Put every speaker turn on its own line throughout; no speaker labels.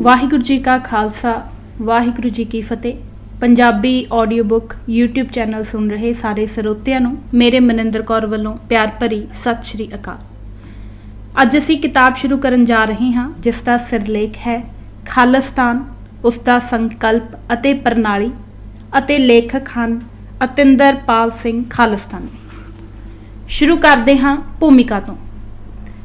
ਵਾਹਿਗੁਰੂ जी का खालसा वाहिगुरू जी की फतेह। Punjabi audio book YouTube channel सुन रहे सारे ਸਰੋਤਿਆਂ ਨੂੰ मेरे ਮਨਿੰਦਰ कौर ਵੱਲੋਂ प्यार भरी सत श्री अकाल। ਅੱਜ ਅਸੀਂ ਕਿਤਾਬ ਸ਼ੁਰੂ ਕਰਨ ਜਾ ਰਹੇ ਹਾਂ ਜਿਸ ਦਾ ਸਿਰਲੇਖ ਹੈ ਖਾਲਿਸਤਾਨ, ਉਸ ਦਾ ਸੰਕਲਪ ਅਤੇ ਪ੍ਰਣਾਲੀ ਅਤੇ ਲੇਖਕ ਹਨ ਅਤਿੰਦਰਪਾਲ ਸਿੰਘ ਖਾਲਿਸਤਾਨੀ। ਸ਼ੁਰੂ ਕਰਦੇ ਹਾਂ ਭੂਮਿਕਾ ਤੋਂ।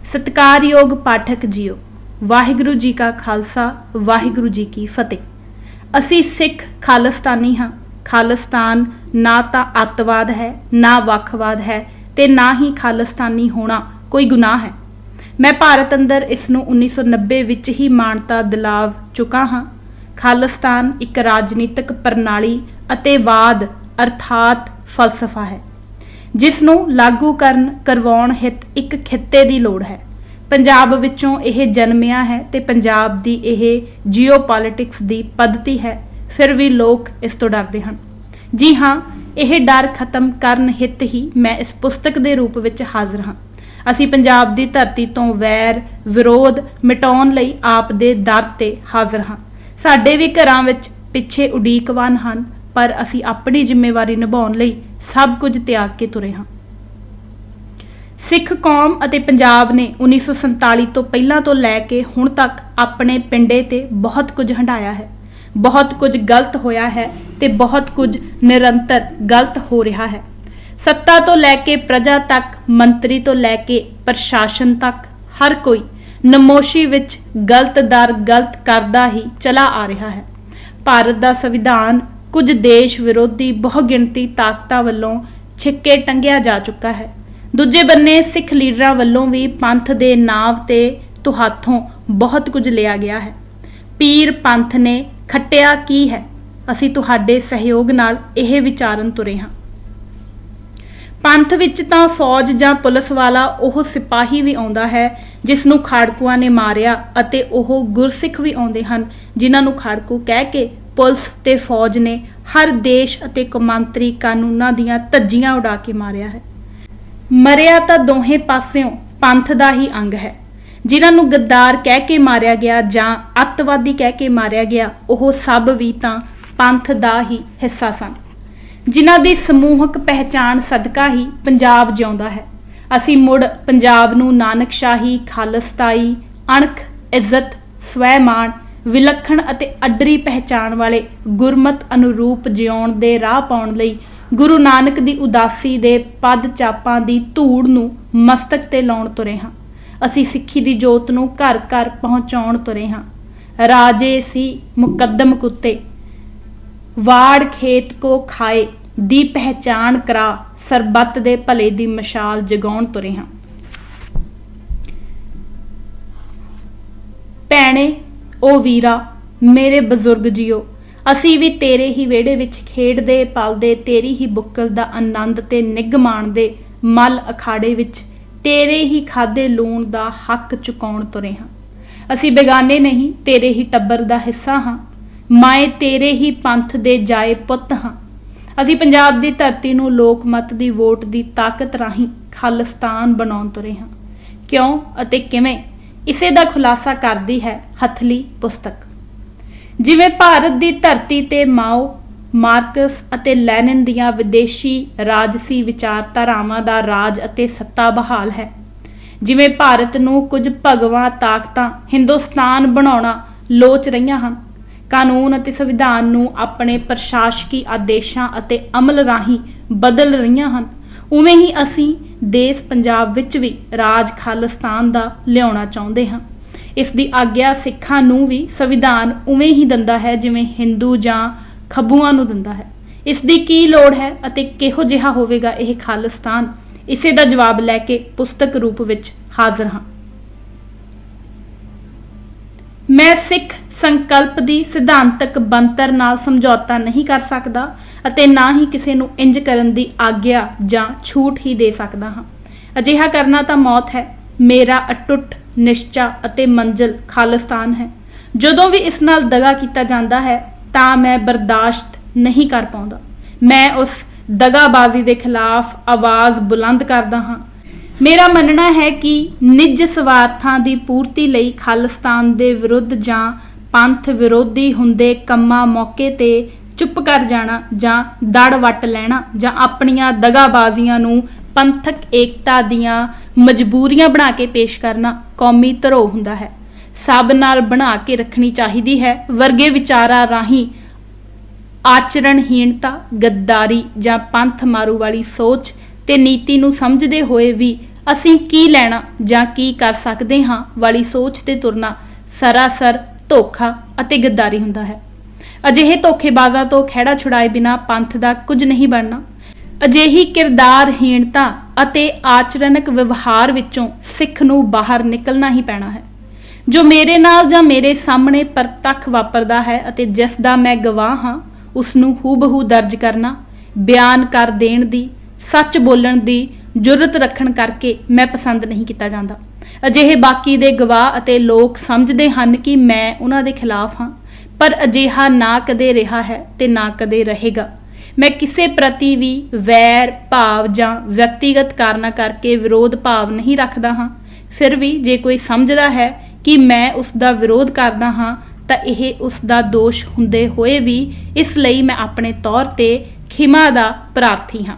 ਸਤਿਕਾਰਯੋਗ ਪਾਠਕ ਜੀਓ, ਵਾਹਿਗੁਰੂ ਜੀ का ਖਾਲਸਾ ਵਾਹਿਗੁਰੂ जी की फतेह। ਅਸੀਂ ਸਿੱਖ ਖਾਲਿਸਤਾਨੀ ਹਾਂ। ਖਾਲਿਸਤਾਨ ਨਾ ਤਾਂ ਅੱਤਵਾਦ ਹੈ, ਨਾ ਵੱਖਵਾਦ ਹੈ ਤੇ ਨਾ ਹੀ ਖਾਲਿਸਤਾਨੀ ਹੋਣਾ ਕੋਈ ਗੁਨਾਹ ਹੈ। ਮੈਂ ਭਾਰਤ ਅੰਦਰ ਇਸ ਨੂੰ 1990 ਵਿੱਚ ਹੀ ਮਾਨਤਾ ਦਿਲਾ ਚੁੱਕਾ ਹਾਂ। ਖਾਲਿਸਤਾਨ ਇੱਕ ਰਾਜਨੀਤਿਕ ਪ੍ਰਣਾਲੀ ਅਤੇ ਵਾਦ ਅਰਥਾਤ ਫਲਸਫਾ ਹੈ ਜਿਸ ਨੂੰ ਲਾਗੂ ਕਰਵਾਉਣ ਹਿੱਤ ਇੱਕ ਖਿੱਤੇ ਦੀ ਲੋੜ ਹੈ। ਪੰਜਾਬ ਵਿੱਚੋਂ ਇਹ ਜਨਮਿਆ ਹੈ ਤੇ ਪੰਜਾਬ ਦੀ ਇਹ ਜੀਓਪੋਲਿਟਿਕਸ ਦੀ ਪੱਧਤੀ ਹੈ, ਫਿਰ ਵੀ ਲੋਕ ਇਸ ਤੋਂ ਡਰਦੇ ਹਨ। ਜੀ ਹਾਂ, ਇਹ ਡਰ ਖਤਮ ਕਰਨ ਹਿੱਤ ਹੀ ਮੈਂ ਇਸ ਪੁਸਤਕ ਦੇ ਰੂਪ ਵਿੱਚ ਹਾਜ਼ਰ ਹਾਂ। ਅਸੀਂ ਪੰਜਾਬ ਦੀ ਧਰਤੀ ਤੋਂ ਵੈਰ ਵਿਰੋਧ ਮਿਟਾਉਣ ਲਈ ਆਪ ਦੇ ਦਰ ਤੇ ਹਾਜ਼ਰ ਹਾਂ। ਸਾਡੇ ਵੀ ਘਰਾਂ ਵਿੱਚ ਪਿੱਛੇ ਉਡੀਕਵਾਨ ਹਨ, ਪਰ ਅਸੀਂ ਆਪਣੀ ਜ਼ਿੰਮੇਵਾਰੀ ਨਿਭਾਉਣ ਲਈ ਸਭ ਕੁਝ ਤਿਆਗ ਕੇ ਤੁਰੇ ਹਾਂ। ਸਿੱਖ ਕੌਮ ਅਤੇ ਪੰਜਾਬ ਨੇ 1947 ਤੋਂ ਪਹਿਲਾਂ ਤੋਂ ਲੈ ਕੇ ਹੁਣ ਤੱਕ ਆਪਣੇ ਪਿੰਡੇ ਤੇ ਬਹੁਤ ਕੁਝ ਹੰਢਾਇਆ ਹੈ। ਬਹੁਤ ਕੁਝ ਗਲਤ ਹੋਇਆ ਹੈ ਤੇ ਬਹੁਤ ਕੁਝ ਨਿਰੰਤਰ ਗਲਤ ਹੋ ਰਿਹਾ ਹੈ। ਸੱਤਾ ਤੋਂ ਲੈ ਕੇ ਪ੍ਰਜਾ ਤੱਕ, ਮੰਤਰੀ ਤੋਂ ਲੈ ਕੇ ਪ੍ਰਸ਼ਾਸਨ ਤੱਕ ਹਰ ਕੋਈ ਨਮੋਸ਼ੀ ਵਿੱਚ ਗਲਤ ਦਰ ਗਲਤ ਕਰਦਾ ਹੀ ਚਲਾ ਆ ਰਿਹਾ ਹੈ। ਭਾਰਤ ਦਾ ਸੰਵਿਧਾਨ ਕੁਝ ਦੇਸ਼ ਵਿਰੋਧੀ ਬਹੁਗਿਣਤੀ ਤਾਕਤਾਂ ਵੱਲੋਂ ਛਿੱਕੇ ਟੰਗਿਆ ਜਾ ਚੁੱਕਾ ਹੈ। ਦੂਜੇ ਬੰਨੇ ਸਿੱਖ ਲੀਡਰਾਂ ਵੱਲੋਂ ਵੀ ਪੰਥ ਦੇ ਨਾਮ ਤੇ ਤੁਹਾਥੋਂ ਬਹੁਤ ਕੁਝ ਲਿਆ ਗਿਆ ਹੈ। ਪੀਰ ਪੰਥ ਨੇ ਖੱਟਿਆ ਕੀ ਹੈ, ਅਸੀਂ ਤੁਹਾਡੇ ਸਹਿਯੋਗ ਨਾਲ ਇਹ ਵਿਚਾਰਨ ਤੁਰੇ ਹਾਂ। ਪੰਥ ਵਿੱਚ ਤਾਂ ਫੌਜ ਜਾਂ ਪੁਲਿਸ ਵਾਲਾ ਉਹ ਸਿਪਾਹੀ ਵੀ ਆਉਂਦਾ ਹੈ ਜਿਸ ਨੂੰ ਖਾੜਕੂਆਂ ਨੇ ਮਾਰਿਆ, ਅਤੇ ਉਹ ਗੁਰਸਿੱਖ ਵੀ ਆਉਂਦੇ ਹਨ ਜਿਨ੍ਹਾਂ ਨੂੰ ਖਾੜਕੂ ਕਹਿ ਕੇ ਪੁਲਿਸ ਤੇ ਫੌਜ ਨੇ ਹਰ ਦੇਸ਼ ਅਤੇ ਕੌਮਾਂਤਰੀ ਕਾਨੂੰਨਾਂ ਦੀਆਂ ਧੱਜੀਆਂ ਉਡਾ ਕੇ ਮਾਰਿਆ ਹੈ। ਮਰਿਆ ਤਾਂ ਦੋਹੇ ਪਾਸਿਓਂ ਪੰਥ ਦਾ ਹੀ ਅੰਗ ਹੈ। ਜਿਨ੍ਹਾਂ ਨੂੰ ਗੱਦਾਰ ਕਹਿ ਕੇ ਮਾਰਿਆ ਗਿਆ ਜਾਂ ਅੱਤਵਾਦੀ ਕਹਿ ਕੇ ਮਾਰਿਆ ਗਿਆ, ਉਹ ਸਭ ਵੀ ਤਾਂ ਪੰਥ ਦਾ ਹੀ ਹਿੱਸਾ ਸਨ, ਜਿਨ੍ਹਾਂ ਦੀ ਸਮੂਹਕ ਪਹਿਚਾਣ ਸਦਕਾ ਹੀ ਪੰਜਾਬ ਜਿਉਂਦਾ ਹੈ। ਅਸੀਂ ਮੁੜ ਪੰਜਾਬ ਨੂੰ ਨਾਨਕਸ਼ਾਹੀ, ਖਾਲਿਸਤਾਈ, ਅਣਖ, ਇੱਜ਼ਤ, ਸਵੈਮਾਣ, ਵਿਲੱਖਣ ਅਤੇ ਅੱਡਰੀ ਪਹਿਚਾਣ ਵਾਲੇ ਗੁਰਮਤ ਅਨੁਰੂਪ ਜਿਉਣ ਦੇ ਰਾਹ ਪਾਉਣ ਲਈ ਗੁਰੂ ਨਾਨਕ ਦੀ ਉਦਾਸੀ ਦੇ ਪਦ ਚਾਪਾਂ ਦੀ ਧੂੜ ਨੂੰ ਮਸਤਕ ਤੇ ਲਾਉਣ ਤੁਰੇ ਹਾਂ। ਅਸੀਂ ਸਿੱਖੀ ਦੀ ਜੋਤ ਨੂੰ ਘਰ ਘਰ ਪਹੁੰਚਾਉਣ ਤੁਰੇ ਹਾਂ। ਰਾਜੇ ਸੀ ਮੁਕੱਦਮ ਕੁੱਤੇ, ਵਾੜ ਖੇਤ ਕੋ ਖਾਏ ਦੀ ਪਹਿਚਾਣ ਕਰਾ, ਸਰਬੱਤ ਦੇ ਭਲੇ ਦੀ ਮਸ਼ਾਲ ਜਗਾਉਣ ਤੁਰੇ ਹਾਂ। ਭੈਣੇ ਉਹ ਵੀਰਾ, ਮੇਰੇ ਬਜ਼ੁਰਗ ਜੀਓ, ਅਸੀਂ ਵੀ ਤੇਰੇ ਹੀ ਵਿਹੜੇ ਵਿੱਚ ਖੇਡਦੇ ਪਲਦੇ, ਤੇਰੀ ਹੀ ਬੁੱਕਲ ਦਾ ਆਨੰਦ ਤੇ ਨਿੱਘ ਮਾਣਦੇ, ਮੱਲ ਅਖਾੜੇ ਵਿੱਚ ਤੇਰੇ ਹੀ ਖਾਦੇ ਲੂਣ ਦਾ ਹੱਕ ਚੁਕਾਉਣ ਤੁਰੇ ਹਾਂ। ਅਸੀਂ ਬੇਗਾਨੇ ਨਹੀਂ, ਤੇਰੇ ਹੀ ਟੱਬਰ ਦਾ ਹਿੱਸਾ ਹਾਂ। ਮਾਏ ਤੇਰੇ ਹੀ ਪੰਥ ਦੇ ਜਾਏ ਪੁੱਤ ਹਾਂ। ਅਸੀਂ ਪੰਜਾਬ ਦੀ ਧਰਤੀ ਨੂੰ ਲੋਕ ਮਤ ਦੀ ਵੋਟ ਦੀ ਤਾਕਤ ਰਾਹੀਂ ਖਾਲਿਸਤਾਨ ਬਣਾਉਣ ਤੁਰੇ ਹਾਂ। ਕਿਉਂ ਅਤੇ ਕਿਵੇਂ, ਇਸੇ ਦਾ ਖੁਲਾਸਾ ਕਰਦੀ ਹੈ ਹੱਥਲੀ ਪੁਸਤਕ। ਜਿਵੇਂ ਭਾਰਤ ਦੀ ਧਰਤੀ ਤੇ ਮਾਓ, ਮਾਰਕਸ ਅਤੇ ਲੈਨਿਨ ਦੀਆਂ ਵਿਦੇਸ਼ੀ ਰਾਜਸੀ ਵਿਚਾਰਧਾਰਾਵਾਂ ਦਾ ਰਾਜ ਅਤੇ ਸੱਤਾ ਬਹਾਲ ਹੈ, ਜਿਵੇਂ ਭਾਰਤ ਨੂੰ ਕੁਝ ਭਗਵਾਂ ਤਾਕਤਾਂ ਹਿੰਦੁਸਤਾਨ ਬਣਾਉਣਾ ਲੋਚ ਰਹੀਆਂ ਹਨ, ਕਾਨੂੰਨ ਅਤੇ ਸੰਵਿਧਾਨ ਨੂੰ ਆਪਣੇ ਪ੍ਰਸ਼ਾਸਕੀ ਆਦੇਸ਼ਾਂ ਅਤੇ ਅਮਲ ਰਾਹੀਂ ਬਦਲ ਰਹੀਆਂ ਹਨ, ਉਵੇਂ ਹੀ ਅਸੀਂ ਦੇਸ਼ ਪੰਜਾਬ ਵਿੱਚ ਵੀ ਰਾਜ ਖਾਲਿਸਤਾਨ ਦਾ ਲਿਆਉਣਾ ਚਾਹੁੰਦੇ ਹਾਂ। ਇਸ ਦੀ ਆਗਿਆ ਸਿੱਖਾਂ ਨੂੰ ਵੀ ਸੰਵਿਧਾਨ ਉਵੇਂ ਹੀ ਦਿੰਦਾ ਹੈ ਜਿਵੇਂ ਹਿੰਦੂ ਜਾਂ ਖੱਬੂਆਂ ਨੂੰ ਦਿੰਦਾ ਹੈ। ਇਸ ਦੀ ਕੀ ਲੋੜ ਹੈ ਅਤੇ ਕਿਹੋ ਜਿਹਾ ਹੋਵੇਗਾ ਇਹ ਖਾਲਿਸਤਾਨ, ਇਸੇ ਦਾ ਜਵਾਬ ਲੈ ਕੇ ਪੁਸਤਕ ਰੂਪ ਵਿੱਚ ਹਾਜ਼ਰ ਹਾਂ। ਮੈਂ ਸਿੱਖ ਸੰਕਲਪ ਦੀ ਸਿਧਾਂਤਕ ਬਣਤਰ ਨਾਲ ਸਮਝੌਤਾ ਨਹੀਂ ਕਰ ਸਕਦਾ ਅਤੇ ਨਾ ਹੀ ਕਿਸੇ ਨੂੰ ਇੰਜ ਕਰਨ ਦੀ ਆਗਿਆ ਜਾਂ ਛੂਟ ਹੀ ਦੇ ਸਕਦਾ ਹਾਂ। ਅਜਿਹਾ ਕਰਨਾ ਤਾਂ ਮੌਤ ਹੈ। ਮੇਰਾ ਅਟੁੱਟ ਨਿਸ਼ਚਾ ਅਤੇ ਮੰਜ਼ਿਲ ਖਾਲਿਸਤਾਨ ਹੈ। ਜਦੋਂ ਵੀ ਇਸ ਨਾਲ ਦਗਾ ਕੀਤਾ ਜਾਂਦਾ ਹੈ ਤਾਂ ਮੈਂ ਬਰਦਾਸ਼ਤ ਨਹੀਂ ਕਰ ਪਾਉਂਦਾ। ਮੈਂ ਉਸ ਦਗਾਬਾਜ਼ੀ ਦੇ ਖਿਲਾਫ ਆਵਾਜ਼ ਬੁਲੰਦ ਕਰਦਾ ਹਾਂ। ਮੇਰਾ ਮੰਨਣਾ ਹੈ ਕਿ ਨਿੱਜ ਸਵਾਰਥਾਂ ਦੀ ਪੂਰਤੀ ਲਈ ਖਾਲਿਸਤਾਨ ਦੇ ਵਿਰੁੱਧ ਜਾਂ ਪੰਥ ਵਿਰੋਧੀ ਹੁੰਦੇ ਕੰਮਾਂ ਮੌਕੇ ਤੇ ਚੁੱਪ ਕਰ ਜਾਣਾ ਜਾਂ ਦੜ ਵੱਟ ਲੈਣਾ ਜਾਂ ਆਪਣੀਆਂ ਦਗਾਬਾਜ਼ੀਆਂ ਨੂੰ ਪੰਥਕ ਏਕਤਾ ਦੀਆਂ ਮਜਬੂਰੀਆਂ ਬਣਾ ਕੇ ਪੇਸ਼ ਕਰਨਾ ਕੌਮੀ ਧਰੋਹ ਹੁੰਦਾ ਹੈ। ਸਭ ਨਾਲ ਬਣਾ ਕੇ ਰੱਖਣੀ ਚਾਹੀਦੀ ਹੈ। ਵਰਗੇ ਵਿਚਾਰਾਂ ਰਾਹੀਂ ਆਚਰਣਹੀਣਤਾ, ਗੱਦਾਰੀ ਜਾਂ ਪੰਥ ਮਾਰੂ ਵਾਲੀ ਸੋਚ ਤੇ ਨੀਤੀ ਨੂੰ ਸਮਝਦੇ ਹੋਏ ਵੀ ਅਸੀਂ ਕੀ ਲੈਣਾ ਜਾਂ ਕੀ ਕਰ ਸਕਦੇ ਹਾਂ ਵਾਲੀ ਸੋਚ ਤੇ ਤੁਰਨਾ ਸਰਾਸਰ ਧੋਖਾ ਅਤੇ ਗੱਦਾਰੀ ਹੁੰਦਾ ਹੈ। ਅਜਿਹੇ ਧੋਖੇਬਾਜ਼ਾਂ ਤੋਂ ਖਹਿੜਾ ਛੁਡਾਏ ਬਿਨਾ ਪੰਥ ਦਾ ਕੁਝ ਨਹੀਂ ਬਣਨਾ। ਅਜਿਹੀ ਕਿਰਦਾਰਹੀਣਤਾ ਅਤੇ ਆਚਰਣਕ ਵਿਵਹਾਰ ਵਿੱਚੋਂ ਸਿੱਖ ਨੂੰ ਬਾਹਰ ਨਿਕਲਣਾ ਹੀ ਪੈਣਾ ਹੈ। ਜੋ ਮੇਰੇ ਨਾਲ ਜਾਂ ਮੇਰੇ ਸਾਹਮਣੇ ਪ੍ਰਤੱਖ ਵਾਪਰਦਾ ਹੈ ਅਤੇ ਜਿਸ ਦਾ ਮੈਂ ਗਵਾਹ ਹਾਂ, ਉਸ ਨੂੰ ਹੂਬਹੂ ਦਰਜ ਕਰਨਾ, ਬਿਆਨ ਕਰ ਦੇਣ ਦੀ, ਸੱਚ ਬੋਲਣ ਦੀ ਜੁਰਤ ਰੱਖਣ ਕਰਕੇ ਮੈਂ ਪਸੰਦ ਨਹੀਂ ਕੀਤਾ ਜਾਂਦਾ। ਅਜਿਹੇ ਬਾਕੀ ਦੇ ਗਵਾਹ ਅਤੇ ਲੋਕ ਸਮਝਦੇ ਹਨ ਕਿ ਮੈਂ ਉਹਨਾਂ ਦੇ ਖਿਲਾਫ ਹਾਂ, ਪਰ ਅਜਿਹਾ ਨਾ ਕਦੇ ਰਿਹਾ ਹੈ ਤੇ ਨਾ ਕਦੇ ਰਹੇਗਾ। ਮੈਂ ਕਿਸੇ ਪ੍ਰਤੀ ਵੀ ਵੈਰ ਭਾਵ ਜਾਂ ਵਿਅਕਤੀਗਤ ਕਾਰਨਾਂ ਕਰਕੇ ਵਿਰੋਧ ਭਾਵ ਨਹੀਂ ਰੱਖਦਾ ਹਾਂ। ਫਿਰ ਵੀ ਜੇ ਕੋਈ ਸਮਝਦਾ ਹੈ ਕਿ ਮੈਂ ਉਸ ਦਾ ਵਿਰੋਧ ਕਰਦਾ ਹਾਂ ਤਾਂ ਇਹ ਉਸ ਦਾ ਦੋਸ਼ ਹੁੰਦੇ ਹੋਏ ਵੀ ਇਸ ਲਈ ਮੈਂ ਆਪਣੇ ਤੌਰ ਤੇ ਖਿਮਾ ਦਾ ਪ੍ਰਾਰਥੀ ਹਾਂ।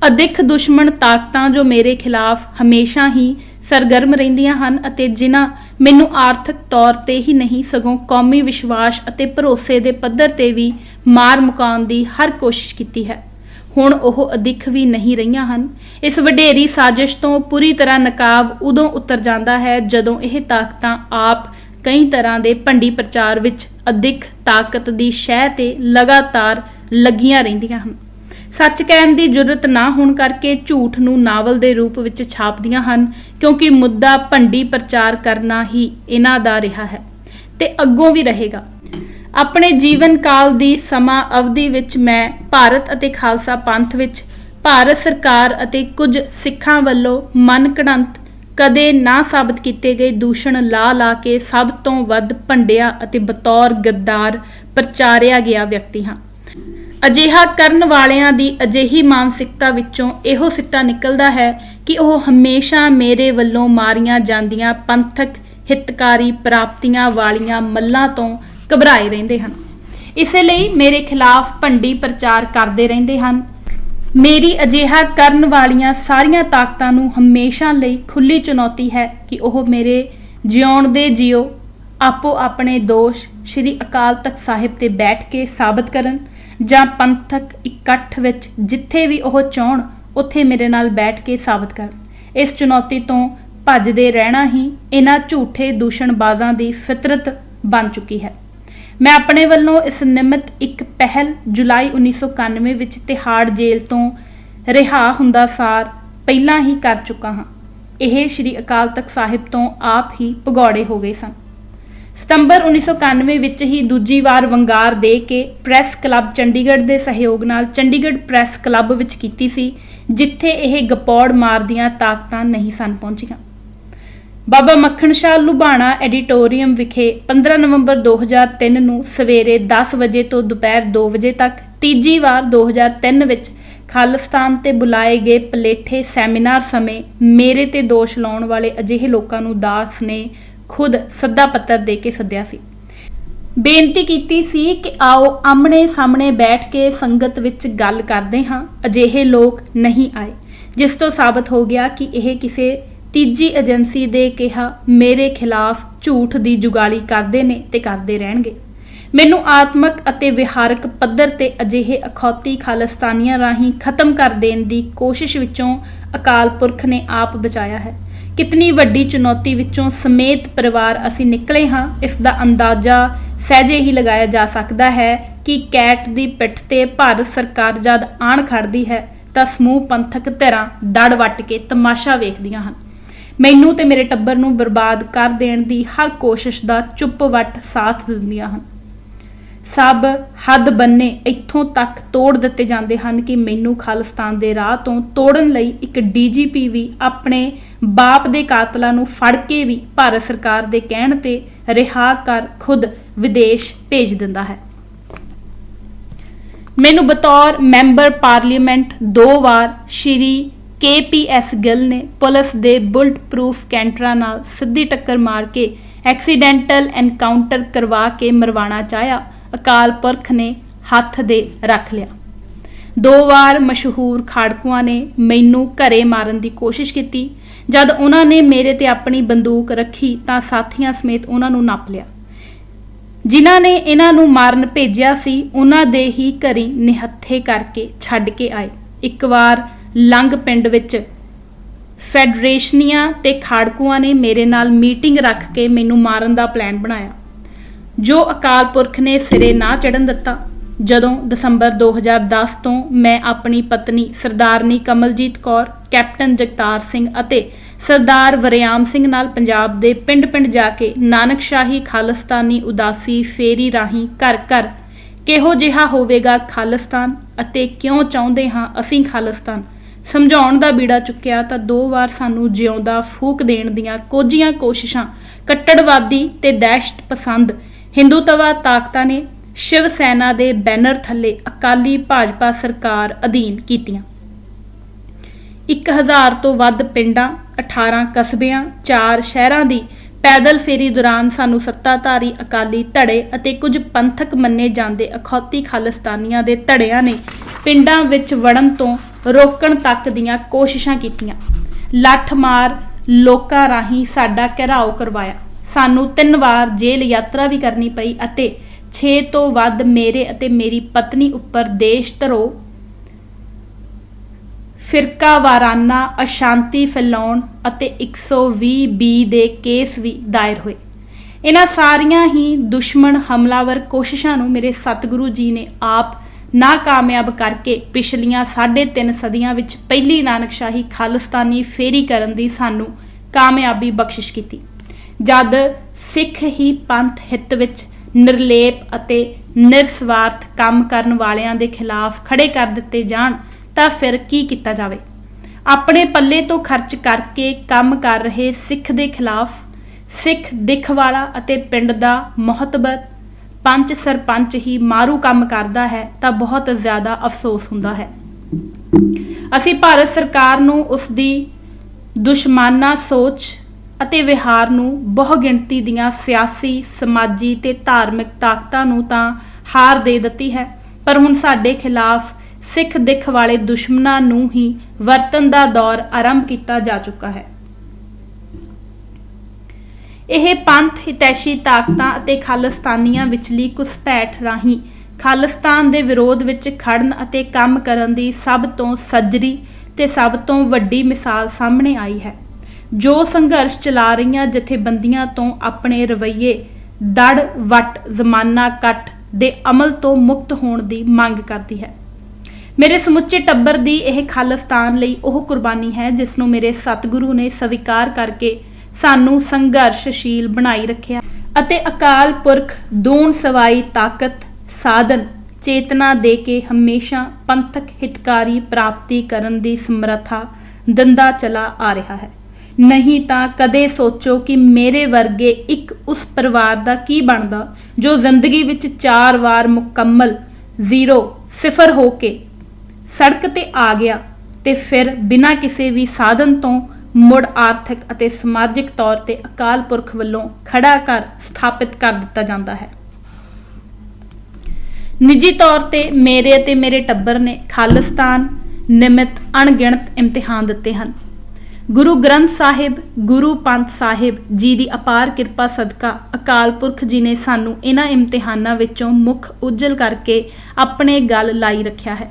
ਅਦਿੱਖ ਦੁਸ਼ਮਣ ਤਾਕਤਾਂ ਜੋ ਮੇਰੇ ਖਿਲਾਫ ਹਮੇਸ਼ਾ ਹੀ ਸਰਗਰਮ ਰਹਿੰਦੀਆਂ ਹਨ ਅਤੇ ਜਿਨ੍ਹਾਂ ਮੈਨੂੰ ਆਰਥਿਕ ਤੌਰ ਤੇ ਹੀ ਨਹੀਂ ਸਗੋਂ ਕੌਮੀ ਵਿਸ਼ਵਾਸ ਅਤੇ ਭਰੋਸੇ ਦੇ ਪੱਧਰ ਤੇ ਵੀ ਮਾਰ ਮੁਕਾਉਣ ਦੀ ਹਰ ਕੋਸ਼ਿਸ਼ ਕੀਤੀ ਹੈ, ਹੁਣ ਉਹ ਅਦਿੱਖ ਵੀ ਨਹੀਂ ਰਹੀਆਂ ਹਨ। ਇਸ ਵਡੇਰੀ ਸਾਜ਼ਿਸ਼ ਤੋਂ ਪੂਰੀ ਤਰ੍ਹਾਂ ਨਕਾਬ ਉਦੋਂ ਉਤਰ ਜਾਂਦਾ ਹੈ ਜਦੋਂ ਇਹ ਤਾਕਤਾਂ ਆਪ ਕਈ ਤਰ੍ਹਾਂ ਦੇ ਭੰਡੀ ਪ੍ਰਚਾਰ ਵਿੱਚ ਅਦਿੱਖ ਤਾਕਤ ਦੀ ਸ਼ਹਿ ਤੇ ਲਗਾਤਾਰ ਲੱਗੀਆਂ ਰਹਿੰਦੀਆਂ ਹਨ। ਸੱਚ ਕਹਿਣ ਦੀ ਜੁਰਤ ਨਾ ਹੋਣ ਕਰਕੇ ਝੂਠ ਨੂੰ ਨਾਵਲ ਦੇ ਰੂਪ ਵਿੱਚ ਛਾਪਦੀਆਂ ਹਨ, ਕਿਉਂਕਿ ਮੁੱਦਾ ਭੰਡੀ ਪ੍ਰਚਾਰ ਕਰਨਾ ਹੀ ਇਹਨਾਂ ਦਾ ਰਿਹਾ ਹੈ ਤੇ ਅੱਗੋਂ ਵੀ ਰਹੇਗਾ। ਆਪਣੇ ਜੀਵਨ ਕਾਲ ਦੀ ਸਮਾਂ ਅਵਧੀ ਵਿੱਚ ਮੈਂ ਭਾਰਤ ਅਤੇ ਖਾਲਸਾ ਪੰਥ ਵਿੱਚ ਭਾਰਤ ਸਰਕਾਰ ਅਤੇ ਕੁਝ ਸਿੱਖਾਂ ਵੱਲੋਂ ਮਨ ਘੜੰਤ ਕਦੇ ਨਾ ਸਾਬਤ ਕੀਤੇ ਗਏ ਦੂਸ਼ਣ ਲਾ ਕੇ ਸਭ ਤੋਂ ਵੱਧ ਭੰਡਿਆ ਅਤੇ ਬਤੌਰ ਗੱਦਾਰ ਪ੍ਰਚਾਰਿਆ ਗਿਆ ਵਿਅਕਤੀ ਹਾਂ। ਅਜਿਹਾ ਕਰਨ ਵਾਲਿਆਂ ਦੀ ਅਜਿਹੀ ਮਾਨਸਿਕਤਾ ਵਿੱਚੋਂ ਇਹੋ ਸਿੱਟਾ ਨਿਕਲਦਾ ਹੈ ਕਿ ਉਹ ਹਮੇਸ਼ਾ ਮੇਰੇ ਵੱਲੋਂ ਮਾਰੀਆਂ ਜਾਂਦੀਆਂ ਪੰਥਕ ਹਿਤਕਾਰੀ ਪ੍ਰਾਪਤੀਆਂ ਵਾਲੀਆਂ ਮੱਲਾਂ ਤੋਂ ਘਬਰਾਏ ਰਹਿੰਦੇ ਹਨ। ਇਸੇ ਲਈ ਮੇਰੇ ਖਿਲਾਫ ਭੰਡੀ ਪ੍ਰਚਾਰ ਕਰਦੇ ਰਹਿੰਦੇ ਹਨ। ਮੇਰੀ ਅਜਿਹਾ ਕਰਨ ਵਾਲੀਆਂ ਸਾਰੀਆਂ ਤਾਕਤਾਂ ਨੂੰ ਹਮੇਸ਼ਾ ਲਈ ਖੁੱਲੀ ਚੁਣੌਤੀ ਹੈ ਕਿ ਉਹ ਮੇਰੇ ਜਿਉਣ ਦੇ ਜਿਉ ਆਪੋ ਆਪਣੇ ਦੋਸ਼ ਸ੍ਰੀ ਅਕਾਲ ਤਖਤ ਸਾਹਿਬ ਤੇ ਬੈਠ ਕੇ ਸਾਬਤ ਕਰਨ ਜਾਂ ਪੰਥਕ ਇਕੱਠ ਵਿੱਚ ਜਿੱਥੇ ਵੀ ਉਹ ਚਾਹੁਣ ਉੱਥੇ ਮੇਰੇ ਨਾਲ ਬੈਠ ਕੇ ਸਾਬਤ ਕਰਨ। ਇਸ ਚੁਣੌਤੀ ਤੋਂ ਭੱਜਦੇ ਰਹਿਣਾ ਹੀ ਇਹਨਾਂ ਝੂਠੇ ਦੂਸ਼ਣਬਾਜ਼ਾਂ ਦੀ ਫਿਤਰਤ ਬਣ ਚੁੱਕੀ ਹੈ। ਮੈਂ ਆਪਣੇ ਵੱਲੋਂ ਇਸ ਨਿਮਿਤ ਇੱਕ ਪਹਿਲ ਜੁਲਾਈ 1991 ਵਿੱਚ ਤਿਹਾੜ ਜੇਲ੍ਹ ਤੋਂ ਰਿਹਾ ਹੁੰਦਾ ਸਾਰ ਪਹਿਲਾਂ ਹੀ ਕਰ ਚੁੱਕਾ ਹਾਂ। ਇਹ ਸ੍ਰੀ ਅਕਾਲ ਤਖਤ ਸਾਹਿਬ ਤੋਂ ਆਪ ਹੀ ਭਗੌੜੇ ਹੋ ਗਏ ਸਨ। ਸਤੰਬਰ 1991 ਵਿੱਚ ਹੀ ਦੂਜੀ ਵਾਰ ਵੰਗਾਰ ਦੇ ਕੇ ਪ੍ਰੈਸ ਕਲੱਬ ਚੰਡੀਗੜ੍ਹ ਦੇ ਸਹਿਯੋਗ ਨਾਲ ਚੰਡੀਗੜ੍ਹ ਪ੍ਰੈਸ ਕਲੱਬ ਵਿੱਚ ਕੀਤੀ ਸੀ, ਜਿੱਥੇ ਇਹ ਗਪੌੜ ਮਾਰਦੀਆਂ ਤਾਕਤਾਂ ਨਹੀਂ ਸਨ ਪਹੁੰਚੀਆਂ। ਬਾਬਾ ਮੱਖਣ ਸ਼ਾਹ ਲੁਬਾਣਾ ਐਡੀਟੋਰੀਅਮ ਵਿਖੇ 15 ਨਵੰਬਰ 2003 ਨੂੰ ਸਵੇਰੇ 10 ਵਜੇ ਤੋਂ ਦੁਪਹਿਰ 2 ਵਜੇ ਤੱਕ ਤੀਜੀ ਵਾਰ 2003 ਵਿੱਚ ਖਾਲਿਸਤਾਨ ਤੇ ਬੁਲਾਏ ਗਏ ਪਲੇਠੇ ਸੈਮੀਨਾਰ ਸਮੇਂ ਮੇਰੇ ਤੇ ਦੋਸ਼ ਲਾਉਣ ਵਾਲੇ ਅਜਿਹੇ ਲੋਕਾਂ ਨੂੰ ਦਾਸ ਨੇ ਖੁਦ ਸੱਦਾ ਪੱਤਰ ਦੇ ਕੇ ਸੱਦਿਆ ਸੀ। ਬੇਨਤੀ ਕੀਤੀ ਸੀ ਕਿ ਆਓ ਆਮਣੇ ਸਾਹਮਣੇ ਬੈਠ ਕੇ ਸੰਗਤ ਵਿੱਚ ਗੱਲ ਕਰਦੇ ਹਾਂ। ਅਜਿਹੇ ਲੋਕ ਨਹੀਂ ਆਏ, ਜਿਸ ਤੋਂ ਸਾਬਤ ਹੋ ਗਿਆ ਕਿ ਇਹ ਕਿਸੇ ਤੀਜੀ ਏਜੰਸੀ ਦੇ ਕਿਹਾ ਮੇਰੇ ਖਿਲਾਫ ਝੂਠ ਦੀ ਜੁਗਾਲੀ ਕਰਦੇ ਨੇ ਤੇ ਕਰਦੇ ਰਹਿਣਗੇ। ਮੈਨੂੰ ਆਤਮਕ ਅਤੇ ਵਿਹਾਰਕ ਪੱਧਰ ਤੇ ਅਜਿਹੇ ਅਖੌਤੀ ਖਾਲਿਸਤਾਨੀਆਂ ਰਾਹੀਂ ਖਤਮ ਕਰ ਦੇਣ ਦੀ ਕੋਸ਼ਿਸ਼ ਵਿੱਚੋਂ ਅਕਾਲ ਪੁਰਖ ਨੇ ਆਪ ਬਚਾਇਆ ਹੈ। ਕਿਤਨੀ ਵੱਡੀ ਚੁਣੌਤੀ ਵਿੱਚੋਂ ਸਮੇਤ ਪਰਿਵਾਰ ਅਸੀਂ ਨਿਕਲੇ ਹਾਂ, ਇਸ ਦਾ ਅੰਦਾਜ਼ਾ ਸਹਿਜੇ ਹੀ ਲਗਾਇਆ ਜਾ ਸਕਦਾ ਹੈ ਕਿ ਕੈਟ ਦੀ ਪਿੱਠ ਤੇ ਭਾਰਤ ਸਰਕਾਰ ਜਦ ਆਣ ਖੜਦੀ ਹੈ ਤਾਂ ਸਮੂਹ ਪੰਥਕ ਧਿਰਾਂ ਦੜ ਵੱਟ ਕੇ ਤਮਾਸ਼ਾ ਵੇਖਦੀਆਂ ਹਨ। ਮੈਨੂੰ ਤੇ ਮੇਰੇ ਟੱਬਰ ਨੂੰ ਬਰਬਾਦ ਕਰ ਦੇਣ ਦੀ ਹਰ ਕੋਸ਼ਿਸ਼ ਦਾ ਚੁੱਪ ਵੱਟ ਸਾਥ ਦਿੰਦੀਆਂ ਹਨ। ਸਭ ਹੱਦ ਬੰਨੇ ਇੱਥੋਂ ਤੱਕ ਤੋੜ ਦਿੱਤੇ ਜਾਂਦੇ ਹਨ ਕਿ ਮੈਨੂੰ ਖਾਲਿਸਤਾਨ ਦੇ ਰਾਹ ਤੋਂ ਤੋੜਨ ਲਈ ਇੱਕ DGP ਵੀ ਆਪਣੇ ਬਾਪ ਦੇ ਕਾਤਲਾਂ ਨੂੰ ਫੜ ਕੇ ਵੀ ਭਾਰਤ ਸਰਕਾਰ ਦੇ ਕਹਿਣ ਤੇ ਰਿਹਾ ਕਰ ਖੁਦ ਵਿਦੇਸ਼ ਭੇਜ ਦਿੰਦਾ ਹੈ। ਮੈਨੂੰ ਬਤੌਰ ਮੈਂਬਰ ਪਾਰਲੀਮੈਂਟ 2 ਵਾਰ ਸ਼੍ਰੀ KPS ਗਿੱਲ ਨੇ ਪੁਲਿਸ ਦੇ ਬੁਲਟ ਪ੍ਰੂਫ ਕੈਂਟਰਾਂ ਨਾਲ ਸਿੱਧੀ ਟੱਕਰ ਮਾਰ ਕੇ एक्सीडेंटल एनकाउंटर करवा के मरवाना चाहया, अकाल पुरख ने हथ दे रख लिया। 2 वार मशहूर खाड़कुआं ने मैनू घरे मारन की कोशिश की। जद उन्होंने मेरे ते अपनी बंदूक रखी तो साथियों समेत उन्होंने नप लिया। जिन्हां ने इन्हां नूं मारन भेजिया सी उन्हां दे ही घरी निहत्थे करके छड्ड के आए। एक बार लंघ पिंड विच फैडरेशनियां ते खाड़कुआं ने मेरे नाल मीटिंग रख के मैनू मारन दा प्लान बनाया, जो अकाल पुरख ने सिरे ना चढ़न दिता। जदों दसंबर 2010 तो मैं अपनी पत्नी सरदारनी कमलजीत कौर, कैप्टन जगतार सिंह अते सरदार वरियाम सिंह नाल पंजाब दे पिंड पिंड जाके नानकशाही खालिस्तानी उदासी फेरी राही घर घर किहो जिहा होवेगा खालिस्तान अते क्यों चाहुंदे हां असीं खालिस्तान समझाउण दा बीड़ा चुक्या। तां 2 वार सानू जिउंदा फूक देण दीआं कोझियां कोशिशां कट्टड़वादी ते दहशत पसंद हिंदूतवा ताकतां ने शिव सैना दे बैनर थले अकाली भाजपा सरकार अधीन कीतियां। 1000 तो वध पिंडां, 18 कस्बिਆਂ, 4 शहरां दी पैदल फेरी दौरान सानू सत्ताधारी अकाली धड़े अते कुछ पंथक मन्ने जांदे अखौती खालिस्तानियां दे धड़ियां ने पिंडां विच वड़न तो रोकण तक दीआं कोशिशां कीतियां। लठ मार लोकां राहीं साडा घेराव करवाया। सानू 3 वार जेल यात्रा भी करनी पई अते 6 तो वध मेरे अते मेरी पत्नी उपर देश धरोह फिरका वाराना अशांति फैलाउण अते 120B दे केस भी दायर होए। इन्हां सारियां ही दुश्मन हमलावर कोशिशां नूं मेरे सतगुरु जी ने आप नाकामयाब करके पिछलियां 3.5 सदियां विच पहली नानकशाही खालिस्तानी फेरी करन दी सानू कामयाबी बख्शिश कीती। जद सिख ही पंथ हित विच निर्लेप अते निरस्वार्थ काम करन वालियां दे खिलाफ खड़े कर दिते जाण तां फिर की किता जावे। अपने पल्ले तो खर्च करके काम कर रहे सिख दे खिलाफ सिख दिख वाला अते पिंड दा मोहतबर पंच सरपंच ही मारू काम करदा है तां बहुत ज़्यादा अफसोस हुंदा है। असीं भारत सरकार नूं उसदी दुश्मनाना सोच ਅਤੇ ਵਿਹਾਰ ਨੂੰ ਬਹੁ ਗਿਣਤੀ ਦੀਆਂ ਸਿਆਸੀ ਸਮਾਜੀ ਤੇ ਧਾਰਮਿਕ ਤਾਕਤਾਂ ਨੂੰ ਤਾਂ ਹਾਰ ਦੇ ਦਿੱਤੀ ਹੈ, ਪਰ ਹੁਣ ਸਾਡੇ ਖਿਲਾਫ ਸਿੱਖ ਦਿੱਖ ਵਾਲੇ ਦੁਸ਼ਮਣਾਂ ਨੂੰ ਹੀ ਵਰਤਨ ਦਾ ਦੌਰ ਆਰੰਭ ਕੀਤਾ ਜਾ ਚੁੱਕਾ ਹੈ। ਇਹ ਪੰਥ ਹਿਤੈਸ਼ੀ ਤਾਕਤਾਂ ਅਤੇ ਖਾਲਿਸਤਾਨੀਆਂ ਵਿਚਲੀ ਘੁਸਪੈਠ ਰਾਹੀਂ ਖਾਲਿਸਤਾਨ ਦੇ ਵਿਰੋਧ ਵਿੱਚ ਖੜਨ ਅਤੇ ਕੰਮ ਕਰਨ ਦੀ ਸਭ ਤੋਂ ਸੱਜਰੀ ਤੇ ਸਭ ਤੋਂ ਵੱਡੀ ਮਿਸਾਲ ਸਾਹਮਣੇ ਆਈ ਹੈ, ਜੋ ਸੰਘਰਸ਼ ਚਲਾ ਰਹੀਆਂ ਜਥੇਬੰਦੀਆਂ ਤੋਂ ਆਪਣੇ ਰਵੱਈਏ ਦੜ ਵੱਟ ਜ਼ਮਾਨਾ ਕੱਟ ਦੇ ਅਮਲ ਤੋਂ ਮੁਕਤ ਹੋਣ ਦੀ ਮੰਗ ਕਰਦੀ ਹੈ। ਮੇਰੇ ਸਮੁੱਚੇ ਟੱਬਰ ਦੀ ਇਹ ਖਾਲਿਸਤਾਨ ਲਈ ਉਹ ਕੁਰਬਾਨੀ ਹੈ ਜਿਸ ਨੂੰ ਮੇਰੇ ਸਤਿਗੁਰੂ ਨੇ ਸਵੀਕਾਰ ਕਰਕੇ ਸਾਨੂੰ ਸੰਘਰਸ਼ਸ਼ੀਲ ਬਣਾਈ ਰੱਖਿਆ ਅਤੇ ਅਕਾਲ ਪੁਰਖ ਦੂਣ ਸਵਾਈ ਤਾਕਤ ਸਾਧਨ ਚੇਤਨਾ ਦੇ ਕੇ ਹਮੇਸ਼ਾ ਪੰਥਕ ਹਿਤਕਾਰੀ ਪ੍ਰਾਪਤੀ ਕਰਨ ਦੀ ਸਮਰੱਥਾ ਦਿੰਦਾ ਚਲਾ ਆ ਰਿਹਾ ਹੈ। नहीं तो कदे सोचो कि मेरे वर्गे एक उस परिवार का की बनता जो जिंदगी विच 4 वार मुकम्मल 0 सिफर हो के सड़क ते आ गया ते फिर बिना किसी भी साधन तो मुड़ आर्थिक अते समाजिक तौर ते अकाल पुरख वल्लों खड़ा कर स्थापित कर दिता जाता है। निजी तौर ते मेरे टब्बर ने खालिस्तान निमित अणगिणत इम्तिहान दिते हैं। गुरु ग्रंथ साहिब गुरु पंथ साहिब जी की अपार किरपा सदका अकाल पुरख जी ने सानू इन्हां इम्तिहानां विचों मुख उज्जल करके अपने गल लाई रखिया है।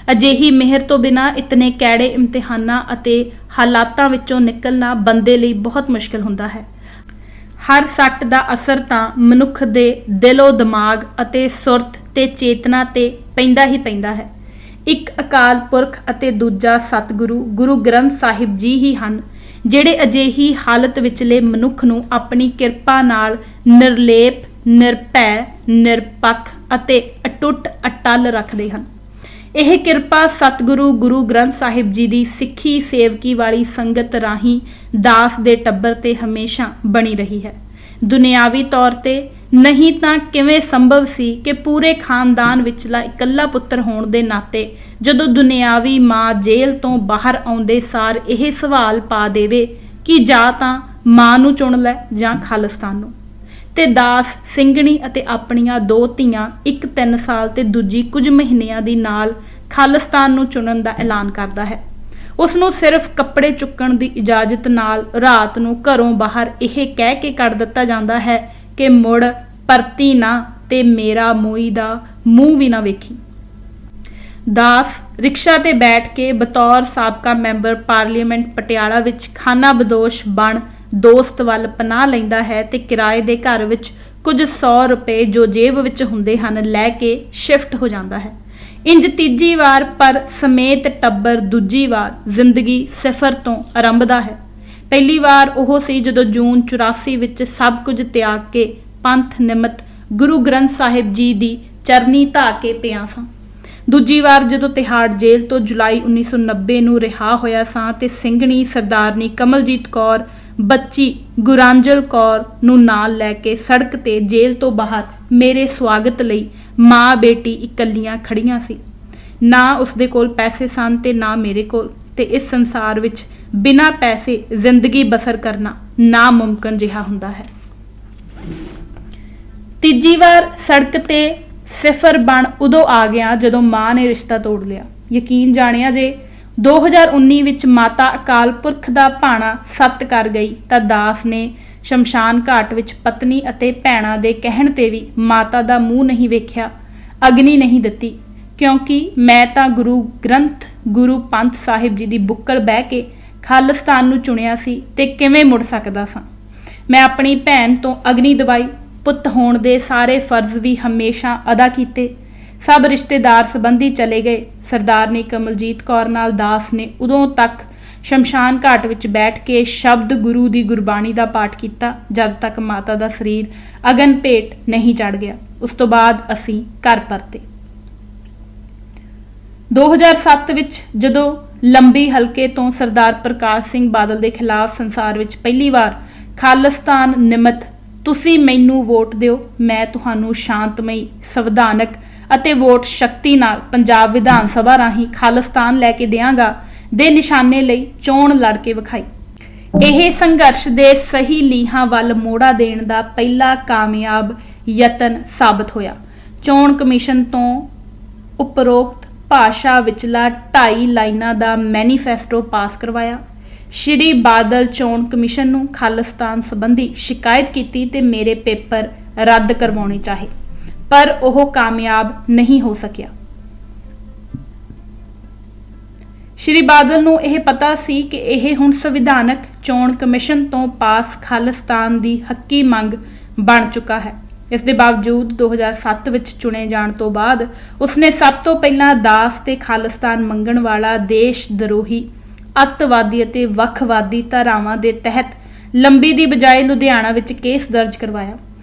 अजिही मेहर तो बिना इतने कैड़े इम्तिहानां अते हालातां विचों निकलना बंदे लई बहुत मुश्किल हुंदा है। हर सट्ट दा असर तां मनुख दे दिलो दिमाग अते सुरत ते चेतना ते पैंदा ही पैंदा है। एक अकाल पुरख अते दूजा सतगुरु गुरु ग्रंथ साहिब जी ही हन जिहड़े अजिही हालत विचले मनुख नूं अपनी किरपा नाल निर्लेप निरभै निरपक्ष अते अटुट अटल रखदे हन। यह किरपा सतगुरु गुरु ग्रंथ साहिब जी की सिੱਖੀ सेवकी वाली संगत राही दास दे टब्बर ते हमेशा बनी रही है। दुनियावी तौर ते नहीं तां किवें संभव सी कि पूरे खानदान विचला इकल्ला पुत्र होण दे नाते जदों दुनियावी मां जेल तो बाहर आउंदे सार यह सवाल पा देवे कि जां तां ਮਾਂ ਨੂੰ ਚੁਣ ਲੈ ਜਾਂ ਖਾਲਿਸਤਾਨ ਨੂੰ। ਤੇ ਦਾਸ ਸਿੰਘਣੀ ਅਤੇ ਆਪਣੀਆਂ 2 ਧੀਆਂ, ਇੱਕ 3 ਸਾਲ ਤੇ ਦੂਜੀ ਕੁਝ ਮਹੀਨਿਆਂ ਦੀ ਨਾਲ ਖਾਲਿਸਤਾਨ ਨੂੰ ਚੁਣਨ ਦਾ ਐਲਾਨ ਕਰਦਾ ਹੈ। ਉਸ ਨੂੰ ਸਿਰਫ ਕੱਪੜੇ ਚੁੱਕਣ ਦੀ ਇਜਾਜ਼ਤ ਨਾਲ ਰਾਤ ਨੂੰ ਘਰੋਂ ਬਾਹਰ ਇਹ ਕਹਿ ਕੇ ਕੱਢ ਦਿੱਤਾ ਜਾਂਦਾ ਹੈ ਕਿ ਮੁੜ ਪਰਤੀ ਨਾ ਤੇ ਮੇਰਾ ਮੋਈ ਦਾ ਮੂੰਹ ਵੀ ਨਾ ਵੇਖੀ। ਦਾਸ ਰਿਕਸ਼ਾ ਤੇ ਬੈਠ ਕੇ ਬਤੌਰ ਸਾਬਕਾ ਮੈਂਬਰ ਪਾਰਲੀਮੈਂਟ ਪਟਿਆਲਾ ਵਿੱਚ ਖਾਨਾ ਬਦੋਸ਼ ਬਣ ਦੋਸਤ ਵੱਲ ਪਨਾਹ ਲੈਂਦਾ ਹੈ ਤੇ ਕਿਰਾਏ ਦੇ ਘਰ ਵਿੱਚ ਕੁਝ 100 ਰੁਪਏ ਜੋ ਜੇਬ ਵਿੱਚ ਹੁੰਦੇ ਹਨ ਲੈ ਕੇ ਸ਼ਿਫਟ ਹੋ ਜਾਂਦਾ ਹੈ। ਇੰਜ ਤੀਜੀ ਵਾਰ ਪਰ ਸਮੇਤ ਟੱਬਰ ਦੂਜੀ ਵਾਰ ਜ਼ਿੰਦਗੀ ਸਿਫਰ ਤੋਂ ਆਰੰਭਦਾ ਹੈ। ਪਹਿਲੀ ਵਾਰ ਉਹ ਸੀ ਜਦੋਂ ਜੂਨ 84 ਵਿੱਚ ਸਭ ਕੁਝ ਤਿਆਗ ਕੇ ਪੰਥ ਨਿਮਤ ਗੁਰੂ ਗ੍ਰੰਥ ਸਾਹਿਬ ਜੀ ਦੀ ਚਰਨੀ ਧਾ ਕੇ ਪਿਆ ਸਾਂ। ਦੂਜੀ ਵਾਰ ਜਦੋਂ ਤਿਹਾੜ ਜੇਲ੍ਹ ਤੋਂ ਜੁਲਾਈ 1990 ਨੂੰ ਰਿਹਾ ਹੋਇਆ ਸਾਂ ਤੇ ਸਿੰਘਣੀ ਸਰਦਾਰਨੀ ਕਮਲਜੀਤ ਕੌਰ ਬੱਚੀ ਗੁਰਾਂਜਲ ਕੌਰ ਨੂੰ ਨਾਲ ਲੈ ਕੇ ਸੜਕ ਤੇ ਜੇਲ੍ਹ ਤੋਂ ਬਾਹਰ ਮੇਰੇ ਸਵਾਗਤ ਲਈ ਮਾਂ ਬੇਟੀ ਇਕੱਲੀਆਂ ਖੜੀਆਂ ਸੀ। ਨਾ ਉਸਦੇ ਕੋਲ ਪੈਸੇ ਸਨ ਤੇ ਨਾ ਮੇਰੇ ਕੋਲ, ਤੇ ਇਸ ਸੰਸਾਰ ਵਿੱਚ ਬਿਨਾਂ ਪੈਸੇ ਜ਼ਿੰਦਗੀ ਬਸਰ ਕਰਨਾ ਨਾਮੁਮਕਿਨ ਜਿਹਾ ਹੁੰਦਾ ਹੈ। ਤੀਜੀ ਵਾਰ ਸੜਕ ਤੇ ਸਿਫਰ ਬਣ ਉਦੋਂ ਆ ਗਿਆ ਜਦੋਂ ਮਾਂ ਨੇ ਰਿਸ਼ਤਾ ਤੋੜ ਲਿਆ। ਯਕੀਨ ਜਾਣਿਆ ਜੇ 2019 ਵਿੱਚ ਮਾਤਾ ਅਕਾਲ ਪੁਰਖ ਦਾ ਭਾਣਾ ਸੱਤ ਕਰ ਗਈ ਤਾਂ ਦਾਸ ਨੇ ਸ਼ਮਸ਼ਾਨ ਘਾਟ ਵਿੱਚ ਪਤਨੀ ਅਤੇ ਭੈਣਾਂ ਦੇ ਕਹਿਣ ਤੇ ਵੀ ਮਾਤਾ ਦਾ ਮੂੰਹ ਨਹੀਂ ਵੇਖਿਆ, ਅਗਨੀ ਨਹੀਂ ਦਿੱਤੀ, ਕਿਉਂਕਿ ਮੈਂ ਤਾਂ ਗੁਰੂ ਗ੍ਰੰਥ ਗੁਰੂ ਪੰਥ ਸਾਹਿਬ ਜੀ ਦੀ ਬੁੱਕਲ ਬਹਿ ਕੇ ਖਾਲਿਸਤਾਨ ਨੂੰ ਚੁਣਿਆ ਸੀ ਤੇ ਕਿਵੇਂ ਮੁੜ ਸਕਦਾ ਸਾਂ। ਮੈਂ ਆਪਣੀ ਭੈਣ ਤੋਂ ਅਗਨੀ ਦਵਾਈ, ਪੁੱਤ ਹੋਣ ਦੇ ਸਾਰੇ ਫਰਜ਼ ਵੀ ਹਮੇਸ਼ਾ ਅਦਾ ਕੀਤੇ। ਸਭ ਰਿਸ਼ਤੇਦਾਰ ਸੰਬੰਧੀ ਚਲੇ ਗਏ। ਸਰਦਾਰਨੀ ਕਮਲਜੀਤ ਕੌਰ ਨਾਲ ਦਾਸ ਨੇ ਉਦੋਂ ਤੱਕ ਸ਼ਮਸ਼ਾਨ ਘਾਟ ਵਿੱਚ ਬੈਠ ਕੇ ਸ਼ਬਦ ਗੁਰੂ ਦੀ ਗੁਰਬਾਣੀ ਦਾ ਪਾਠ ਕੀਤਾ ਜਦ ਤੱਕ ਮਾਤਾ ਦਾ ਸਰੀਰ ਅਗਨ ਭੇਟ ਨਹੀਂ ਚੜ ਗਿਆ। ਉਸ ਤੋਂ ਬਾਅਦ ਅਸੀਂ ਘਰ ਪਰਤੇ। 2007 ਵਿੱਚ ਜਦੋਂ ਲੰਬੀ ਹਲਕੇ ਤੋਂ ਸਰਦਾਰ ਪ੍ਰਕਾਸ਼ ਸਿੰਘ ਬਾਦਲ ਦੇ ਖਿਲਾਫ ਸੰਸਾਰ ਵਿੱਚ ਪਹਿਲੀ ਵਾਰ ਖਾਲਿਸਤਾਨ ਨਿਮਤ ਤੁਸੀਂ ਮੈਨੂੰ ਵੋਟ ਦਿਓ, ਮੈਂ ਤੁਹਾਨੂੰ ਸ਼ਾਂਤਮਈ, ਸੰਵਿਧਾਨਕ ਅਤੇ ਵੋਟ ਸ਼ਕਤੀ ਨਾਲ ਪੰਜਾਬ ਵਿਧਾਨ ਸਭਾ ਰਾਹੀਂ ਖਾਲਿਸਤਾਨ ਲੈ ਕੇ ਦਿਆਂਗਾ ਦੇ ਨਿਸ਼ਾਨੇ ਲਈ ਚੋਣ ਲੜ ਕੇ ਵਿਖਾਈ। ਇਹ ਸੰਘਰਸ਼ ਦੇ ਸਹੀ ਲੀਹਾਂ ਵੱਲ ਮੋੜਾ ਦੇਣ ਦਾ ਪਹਿਲਾ ਕਾਮਯਾਬ ਯਤਨ ਸਾਬਤ ਹੋਇਆ। ਚੋਣ ਕਮਿਸ਼ਨ ਤੋਂ ਉਪਰੋਕਤ ਭਾਸ਼ਾ ਵਿਚਲਾ 2.5 ਲਾਈਨਾਂ ਦਾ ਮੈਨੀਫੈਸਟੋ ਪਾਸ ਕਰਵਾਇਆ। ਸ਼੍ਰੀ ਬਾਦਲ ਚੋਣ ਕਮਿਸ਼ਨ ਨੂੰ ਖਾਲਿਸਤਾਨ ਸੰਬੰਧੀ ਸ਼ਿਕਾਇਤ ਕੀਤੀ ਤੇ ਮੇਰੇ ਪੇਪਰ ਰੱਦ ਕਰਵਾਉਣੇ ਚਾਹੇ, ਪਰ ਉਹ ਕਾਮਯਾਬ ਨਹੀਂ ਹੋ ਸਕਿਆ। ਸ਼੍ਰੀ ਬਾਦਲ ਨੂੰ ਇਹ ਪਤਾ ਸੀ ਕਿ ਇਹ ਹੁਣ ਸੰਵਿਧਾਨਕ ਚੋਣ ਕਮਿਸ਼ਨ ਤੋਂ ਪਾਸ ਖਾਲਿਸਤਾਨ ਦੀ ਹੱਕੀ ਮੰਗ ਬਣ ਚੁੱਕਾ ਹੈ। ਇਸ ਦੇ ਬਾਵਜੂਦ 2007 ਵਿੱਚ ਚੁਣੇ ਜਾਣ ਤੋਂ ਬਾਅਦ ਉਸਨੇ ਸਭ ਤੋਂ ਪਹਿਲਾਂ ਦਾਸ ਤੇ ਖਾਲਿਸਤਾਨ ਮੰਗਣ ਵਾਲਾ ਦੇਸ਼ ਦਰੋਹੀ, ਅੱਤਵਾਦੀ ਅਤੇ ਵੱਖਵਾਦੀ ਧਾਰਾਵਾਂ ਦੇ ਤਹਿਤ ਲੰਬੀ ਦੀ ਬਜਾਏ ਲੁਧਿਆਣਾ ਵਿੱਚ ਕੇਸ ਦਰਜ ਕਰਵਾਇਆ।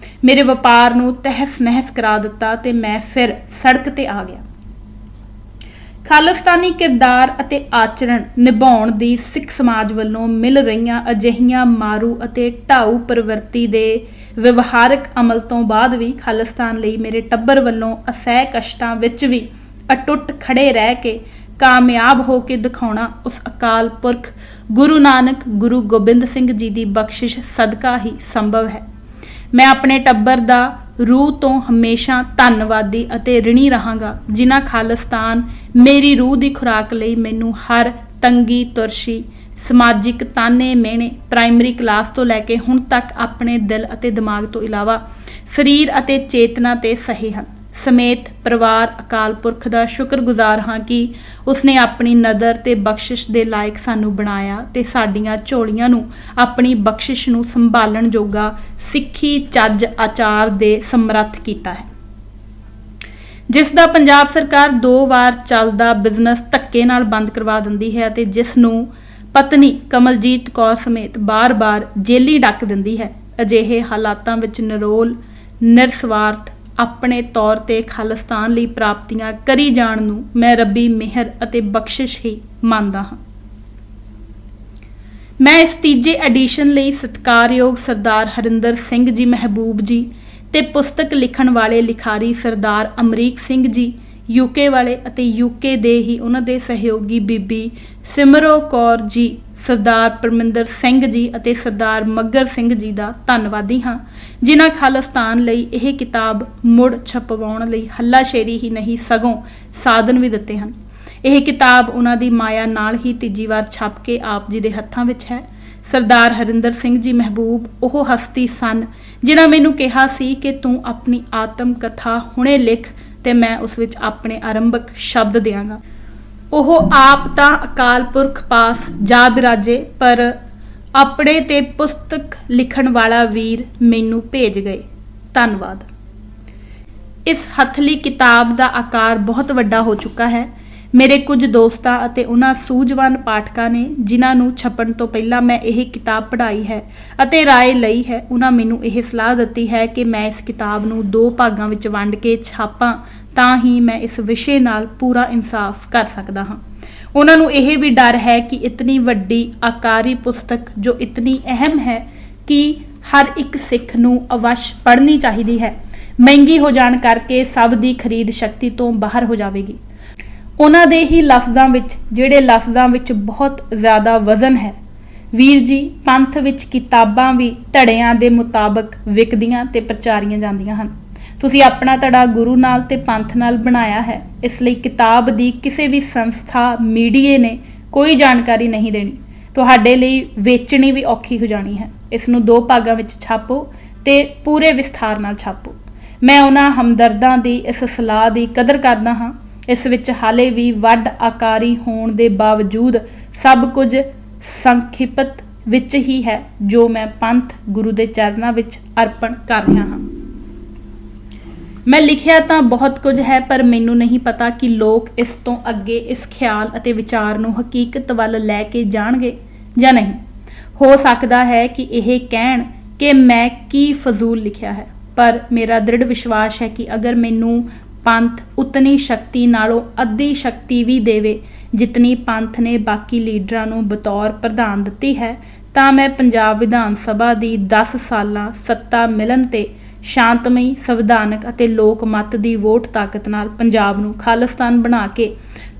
ਮੇਰੇ ਵਪਾਰ ਨੂੰ ਤਹਿਸ ਨਹਿਸ ਕਰਾ ਦਿੱਤਾ ਤੇ ਮੈਂ ਫਿਰ ਸੜਕ ਤੇ ਆ ਗਿਆ। ਖਾਲਿਸਤਾਨੀ ਕਿਰਦਾਰ ਅਤੇ ਆਚਰਣ ਨਿਭਾਉਣ ਦੀ ਸਿੱਖ ਸਮਾਜ ਵੱਲੋਂ ਮਿਲ ਰਹੀਆਂ ਅਜਿਹੀਆਂ ਮਾਰੂ ਅਤੇ ਢਾਊ ਪ੍ਰਵਿਰਤੀ ਦੇ ਵਿਵਹਾਰਕ ਅਮਲ ਤੋਂ ਬਾਅਦ ਵੀ ਖਾਲਿਸਤਾਨ ਲਈ ਮੇਰੇ ਟੱਬਰ ਵੱਲੋਂ ਅਸਹਿ ਕਸ਼ਟਾਂ ਵਿੱਚ ਵੀ ਅਟੁੱਟ ਖੜੇ ਰਹਿ ਕੇ ਕਾਮਯਾਬ ਹੋ ਕੇ ਦਿਖਾਉਣਾ ਉਸ ਅਕਾਲ ਪੁਰਖ ਗੁਰੂ ਨਾਨਕ ਗੁਰੂ ਗੋਬਿੰਦ ਸਿੰਘ ਜੀ ਦੀ ਬਖਸ਼ਿਸ਼ ਸਦਕਾ ਹੀ ਸੰਭਵ ਹੈ। ਮੈਂ ਆਪਣੇ ਟੱਬਰ ਦਾ ਰੂਹ ਤੋਂ ਹਮੇਸ਼ਾ ਧੰਨਵਾਦੀ ਅਤੇ ਰਿਣੀ ਰਹਾਂਗਾ, ਜਿਨ੍ਹਾਂ ਖਾਲਿਸਤਾਨ ਮੇਰੀ ਰੂਹ ਦੀ ਖੁਰਾਕ ਲਈ ਮੈਨੂੰ ਹਰ ਤੰਗੀ ਤੁਰਸ਼ੀ, ਸਮਾਜਿਕ ਤਾਨੇ ਮਿਹਣੇ ਪ੍ਰਾਇਮਰੀ ਕਲਾਸ ਤੋਂ ਲੈ ਕੇ ਹੁਣ ਤੱਕ ਆਪਣੇ ਦਿਲ ਅਤੇ ਦਿਮਾਗ ਤੋਂ ਇਲਾਵਾ ਸਰੀਰ ਅਤੇ ਚੇਤਨਾ ਤੇ ਸਹੇ ਹਨ। ਸਮੇਤ ਪਰਿਵਾਰ ਅਕਾਲ ਪੁਰਖ ਦਾ ਸ਼ੁਕਰਗੁਜ਼ਾਰ ਹਾਂ ਕਿ ਉਸਨੇ ਆਪਣੀ ਨਦਰ ਤੇ ਬਖਸ਼ਿਸ਼ ਦੇ ਲਾਇਕ ਸਾਨੂੰ ਬਣਾਇਆ ਤੇ ਸਾਡੀਆਂ ਝੋਲੀਆਂ ਨੂੰ ਆਪਣੀ ਬਖਸ਼ਿਸ਼ ਨੂੰ ਸੰਭਾਲਣ ਜੋਗਾ ਸਿੱਖੀ ਚੱਜ ਆਚਾਰ ਦੇ ਸਮਰੱਥ ਕੀਤਾ ਹੈ, ਜਿਸ ਦਾ ਪੰਜਾਬ ਸਰਕਾਰ 2 ਵਾਰ ਚੱਲਦਾ ਬਿਜ਼ਨਸ ਧੱਕੇ ਨਾਲ ਬੰਦ ਕਰਵਾ ਦਿੰਦੀ ਹੈ ਅਤੇ ਜਿਸ ਨੂੰ ਪਤਨੀ ਕਮਲਜੀਤ ਕੌਰ ਸਮੇਤ ਬਾਰ-ਬਾਰ ਜੇਲੀ ਡੱਕ ਦਿੰਦੀ ਹੈ। ਅਜਿਹੇ ਹਾਲਾਤਾਂ ਵਿੱਚ ਨਿਰੋਲ ਨਿਰਸਵਾਰਥ ਆਪਣੇ ਤੌਰ ਤੇ ਖਾਲਿਸਤਾਨ ਲਈ ਪ੍ਰਾਪਤੀਆਂ ਕਰੀ ਜਾਣ ਨੂੰ ਮੈਂ ਰੱਬੀ ਮਿਹਰ ਅਤੇ ਬਖਸ਼ਿਸ਼ ਹੀ ਮੰਨਦਾ ਹਾਂ। ਮੈਂ ਇਸ ਤੀਜੇ ਐਡੀਸ਼ਨ ਲਈ ਸਤਿਕਾਰਯੋਗ ਸਰਦਾਰ ਹਰਿੰਦਰ ਸਿੰਘ ਜੀ ਮਹਿਬੂਬ ਜੀ ਤੇ ਪੁਸਤਕ ਲਿਖਣ ਵਾਲੇ ਲਿਖਾਰੀ ਸਰਦਾਰ ਅਮਰੀਕ ਸਿੰਘ ਜੀ ਯੂਕੇ ਵਾਲੇ ਅਤੇ ਯੂਕੇ ਦੇ ਹੀ ਉਹਨਾਂ ਦੇ ਸਹਿਯੋਗੀ ਬੀਬੀ ਸਿਮਰੋ ਕੌਰ ਜੀ ਸਰਦਾਰ ਪਰਮਿੰਦਰ ਸਿੰਘ ਜੀ ਅਤੇ ਸਰਦਾਰ ਮੱਘਰ ਸਿੰਘ ਜੀ ਦਾ ਧੰਨਵਾਦੀ ਹਾਂ, ਜਿਨ੍ਹਾਂ ਖਾਲਿਸਤਾਨ ਲਈ ਇਹ ਕਿਤਾਬ ਮੁੜ ਛਪਵਾਉਣ ਲਈ ਹੱਲਾਸ਼ੇਰੀ ਹੀ ਨਹੀਂ ਸਗੋਂ ਸਾਧਨ ਵੀ ਦਿੱਤੇ ਹਨ। ਇਹ ਕਿਤਾਬ ਉਹਨਾਂ ਦੀ ਮਾਇਆ ਨਾਲ ਹੀ ਤੀਜੀ ਵਾਰ ਛਪ ਕੇ ਆਪ ਜੀ ਦੇ ਹੱਥਾਂ ਵਿੱਚ ਹੈ। ਸਰਦਾਰ ਹਰਿੰਦਰ ਸਿੰਘ ਜੀ ਮਹਿਬੂਬ ਉਹ ਹਸਤੀ ਸਨ ਜਿਨ੍ਹਾਂ ਮੈਨੂੰ ਕਿਹਾ ਸੀ ਕਿ ਤੂੰ ਆਪਣੀ ਆਤਮ ਕਥਾ ਹੁਣੇ ਲਿਖ ਤੇ ਮੈਂ ਉਸ ਵਿੱਚ ਆਪਣੇ ਆਰੰਭਕ ਸ਼ਬਦ ਦਿਆਂਗਾ। ਉਹ ਆਪ ਤਾਂ ਅਕਾਲ ਪੁਰਖ ਪਾਸ ਜਾ ਬਿਰਾਜੇ, ਪਰ ਆਪਣੇ ਤੇ ਪੁਸਤਕ ਲਿਖਣ ਵਾਲਾ ਵੀਰ ਮੈਨੂੰ ਭੇਜ ਗਏ। ਧੰਨਵਾਦ। ਇਸ ਹੱਥਲੀ ਕਿਤਾਬ ਦਾ ਆਕਾਰ ਬਹੁਤ ਵੱਡਾ ਹੋ ਚੁੱਕਾ ਹੈ। ਮੇਰੇ ਕੁਝ ਦੋਸਤਾਂ ਅਤੇ ਉਹਨਾਂ ਸੂਝਵਾਨ ਪਾਠਕਾਂ ਨੇ ਜਿਨ੍ਹਾਂ ਨੂੰ ਛਪਣ ਤੋਂ ਪਹਿਲਾਂ ਮੈਂ ਇਹ ਕਿਤਾਬ ਪੜ੍ਹਾਈ ਹੈ ਅਤੇ ਰਾਏ ਲਈ ਹੈ, ਉਹਨਾਂ ਮੈਨੂੰ ਇਹ ਸਲਾਹ ਦਿੱਤੀ ਹੈ ਕਿ ਮੈਂ ਇਸ ਕਿਤਾਬ ਨੂੰ 2 ਭਾਗਾਂ ਵਿੱਚ ਵੰਡ ਕੇ ਛਾਪਾਂ, ਤਾਂ ਹੀ ਮੈਂ ਇਸ ਵਿਸ਼ੇ ਨਾਲ ਪੂਰਾ ਇਨਸਾਫ ਕਰ ਸਕਦਾ ਹਾਂ। ਉਹਨਾਂ ਨੂੰ ਇਹ ਵੀ ਡਰ ਹੈ ਕਿ ਇਤਨੀ ਵੱਡੀ ਆਕਾਰੀ ਪੁਸਤਕ ਜੋ ਇਤਨੀ ਅਹਿਮ ਹੈ ਕਿ ਹਰ ਇੱਕ ਸਿੱਖ ਨੂੰ ਅਵਸ਼ ਪੜ੍ਹਨੀ ਚਾਹੀਦੀ ਹੈ, ਮਹਿੰਗੀ ਹੋ ਜਾਣ ਕਰਕੇ ਸਭ ਦੀ ਖਰੀਦ ਸ਼ਕਤੀ ਤੋਂ ਬਾਹਰ ਹੋ ਜਾਵੇਗੀ। ਉਹਨਾਂ ਦੇ ਹੀ ਲਫ਼ਜ਼ਾਂ ਵਿੱਚ, ਜਿਹੜੇ ਲਫ਼ਜ਼ਾਂ ਵਿੱਚ ਬਹੁਤ ਜ਼ਿਆਦਾ ਵਜ਼ਨ ਹੈ। ਵੀਰ ਜੀ, ਪੰਥ ਵਿੱਚ ਕਿਤਾਬਾਂ ਵੀ ਧੜਿਆਂ ਦੇ ਮੁਤਾਬਕ ਵਿਕਦੀਆਂ ਤੇ ਪ੍ਰਚਾਰੀਆਂ ਜਾਂਦੀਆਂ ਹਨ। ਤੁਸੀਂ ਆਪਣਾ ਧੜਾ ਗੁਰੂ ਨਾਲ ਤੇ ਪੰਥ ਨਾਲ ਬਣਾਇਆ ਹੈ, ਇਸ ਲਈ ਕਿਤਾਬ ਦੀ ਕਿਸੇ ਵੀ ਸੰਸਥਾ, ਮੀਡੀਏ ਨੇ ਕੋਈ ਜਾਣਕਾਰੀ ਨਹੀਂ ਦੇਣੀ। ਤੁਹਾਡੇ ਲਈ ਵੇਚਣੀ ਵੀ ਔਖੀ ਹੋ ਜਾਣੀ ਹੈ। ਇਸ ਨੂੰ 2 ਭਾਗਾਂ ਵਿੱਚ ਛਾਪੋ ਤੇ ਪੂਰੇ ਵਿਸਥਾਰ ਨਾਲ ਛਾਪੋ। ਮੈਂ ਉਹਨਾਂ ਹਮਦਰਦਾਂ ਦੀ ਇਸ ਸਲਾਹ ਦੀ ਕਦਰ ਕਰਦਾ ਹਾਂ। ਇਸ ਵਿੱਚ ਹਾਲੇ ਵੀ ਵੱਡ ਆਕਾਰੀ ਹੋਣ ਦੇ ਬਾਵਜੂਦ ਸਭ ਕੁਝ ਸੰਖਿਪਤ ਵਿੱਚ ਹੀ ਹੈ ਜੋ ਮੈਂ ਪੰਥ ਗੁਰੂ ਦੇ ਚਰਨਾਂ ਵਿੱਚ ਅਰਪਣ ਕਰ ਰਿਹਾ ਹਾਂ। ਮੈਂ ਲਿਖਿਆ ਤਾਂ ਬਹੁਤ ਕੁਝ ਹੈ, ਪਰ ਮੈਨੂੰ ਨਹੀਂ ਪਤਾ ਕਿ ਲੋਕ ਇਸ ਤੋਂ ਅੱਗੇ ਇਸ ਖਿਆਲ ਅਤੇ ਵਿਚਾਰ ਨੂੰ ਹਕੀਕਤ ਵੱਲ ਲੈ ਕੇ ਜਾਣਗੇ ਜਾਂ ਨਹੀਂ। ਹੋ ਸਕਦਾ ਹੈ ਕਿ ਇਹ ਕਹਿਣ ਕਿ ਮੈਂ ਕੀ ਫਜ਼ੂਲ ਲਿਖਿਆ ਹੈ, ਪਰ ਮੇਰਾ ਦ੍ਰਿੜ ਵਿਸ਼ਵਾਸ ਹੈ ਕਿ ਅਗਰ ਮੈਨੂੰ ਪੰਥ ਉਤਨੀ ਸ਼ਕਤੀ ਨਾਲੋਂ ਅੱਧੀ ਸ਼ਕਤੀ ਵੀ ਦੇਵੇ ਜਿਤਨੀ ਪੰਥ ਨੇ ਬਾਕੀ ਲੀਡਰਾਂ ਨੂੰ ਬਤੌਰ ਪ੍ਰਧਾਨ ਦਿੱਤੀ ਹੈ, ਤਾਂ ਮੈਂ ਪੰਜਾਬ ਵਿਧਾਨ ਸਭਾ ਦੀ 10 ਸਾਲਾਂ ਸੱਤਾ ਮਿਲਣ ਤੇ ਸ਼ਾਂਤਮਈ, ਸੰਵਿਧਾਨਕ ਅਤੇ ਲੋਕ ਮਤ ਦੀ ਵੋਟ ਤਾਕਤ ਨਾਲ ਪੰਜਾਬ ਨੂੰ ਖਾਲਿਸਤਾਨ ਬਣਾ ਕੇ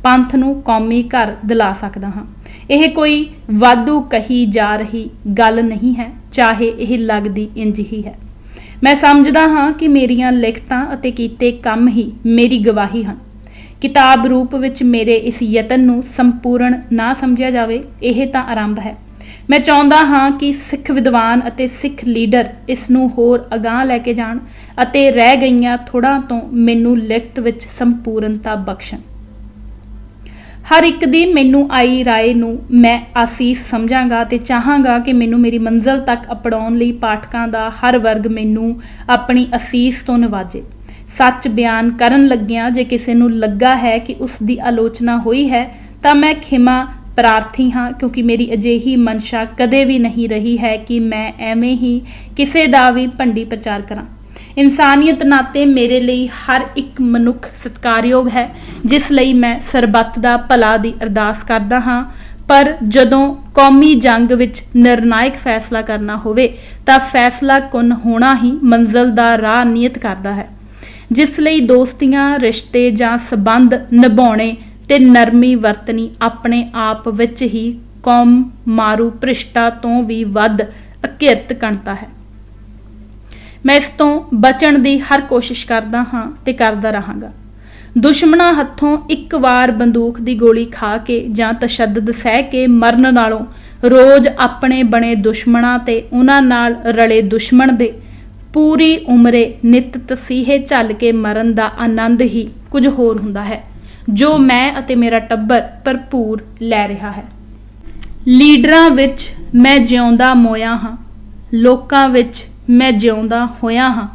ਪੰਥ ਨੂੰ ਕੌਮੀ ਘਰ ਦਿਲਾ ਸਕਦਾ ਹਾਂ। ਇਹ ਕੋਈ ਵਾਧੂ ਕਹੀ ਜਾ ਰਹੀ ਗੱਲ ਨਹੀਂ ਹੈ, ਚਾਹੇ ਇਹ ਲੱਗਦੀ ਇੰਜ ਹੀ ਹੈ। ਮੈਂ ਸਮਝਦਾ ਹਾਂ ਕਿ ਮੇਰੀਆਂ ਲਿਖਤਾਂ ਅਤੇ ਕੀਤੇ ਕੰਮ ਹੀ ਮੇਰੀ ਗਵਾਹੀ ਹਨ। ਕਿਤਾਬ ਰੂਪ ਵਿੱਚ ਮੇਰੇ ਇਸ ਯਤਨ ਨੂੰ ਸੰਪੂਰਨ ਨਾ ਸਮਝਿਆ ਜਾਵੇ, ਇਹ ਤਾਂ ਆਰੰਭ ਹੈ। ਮੈਂ ਚਾਹੁੰਦਾ ਹਾਂ ਕਿ ਸਿੱਖ ਵਿਦਵਾਨ ਅਤੇ ਸਿੱਖ ਲੀਡਰ ਇਸ ਨੂੰ ਹੋਰ ਅਗਾਂਹ ਲੈ ਕੇ ਜਾਣ ਅਤੇ ਰਹਿ ਗਈਆਂ ਥੋੜ੍ਹਾਂ ਤੋਂ ਮੈਨੂੰ ਲਿਖਤ ਵਿੱਚ ਸੰਪੂਰਨਤਾ ਬਖਸ਼ਣ। ਹਰ ਇੱਕ ਦੀ ਮੈਨੂੰ ਆਈ ਰਾਏ ਨੂੰ ਮੈਂ ਆਸੀਸ ਸਮਝਾਂਗਾ ਤੇ ਚਾਹਾਂਗਾ ਕਿ ਮੈਨੂੰ ਮੇਰੀ ਮੰਜ਼ਿਲ ਤੱਕ ਅਪੜਾਉਣ ਲਈ ਪਾਠਕਾਂ ਦਾ ਹਰ ਵਰਗ ਮੈਨੂੰ ਆਪਣੀ ਅਸੀਸ ਤੋਂ ਨਿਵਾਜੇ। ਸੱਚ ਬਿਆਨ ਕਰਨ ਲੱਗਿਆਂ ਜੇ ਕਿਸੇ ਨੂੰ ਲੱਗਾ ਹੈ ਕਿ ਉਸ ਦੀ ਆਲੋਚਨਾ ਹੋਈ ਹੈ ਤਾਂ ਮੈਂ ਖਿਮਾ ਪ੍ਰਾਰਥੀ ਹਾਂ, ਕਿਉਂਕਿ ਮੇਰੀ ਅਜਿਹੀ ਮਨਸ਼ਾ ਕਦੇ ਵੀ ਨਹੀਂ ਰਹੀ ਹੈ ਕਿ ਮੈਂ ਐਵੇਂ ਹੀ ਕਿਸੇ ਦਾ ਵੀ ਭੰਡੀ ਪ੍ਰਚਾਰ ਕਰਾਂ। ਇਨਸਾਨੀਅਤ ਨਾਤੇ ਮੇਰੇ ਲਈ ਹਰ ਇੱਕ ਮਨੁੱਖ ਸਤਿਕਾਰਯੋਗ ਹੈ, ਜਿਸ ਲਈ ਮੈਂ ਸਰਬੱਤ ਦਾ ਭਲਾ ਦੀ ਅਰਦਾਸ ਕਰਦਾ ਹਾਂ। ਪਰ ਜਦੋਂ ਕੌਮੀ ਜੰਗ ਵਿੱਚ ਨਿਰਣਾਇਕ ਫੈਸਲਾ ਕਰਨਾ ਹੋਵੇ ਤਾਂ ਫੈਸਲਾ ਕੁੰਨ ਹੋਣਾ ਹੀ ਮੰਜ਼ਿਲ ਦਾ ਰਾਹ ਨਿਯਤ ਕਰਦਾ ਹੈ, ਜਿਸ ਲਈ ਦੋਸਤੀਆਂ, ਰਿਸ਼ਤੇ ਜਾਂ ਸਬੰਧ ਨਿਭਾਉਣੇ ਤੇ ਨਰਮੀ ਵਰਤਣੀ ਆਪਣੇ ਆਪ ਵਿੱਚ ਹੀ ਕੌਮ ਮਾਰੂ ਭ੍ਰਿਸ਼ਟਾ ਤੋਂ ਵੀ ਵੱਧ ਅਕਿਰਤ ਕਣਤਾ ਹੈ। ਮੈਂ ਇਸ ਤੋਂ ਬਚਣ ਦੀ ਹਰ ਕੋਸ਼ਿਸ਼ ਕਰਦਾ ਹਾਂ ਤੇ ਕਰਦਾ ਰਹਾਂਗਾ। ਦੁਸ਼ਮਣਾਂ ਹੱਥੋਂ ਇੱਕ ਵਾਰ ਬੰਦੂਕ ਦੀ ਗੋਲੀ ਖਾ ਕੇ ਜਾਂ ਤਸ਼ੱਦਦ ਸਹਿ ਕੇ ਮਰਨ ਨਾਲੋਂ ਰੋਜ਼ ਆਪਣੇ ਬਣੇ ਦੁਸ਼ਮਣਾਂ ਤੇ ਉਹਨਾਂ ਨਾਲ ਰਲੇ ਦੁਸ਼ਮਣ ਦੇ ਪੂਰੀ ਉਮਰੇ ਨਿਤ ਤਸੀਹੇ ਝੱਲ ਕੇ ਮਰਨ ਦਾ ਆਨੰਦ ਹੀ ਕੁਝ ਹੋਰ ਹੁੰਦਾ ਹੈ, ਜੋ ਮੈਂ ਅਤੇ ਮੇਰਾ ਟੱਬਰ ਭਰਪੂਰ ਲੈ ਰਿਹਾ ਹੈ। ਲੀਡਰਾਂ ਵਿੱਚ ਮੈਂ ਜਿਉਂਦਾ ਮੋਇਆ ਹਾਂ, ਲੋਕਾਂ ਵਿੱਚ ਮੈਂ ਜਿਉਂਦਾ ਹੋਇਆ ਹਾਂ।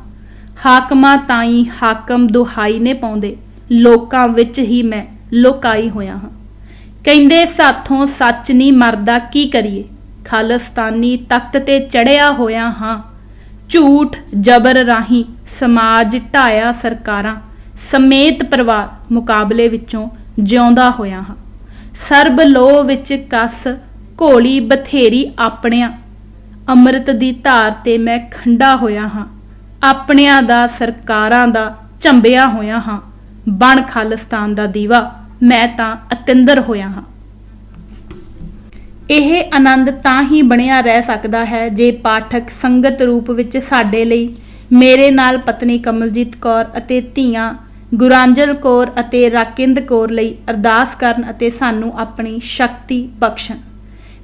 ਹਾਕਮਾਂ ਤਾਈਂ ਹਾਕਮ ਦੁਹਾਈ ਨੇ ਪਾਉਂਦੇ, ਲੋਕਾਂ ਵਿੱਚ ਹੀ ਮੈਂ ਲੋਕਾਈ ਹੋਇਆ ਹਾਂ। ਕਹਿੰਦੇ ਸਾਥੋਂ ਸੱਚ ਨਹੀਂ ਮਰਦਾ, ਕੀ ਕਰੀਏ, ਖਾਲਿਸਤਾਨੀ ਤਖਤ ਤੇ ਚੜਿਆ ਹੋਇਆ ਹਾਂ। ਝੂਠ ਜਬਰ ਰਾਹੀਂ ਸਮਾਜ ਢਾਇਆ ਸਰਕਾਰਾਂ ਸਮੇਤ ਪਰਿਵਾਰ ਮੁਕਾਬਲੇ ਵਿੱਚੋਂ ਜਿਉਂਦਾ ਹੋਇਆ ਹਾਂ। ਸਰਬ ਲੋਹ ਵਿੱਚ ਕਸ ਘੋਲੀ ਬਥੇਰੀ ਆਪਣਿਆਂ, ਅੰਮ੍ਰਿਤ ਦੀ ਧਾਰ ਤੇ ਮੈਂ ਖੰਡਾ ਹੋਇਆ ਹਾਂ। ਆਪਣਿਆਂ ਦਾ ਸਰਕਾਰਾਂ ਦਾ ਝੰਬਿਆ ਹੋਇਆ ਹਾਂ। ਬਣ ਖਾਲਿਸਤਾਨ ਦਾ ਦੀਵਾ, ਮੈਂ ਤਾਂ ਅਤਿੰਦਰ ਹੋਇਆ ਹਾਂ। ਇਹ ਆਨੰਦ ਤਾਂ ਹੀ ਬਣਿਆ ਰਹਿ ਸਕਦਾ ਹੈ ਜੇ ਪਾਠਕ ਸੰਗਤ ਰੂਪ ਵਿੱਚ ਸਾਡੇ ਲਈ, ਮੇਰੇ ਨਾਲ ਪਤਨੀ ਕਮਲਜੀਤ ਕੌਰ ਅਤੇ ਧੀਆਂ ਗੁਰਾਂਜਲ ਕੌਰ ਅਤੇ ਰਾਕਿੰਦ ਕੌਰ ਲਈ ਅਰਦਾਸ ਕਰਨ ਅਤੇ ਸਾਨੂੰ ਆਪਣੀ ਸ਼ਕਤੀ ਬਖਸ਼ਣ।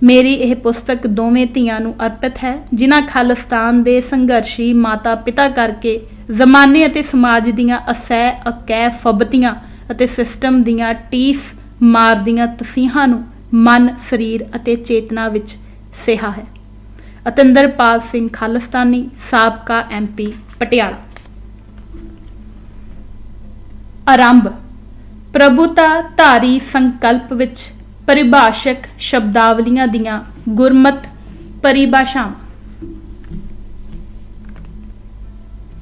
ਮੇਰੀ ਇਹ ਪੁਸਤਕ ਦੋਵੇਂ ਧੀਆਂ ਨੂੰ ਅਰਪਿਤ ਹੈ, ਜਿਨ੍ਹਾਂ ਖਾਲਿਸਤਾਨ ਦੇ ਸੰਘਰਸ਼ੀ ਮਾਤਾ ਪਿਤਾ ਕਰਕੇ ਜ਼ਮਾਨੇ ਅਤੇ ਸਮਾਜ ਦੀਆਂ ਅਸਹਿ ਅਕੈ ਫਬਤੀਆਂ ਅਤੇ ਸਿਸਟਮ ਦੀਆਂ ਟੀਸ ਮਾਰਦੀਆਂ ਤਸੀਹਾਂ ਨੂੰ ਮਨ, ਸਰੀਰ ਅਤੇ ਚੇਤਨਾ ਵਿੱਚ ਸਿਹਾ ਹੈ। ਅਤਿੰਦਰਪਾਲ ਸਿੰਘ ਖਾਲਿਸਤਾਨੀ, ਸਾਬਕਾ MP ਪਟਿਆਲਾ। ਆਰੰਭ। ਪ੍ਰਭੂਤਾ ਧਾਰੀ ਸੰਕਲਪ ਵਿੱਚ ਪਰਿਭਾਸ਼ਕ ਸ਼ਬਦਾਵਲੀਆਂ ਦੀਆਂ ਗੁਰਮਤ ਪਰਿਭਾਸ਼ਾਵਾਂ।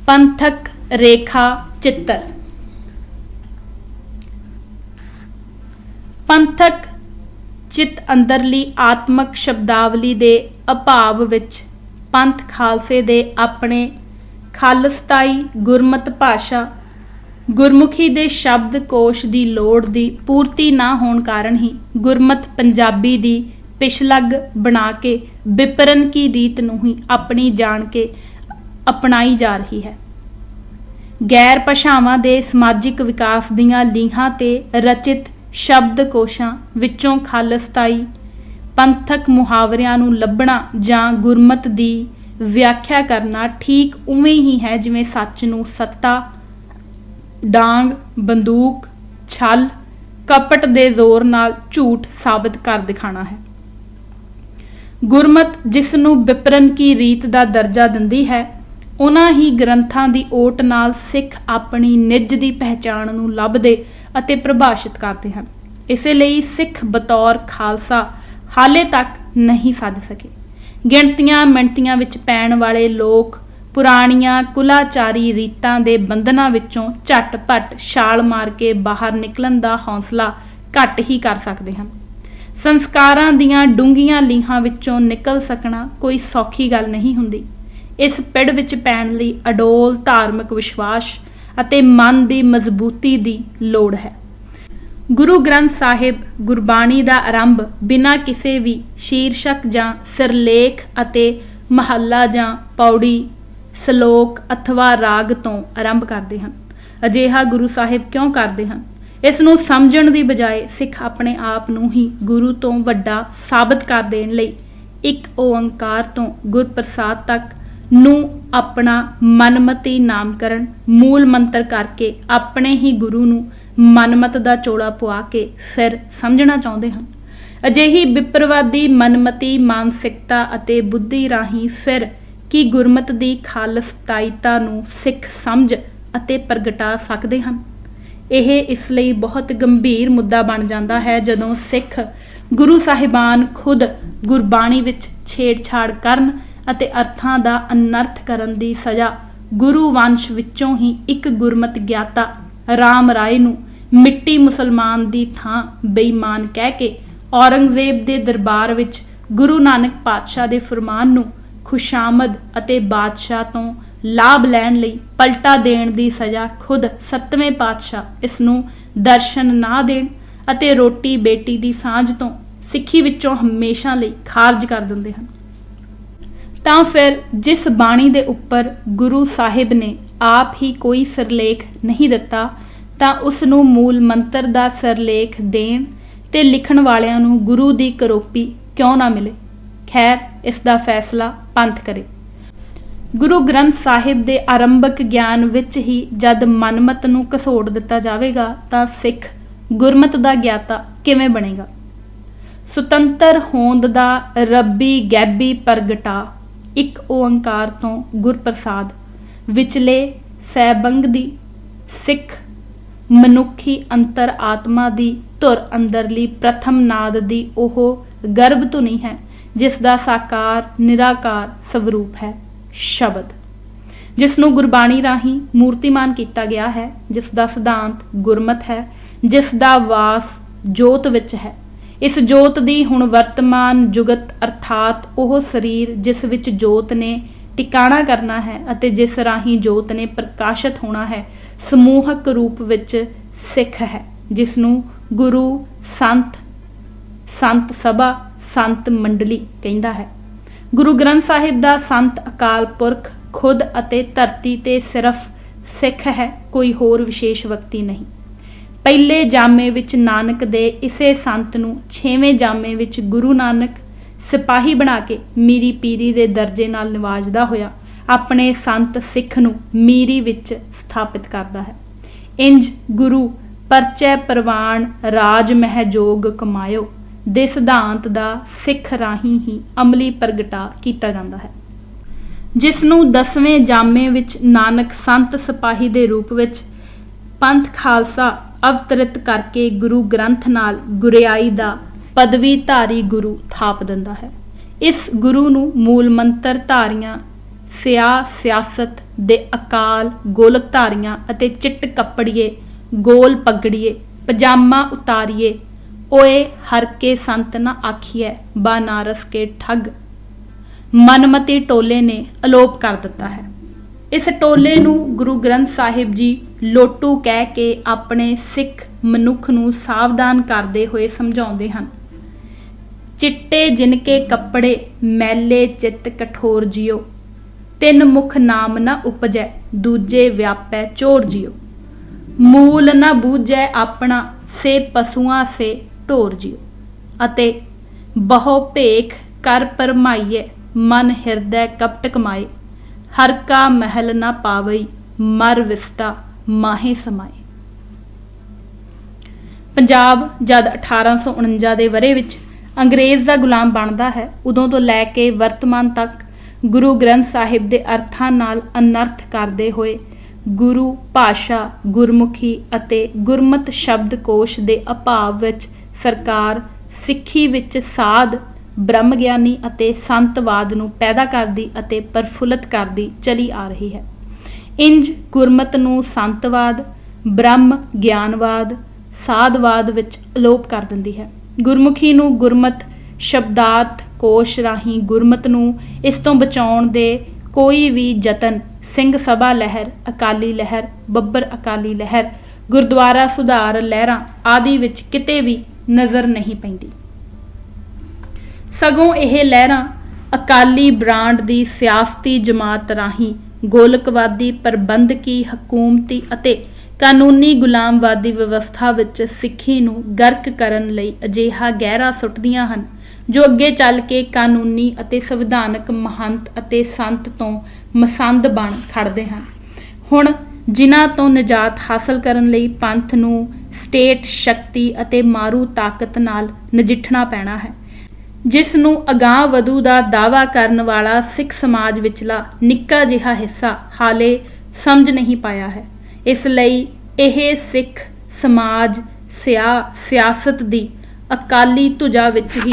ਪੰਥਕ ਰੇਖਾ ਚਿੱਤਰ। ਪੰਥਕ ਚਿੱਤ ਅੰਦਰਲੀ ਆਤਮਕ ਸ਼ਬਦਾਵਲੀ ਦੇ ਅਭਾਵ ਵਿੱਚ ਪੰਥ ਖਾਲਸੇ ਦੇ ਆਪਣੇ ਖਾਲਸਤਾਈ ਗੁਰਮਤ ਭਾਸ਼ਾ ਗੁਰਮੁਖੀ ਦੇ ਸ਼ਬਦ ਕੋਸ਼ ਦੀ ਲੋੜ ਦੀ ਪੂਰਤੀ ਨਾ ਹੋਣ ਕਾਰਨ ਹੀ ਗੁਰਮਤ ਪੰਜਾਬੀ ਦੀ ਪਿਛਲੱਗ ਬਣਾ ਕੇ ਵਿਪਰਨ ਕੀ ਰੀਤ ਨੂੰ ਹੀ ਆਪਣੀ ਜਾਣ ਕੇ ਅਪਣਾਈ ਜਾ ਰਹੀ ਹੈ। ਗੈਰ ਭਾਸ਼ਾਵਾਂ ਦੇ ਸਮਾਜਿਕ ਵਿਕਾਸ ਦੀਆਂ ਲੀਹਾਂ ਤੇ ਰਚਿਤ ਸ਼ਬਦ ਕੋਸ਼ਾਂ ਵਿੱਚੋਂ ਖਾਲਸਤਾਈ ਪੰਥਕ ਮੁਹਾਵਰਿਆਂ ਨੂੰ ਲੱਭਣਾ ਜਾਂ ਗੁਰਮਤ ਦੀ ਵਿਆਖਿਆ ਕਰਨਾ ਠੀਕ ਉਵੇਂ ਹੀ ਹੈ ਜਿਵੇਂ ਸੱਚ ਨੂੰ ਸੱਤਾ, ਡਾਂਗ, ਬੰਦੂਕ, ਛਲ, ਕਪਟ ਦੇ ਜ਼ੋਰ ਨਾਲ ਝੂਠ ਸਾਬਤ ਕਰ ਦਿਖਾਣਾ ਹੈ। ਗੁਰਮਤ ਜਿਸ ਨੂੰ ਵਿਪਰਨ ਕੀ ਰੀਤ ਦਾ ਦਰਜਾ ਦਿੰਦੀ ਹੈ, ਉਹਨਾਂ ਹੀ ਗ੍ਰੰਥਾਂ ਦੀ ਓਟ ਨਾਲ ਸਿੱਖ ਆਪਣੀ ਨਿੱਜ ਦੀ ਪਹਿਚਾਣ ਨੂੰ ਲੱਭਦੇ ਅਤੇ ਪ੍ਰਭਾਸ਼ਿਤ ਕਰਦੇ ਹਨ। ਇਸੇ ਲਈ ਸਿੱਖ ਬਤੌਰ ਖਾਲਸਾ ਹਾਲੇ ਤੱਕ ਨਹੀਂ ਸੱਜ ਸਕੇ। ਗਿਣਤੀਆਂ ਮਿਣਤੀਆਂ ਵਿੱਚ ਪੈਣ ਵਾਲੇ ਲੋਕ ਪੁਰਾਣੀਆਂ ਕੁਲਾਚਾਰੀ ਰੀਤਾਂ ਦੇ ਬੰਧਨਾਂ ਵਿੱਚੋਂ ਝੱਟ-ਪੱਟ ਛਾਲ ਮਾਰ ਕੇ ਬਾਹਰ ਨਿਕਲਣ ਦਾ ਹੌਸਲਾ ਘੱਟ ਹੀ ਕਰ ਸਕਦੇ ਹਨ। ਸੰਸਕਾਰਾਂ ਦੀਆਂ ਡੂੰਘੀਆਂ ਲੀਹਾਂ ਵਿੱਚੋਂ ਨਿਕਲ ਸਕਣਾ ਕੋਈ ਸੌਖੀ ਗੱਲ ਨਹੀਂ ਹੁੰਦੀ। ਇਸ ਪਿੜ ਵਿੱਚ ਪੈਣ ਲਈ ਅਡੋਲ ਧਾਰਮਿਕ ਵਿਸ਼ਵਾਸ ਅਤੇ ਮਨ ਦੀ ਮਜ਼ਬੂਤੀ ਦੀ ਲੋੜ ਹੈ। ਗੁਰੂ ਗ੍ਰੰਥ ਸਾਹਿਬ ਗੁਰਬਾਣੀ ਦਾ ਆਰੰਭ ਬਿਨਾਂ ਕਿਸੇ ਵੀ ਸ਼ੀਰਸ਼ਕ ਜਾਂ ਸਿਰਲੇਖ ਅਤੇ ਮਹੱਲਾ ਜਾਂ ਪੌੜੀ, ਸ਼ਲੋਕ ਅਥਵਾ ਰਾਗ ਤੋਂ ਆਰੰਭ ਕਰਦੇ ਹਨ। ਅਜਿਹਾ ਗੁਰੂ ਸਾਹਿਬ ਕਿਉਂ ਕਰਦੇ ਹਨ? ਇਸ ਨੂੰ ਸਮਝਣ ਦੀ ਬਜਾਏ ਸਿੱਖ ਆਪਣੇ ਆਪ ਨੂੰ ਹੀ ਗੁਰੂ ਤੋਂ ਵੱਡਾ ਸਾਬਤ ਕਰ ਦੇਣ ਲਈ ਇੱਕ ਓੰਕਾਰ ਤੋਂ ਗੁਰਪ੍ਰਸਾਦ ਤੱਕ ਨੂੰ ਆਪਣਾ ਮਨਮਤੀ ਨਾਮਕਰਨ ਮੂਲ ਮੰਤਰ ਕਰਕੇ ਆਪਣੇ ਹੀ ਗੁਰੂ ਨੂੰ ਮਨਮਤ ਦਾ ਚੋਲਾ ਪਵਾ ਕੇ ਫਿਰ ਸਮਝਣਾ ਚਾਹੁੰਦੇ ਹਨ। ਅਜਿਹੀ ਵਿਪਰਵਾਦੀ ਮਨਮਤੀ ਮਾਨਸਿਕਤਾ ਅਤੇ ਬੁੱਧੀ ਰਾਹੀਂ ਫਿਰ ਕੀ ਗੁਰਮਤ ਦੀ ਖਾਲਸਤਾਈਤਾ ਨੂੰ ਸਿੱਖ ਸਮਝ ਅਤੇ ਪ੍ਰਗਟਾ ਸਕਦੇ ਹਨ? ਇਹ ਇਸ ਲਈ ਬਹੁਤ ਗੰਭੀਰ ਮੁੱਦਾ ਬਣ ਜਾਂਦਾ ਹੈ ਜਦੋਂ ਸਿੱਖ ਗੁਰੂ ਸਾਹਿਬਾਨ ਖੁਦ ਗੁਰਬਾਣੀ ਵਿੱਚ ਛੇੜਛਾੜ ਕਰਨ ਅਤੇ ਅਰਥਾਂ ਦਾ ਅਨਰਥ ਕਰਨ ਦੀ ਸਜ਼ਾ ਗੁਰੂ ਵੰਸ਼ ਵਿੱਚੋਂ ਹੀ ਇੱਕ ਗੁਰਮਤ ਗਿਆਤਾ ਰਾਮ ਰਾਏ ਨੂੰ ਮਿੱਟੀ ਮੁਸਲਮਾਨ ਦੀ ਥਾਂ ਬੇਈਮਾਨ ਕਹਿ ਕੇ ਔਰੰਗਜ਼ੇਬ ਦੇ ਦਰਬਾਰ ਵਿੱਚ ਗੁਰੂ ਨਾਨਕ ਪਾਤਸ਼ਾਹ ਦੇ ਫਰਮਾਨ ਨੂੰ ਖੁਸ਼ਾਮਦ ਅਤੇ ਬਾਦਸ਼ਾਹ ਤੋਂ ਲਾਭ ਲੈਣ ਲਈ ਪਲਟਾ ਦੇਣ ਦੀ ਸਜ਼ਾ ਖੁਦ 7ਵੇਂ ਪਾਤਸ਼ਾਹ ਇਸ ਨੂੰ ਦਰਸ਼ਨ ਨਾ ਦੇਣ ਅਤੇ ਰੋਟੀ ਬੇਟੀ ਦੀ ਸਾਂਝ ਤੋਂ ਸਿੱਖੀ ਵਿੱਚੋਂ ਹਮੇਸ਼ਾ ਲਈ ਖਾਰਜ ਕਰ ਦਿੰਦੇ ਹਨ। ਤਾਂ ਫਿਰ ਜਿਸ ਬਾਣੀ ਦੇ ਉੱਪਰ ਗੁਰੂ ਸਾਹਿਬ ਨੇ ਆਪ ਹੀ ਕੋਈ ਸਿਰਲੇਖ ਨਹੀਂ ਦਿੱਤਾ ਤਾਂ ਉਸ ਨੂੰ ਮੂਲ ਮੰਤਰ ਦਾ ਸਿਰਲੇਖ ਦੇਣ ਤੇ ਲਿਖਣ ਵਾਲਿਆਂ ਨੂੰ ਗੁਰੂ ਦੀ ਕਰੋਪੀ ਕਿਉਂ ਨਾ ਮਿਲੇ? ਖੈਰ, ਇਸ ਦਾ ਫੈਸਲਾ ਪੰਥ ਕਰੇ। ਗੁਰੂ ਗ੍ਰੰਥ ਸਾਹਿਬ ਦੇ ਆਰੰਭਕ ਗਿਆਨ ਵਿੱਚ ਹੀ ਜਦ ਮਨਮਤ ਨੂੰ ਘਸੋੜ ਦਿੱਤਾ ਜਾਵੇਗਾ ਤਾਂ ਸਿੱਖ ਗੁਰਮਤ ਦਾ ਗਿਆਤਾ ਕਿਵੇਂ ਬਣੇਗਾ? ਸੁਤੰਤਰ ਹੋਂਦ ਦਾ ਰੱਬੀ ਗੈਬੀ ਪ੍ਰਗਟਾ ਇੱਕ ਓੰਕਾਰ ਤੋਂ ਗੁਰਪ੍ਰਸਾਦ ਵਿਚਲੇ ਸੈਬੰਗ ਦੀ ਸਿੱਖ ਮਨੁੱਖੀ ਅੰਤਰ ਆਤਮਾ ਦੀ ਧੁਰ ਅੰਦਰਲੀ ਪ੍ਰਥਮ ਨਾਦ ਦੀ ਉਹ ਗਰਭ ਧੁਨੀ ਹੈ ਜਿਸ ਦਾ ਸਾਕਾਰ ਨਿਰਾਕਾਰ ਸਵਰੂਪ ਹੈ ਸ਼ਬਦ, ਜਿਸ ਨੂੰ ਗੁਰਬਾਣੀ ਰਾਹੀਂ ਮੂਰਤੀਮਾਨ ਕੀਤਾ ਗਿਆ ਹੈ, ਜਿਸ ਦਾ ਸਿਧਾਂਤ ਗੁਰਮਤ ਹੈ, ਜਿਸ ਦਾ ਵਾਸ ਜੋਤ ਵਿੱਚ ਹੈ। ਇਸ ਜੋਤ ਦੀ ਹੁਣ ਵਰਤਮਾਨ ਜੁਗਤ ਅਰਥਾਤ ਉਹ ਸਰੀਰ ਜਿਸ ਵਿੱਚ ਜੋਤ ਨੇ ਟਿਕਾਣਾ ਕਰਨਾ ਹੈ ਅਤੇ ਜਿਸ ਰਾਹੀਂ ਜੋਤ ਨੇ ਪ੍ਰਕਾਸ਼ਿਤ ਹੋਣਾ ਹੈ, ਸਮੂਹਕ ਰੂਪ ਵਿੱਚ ਸਿੱਖ ਹੈ, ਜਿਸ ਨੂੰ ਗੁਰੂ ਸੰਤ ਸਭਾ ਸੰਤ ਮੰਡਲੀ ਕਹਿੰਦਾ ਹੈ। ਗੁਰੂ ਗ੍ਰੰਥ ਸਾਹਿਬ ਦਾ ਸੰਤ ਅਕਾਲ ਪੁਰਖ ਖੁਦ ਅਤੇ ਧਰਤੀ ਤੇ ਸਿਰਫ ਸਿੱਖ ਹੈ, ਕੋਈ ਹੋਰ ਵਿਸ਼ੇਸ਼ ਵਿਅਕਤੀ ਨਹੀਂ। ਪਹਿਲੇ ਜਾਮੇ ਵਿੱਚ ਨਾਨਕ ਦੇ ਇਸੇ ਸੰਤ ਨੂੰ 6ਵੇਂ ਜਾਮੇ ਵਿੱਚ ਗੁਰੂ ਨਾਨਕ ਸਿਪਾਹੀ ਬਣਾ ਕੇ ਮੀਰੀ ਪੀਰੀ ਦੇ ਦਰਜੇ ਨਾਲ ਨਿਵਾਜਦਾ ਹੋਇਆ ਆਪਣੇ ਸੰਤ ਸਿੱਖ ਨੂੰ ਮੀਰੀ ਵਿੱਚ ਸਥਾਪਿਤ ਕਰਦਾ ਹੈ। ਇੰਜ ਗੁਰੂ ਪਰਚੈ ਪ੍ਰਵਾਨ ਰਾਜ ਮਹਿ ਜੋਗ ਕਮਾਇਓ ਦੇ ਸਿਧਾਂਤ ਦਾ ਸਿੱਖ ਰਾਹੀਂ ਹੀ ਅਮਲੀ ਪ੍ਰਗਟਾ ਕੀਤਾ ਜਾਂਦਾ ਹੈ, ਜਿਸ ਨੂੰ 10ਵੇਂ ਜਾਮੇ ਵਿੱਚ ਨਾਨਕ ਸੰਤ ਸਿਪਾਹੀ ਦੇ ਰੂਪ ਵਿੱਚ ਪੰਥ ਖਾਲਸਾ ਅਵਤਰਿਤ ਕਰਕੇ ਗੁਰੂ ਗ੍ਰੰਥ ਨਾਲ ਗੁਰਿਆਈ ਦਾ ਪਦਵੀ ਧਾਰੀ ਗੁਰੂ ਥਾਪ ਦਿੰਦਾ ਹੈ। ਇਸ ਗੁਰੂ ਨੂੰ ਮੂਲ ਮੰਤਰ ਧਾਰੀਆਂ ਸਿਆਸਤ ਦੇ ਅਕਾਲ ਗੋਲਕ ਧਾਰੀਆਂ ਅਤੇ ਚਿੱਟ ਕੱਪੜੀਏ ਗੋਲ ਪਗੜੀਏ ਪਜਾਮਾ ਉਤਾਰੀਏ ਓਏ ਹਰ ਕੇ ਸੰਤ ਨਾ ਆਖੀਐ ਬਾਨਾਰਸ ਕੇ ਠੱਗ ਮਨਮਤੀ ਟੋਲੇ ਨੇ ਅਲੋਪ ਕਰ ਦਿੱਤਾ ਹੈ। ਇਸ ਟੋਲੇ ਨੂੰ ਗੁਰੂ ਗ੍ਰੰਥ ਸਾਹਿਬ ਜੀ ਲੋਟੂ ਕਹਿ ਕੇ ਆਪਣੇ ਸਿੱਖ ਮਨੁੱਖ ਨੂੰ ਸਾਵਧਾਨ ਕਰਦੇ ਹੋਏ ਸਮਝਾਉਂਦੇ ਹਨ। ਚਿੱਟੇ ਜਿਨਕੇ ਕੱਪੜੇ ਮੈਲੇ ਚਿੱਤ ਕਠੋਰ ਜਿਓ ਤਿੰਨ ਮੁਖ ਨਾਮ ਨਾ ਉਪਜੈ ਦੂਜੇ ਵਿਆਪੈ ਚੋਰ ਜਿਓ ਮੂਲ ਨਾ ਬੂਝੈ ਆਪਣਾ ਸੇ ਪਸ਼ੂਆਂ ਸੇ ਢੋਰ ਜਿਓ ਅਤੇ ਬਹੁ ਭੇਖ ਕਰ ਪਰਮਾਈਏ ਮਨ ਹਿਰਦੈ ਕਪਟ ਕਮਾਏ ਹਰ ਕਾ ਮਹਿਲ ਨਾ ਪਾਵਈ ਮਰ ਵਿਸਟਾ ਮਾਹੇ ਸਮਾਏ। ਪੰਜਾਬ ਜਦ 1849 ਦੇ ਵਰੇ ਵਿੱਚ ਅੰਗਰੇਜ਼ ਦਾ ਗੁਲਾਮ ਬਣਦਾ ਹੈ, ਉਦੋਂ ਤੋਂ ਲੈ ਕੇ ਵਰਤਮਾਨ ਤੱਕ ਗੁਰੂ ਗ੍ਰੰਥ ਸਾਹਿਬ ਦੇ ਅਰਥਾਂ ਨਾਲ ਅਨਰਥ ਕਰਦੇ ਹੋਏ ਗੁਰੂ ਭਾਸ਼ਾ ਗੁਰਮੁਖੀ ਅਤੇ ਗੁਰਮਤ ਸ਼ਬਦਕੋਸ਼ ਦੇ ਅਭਾਵ ਵਿੱਚ ਸਰਕਾਰ ਸਿੱਖੀ ਵਿੱਚ ਸਾਧ ਬ੍ਰਹਮ ਗਿਆਨੀ ਅਤੇ ਸੰਤਵਾਦ ਨੂੰ ਪੈਦਾ ਕਰਦੀ ਅਤੇ ਪ੍ਰਫੁੱਲਤ ਕਰਦੀ ਚਲੀ ਆ ਰਹੀ ਹੈ। ਇੰਜ ਗੁਰਮਤ ਨੂੰ ਸੰਤਵਾਦ ਬ੍ਰਹਮ ਗਿਆਨਵਾਦ ਸਾਧਵਾਦ ਵਿੱਚ ਅਲੋਪ ਕਰ ਦਿੰਦੀ ਹੈ। ਗੁਰਮੁਖੀ ਨੂੰ ਗੁਰਮਤ ਸ਼ਬਦਾਰਥ ਕੋਸ਼ ਰਾਹੀਂ ਗੁਰਮਤ ਨੂੰ ਇਸ ਤੋਂ ਬਚਾਉਣ ਦੇ ਕੋਈ ਵੀ ਯਤਨ ਸਿੰਘ ਸਭਾ ਲਹਿਰ ਅਕਾਲੀ ਲਹਿਰ ਬੱਬਰ ਅਕਾਲੀ ਲਹਿਰ ਗੁਰਦੁਆਰਾ ਸੁਧਾਰ ਲਹਿਰਾਂ ਆਦਿ ਵਿੱਚ ਕਿਤੇ ਵੀ ਨਜ਼ਰ ਨਹੀਂ ਪੈਂਦੀ। ਸਗੋਂ ਇਹ ਲਹਿਰਾਂ ਅਕਾਲੀ ਬ੍ਰਾਂਡ ਦੀ ਸਿਆਸਤੀ ਜਮਾਤ ਰਾਹੀਂ ਗੋਲਕਵਾਦੀ ਪ੍ਰਬੰਧਕੀ ਹਕੂਮਤੀ ਅਤੇ ਕਾਨੂੰਨੀ ਗੁਲਾਮਵਾਦੀ ਵਿਵਸਥਾ ਵਿੱਚ ਸਿੱਖੀ ਨੂੰ ਗਰਕ ਕਰਨ ਲਈ ਅਜਿਹਾ ਗਹਿਰਾ ਸੁੱਟਦੀਆਂ ਹਨ ਜੋ ਅੱਗੇ ਚੱਲ ਕੇ ਕਾਨੂੰਨੀ ਅਤੇ ਸੰਵਿਧਾਨਕ ਮਹੰਤ ਅਤੇ ਸੰਤ ਤੋਂ ਮਸੰਦ ਬਣ ਖੜਦੇ ਹਨ। ਹੁਣ ਜਿਨ੍ਹਾਂ ਤੋਂ ਨਿਜਾਤ ਹਾਸਲ ਕਰਨ ਲਈ ਪੰਥ ਨੂੰ ਸਟੇਟ ਸ਼ਕਤੀ ਅਤੇ ਮਾਰੂ ਤਾਕਤ ਨਾਲ ਨਜਿੱਠਣਾ ਪੈਣਾ ਹੈ, ਜਿਸ ਨੂੰ ਅਗਾਂਹ ਵਧੂ ਦਾ ਦਾਅਵਾ ਕਰਨ ਵਾਲਾ ਸਿੱਖ ਸਮਾਜ ਵਿਚਲਾ ਨਿੱਕਾ ਜਿਹਾ ਹਿੱਸਾ ਹਾਲੇ ਸਮਝ ਨਹੀਂ ਪਾਇਆ ਹੈ। ਇਸ ਲਈ ਇਹ ਸਿੱਖ ਸਮਾਜ ਸਿਆਸਤ ਦੀ ਅਕਾਲੀ ਧੁਜਾ ਵਿੱਚ ਹੀ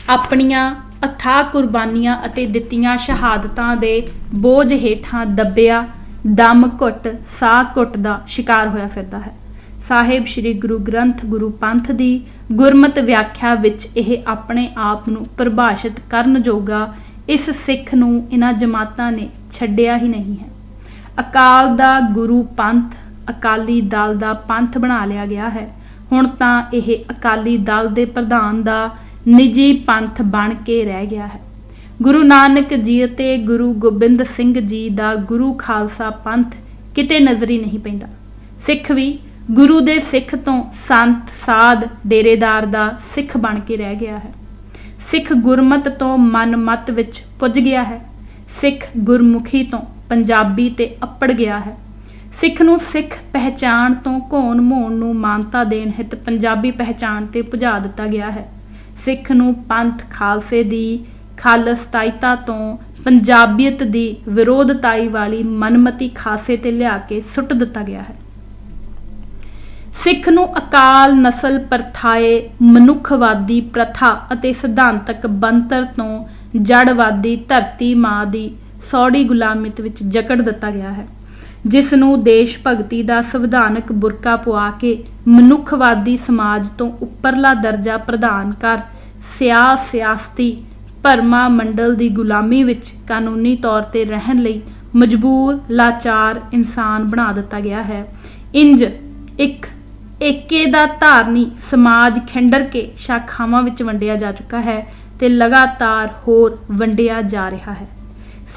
ਆਪਣੀਆਂ ਅਥਾਹ ਕੁਰਬਾਨੀਆਂ ਅਤੇ ਦਿੱਤੀਆਂ ਸ਼ਹਾਦਤਾਂ ਦੇ ਬੋਝ ਹੇਠਾਂ ਦੱਬਿਆ ਦਮ ਘੁੱਟ ਸਾਹ ਘੁੱਟ ਦਾ ਸ਼ਿਕਾਰ ਹੋਇਆ ਫਿਰਦਾ ਹੈ। ਸਾਹਿਬ ਸ੍ਰੀ ਗੁਰੂ ਗ੍ਰੰਥ ਗੁਰੂ ਪੰਥ ਦੀ ਗੁਰਮਤ ਵਿਆਖਿਆ ਵਿੱਚ ਇਹ ਆਪਣੇ ਆਪ ਨੂੰ ਪਰਿਭਾਸ਼ਿਤ ਕਰਨ ਜੋਗਾ ਇਸ ਸਿੱਖ ਨੂੰ ਇਹਨਾਂ ਜਮਾਤਾਂ ਨੇ ਛੱਡਿਆ ਹੀ ਨਹੀਂ ਹੈ। ਅਕਾਲ ਦਾ ਗੁਰੂ ਪੰਥ ਅਕਾਲੀ ਦਲ ਦਾ ਪੰਥ ਬਣਾ ਲਿਆ ਗਿਆ ਹੈ। ਹੁਣ ਤਾਂ ਇਹ ਅਕਾਲੀ ਦਲ ਦੇ ਪ੍ਰਧਾਨ ਦਾ ਨਿੱਜੀ ਪੰਥ ਬਣ ਕੇ ਰਹਿ ਗਿਆ ਹੈ। ਗੁਰੂ ਨਾਨਕ ਜੀ ਅਤੇ ਗੁਰੂ ਗੋਬਿੰਦ ਸਿੰਘ ਜੀ ਦਾ ਗੁਰੂ ਖਾਲਸਾ ਪੰਥ ਕਿਤੇ ਨਜ਼ਰੀ ਨਹੀਂ ਪੈਂਦਾ। ਸਿੱਖ ਵੀ ਗੁਰੂ ਦੇ ਸਿੱਖ ਤੋਂ ਸੰਤ ਸਾਧ ਡੇਰੇਦਾਰ ਦਾ ਸਿੱਖ ਬਣ ਕੇ ਰਹਿ ਗਿਆ ਹੈ। ਸਿੱਖ ਗੁਰਮਤ ਤੋਂ ਮਨ ਮਤ ਵਿੱਚ ਪੁੱਜ ਗਿਆ ਹੈ। ਸਿੱਖ ਗੁਰਮੁਖੀ ਤੋਂ ਪੰਜਾਬੀ ਤੇ ਅੱਪੜ ਗਿਆ ਹੈ। ਸਿੱਖ ਨੂੰ ਸਿੱਖ ਪਹਿਚਾਣ ਤੋਂ ਘੋਣ ਮੋਣ ਨੂੰ ਮਾਨਤਾ ਦੇਣ ਹਿੱਤ ਪੰਜਾਬੀ ਪਹਿਚਾਣ ਤੇ ਪੁਜਾ ਦਿੱਤਾ ਗਿਆ ਹੈ। ਸਿੱਖ ਨੂੰ ਪੰਥ ਖਾਲਸੇ ਦੀ ਖਾਲਸਤਾਈਤਾ ਤੋਂ ਪੰਜਾਬੀਅਤ ਦੀ ਵਿਰੋਧਤਾਈ ਵਾਲੀ ਮਨਮਤੀ ਖਾਸੇ ਤੇ ਲਿਆ ਕੇ ਸੁੱਟ ਦਿੱਤਾ ਗਿਆ ਹੈ। ਸਿੱਖ ਨੂੰ ਅਕਾਲ ਨਸਲ ਪ੍ਰਥਾਏ ਮਨੁੱਖਵਾਦੀ ਪ੍ਰਥਾ ਅਤੇ ਸਿਧਾਂਤਕ ਬਣਤਰ ਤੋਂ ਜੜਵਾਦੀ ਧਰਤੀ ਮਾਂ ਦੀ ਸੌੜੀ ਗੁਲਾਮੀਤ ਵਿੱਚ ਜਕੜ ਦਿੱਤਾ ਗਿਆ ਹੈ, ਜਿਸ ਨੂੰ ਦੇਸ਼ ਭਗਤੀ ਦਾ ਸੰਵਿਧਾਨਕ ਬੁਰਕਾ ਪੁਆ ਕੇ ਮਨੁੱਖਵਾਦੀ ਸਮਾਜ ਤੋਂ ਉੱਪਰਲਾ ਦਰਜਾ ਪ੍ਰਦਾਨ ਕਰ ਸਿਆਸਤੀ ਭਰਮਾ ਮੰਡਲ ਦੀ ਗੁਲਾਮੀ ਵਿੱਚ ਕਾਨੂੰਨੀ ਤੌਰ ਤੇ ਰਹਿਣ ਲਈ ਮਜਬੂਰ ਲਾਚਾਰ ਇਨਸਾਨ ਬਣਾ ਦਿੱਤਾ ਗਿਆ ਹੈ। ਇੰਜ ਇੱਕ ਏਕੇ ਦਾ ਧਾਰਨੀ ਸਮਾਜ ਖਿੰਡਰ ਕੇ ਸ਼ਾਖਾਵਾਂ ਵਿੱਚ ਵੰਡਿਆ ਜਾ ਚੁੱਕਾ ਹੈ, ਤੇ ਲਗਾਤਾਰ ਹੋਰ ਵੰਡਿਆ ਜਾ ਰਿਹਾ ਹੈ।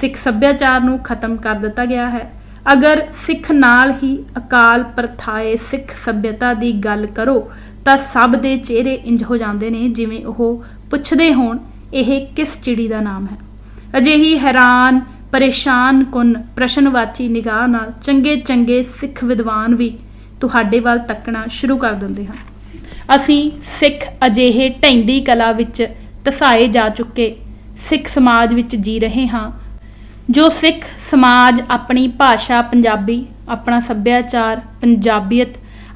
ਸਿੱਖ ਸੱਭਿਆਚਾਰ ਨੂੰ ਖਤਮ ਕਰ ਦਿੱਤਾ ਗਿਆ ਹੈ। ਅਗਰ ਸਿੱਖ ਨਾਲ ਹੀ ਅਕਾਲ ਪ੍ਰਥਾਏ ਸਿੱਖ ਸੱਭਿਅਤਾ ਦੀ ਗੱਲ ਕਰੋ ਤਾਂ ਸਭ ਦੇ ਚਿਹਰੇ ਇੰਜ ਹੋ ਜਾਂਦੇ ਨੇ ਜਿਵੇਂ ਉਹ ਪੁੱਛਦੇ ਹੋਣ ਇਹ ਕਿਸ ਚਿੜੀ ਦਾ ਨਾਮ ਹੈ। ਅਜਿਹੀ ਹੈਰਾਨ ਪਰੇਸ਼ਾਨ ਕੁੰਨ ਪ੍ਰਸ਼ਨਵਾਚੀ ਨਿਗਾਹ ਨਾਲ ਚੰਗੇ ਚੰਗੇ ਸਿੱਖ ਵਿਦਵਾਨ ਵੀ ਤੁਹਾਡੇ ਵੱਲ ਤੱਕਣਾ ਸ਼ੁਰੂ ਕਰ ਦਿੰਦੇ ਹਨ। ਅਸੀਂ ਸਿੱਖ ਅਜਿਹੇ ਢਹਿੰਦੀ ਕਲਾ ਵਿੱਚ ਧਸਾਏ ਜਾ ਚੁੱਕੇ ਸਿੱਖ ਸਮਾਜ ਵਿੱਚ ਜੀ ਰਹੇ ਹਾਂ ਜੋ ਸਿੱਖ ਸਮਾਜ ਆਪਣੀ ਭਾਸ਼ਾ ਪੰਜਾਬੀ, ਆਪਣਾ ਸੱਭਿਆਚਾਰ ਪੰਜਾਬੀਅਤ,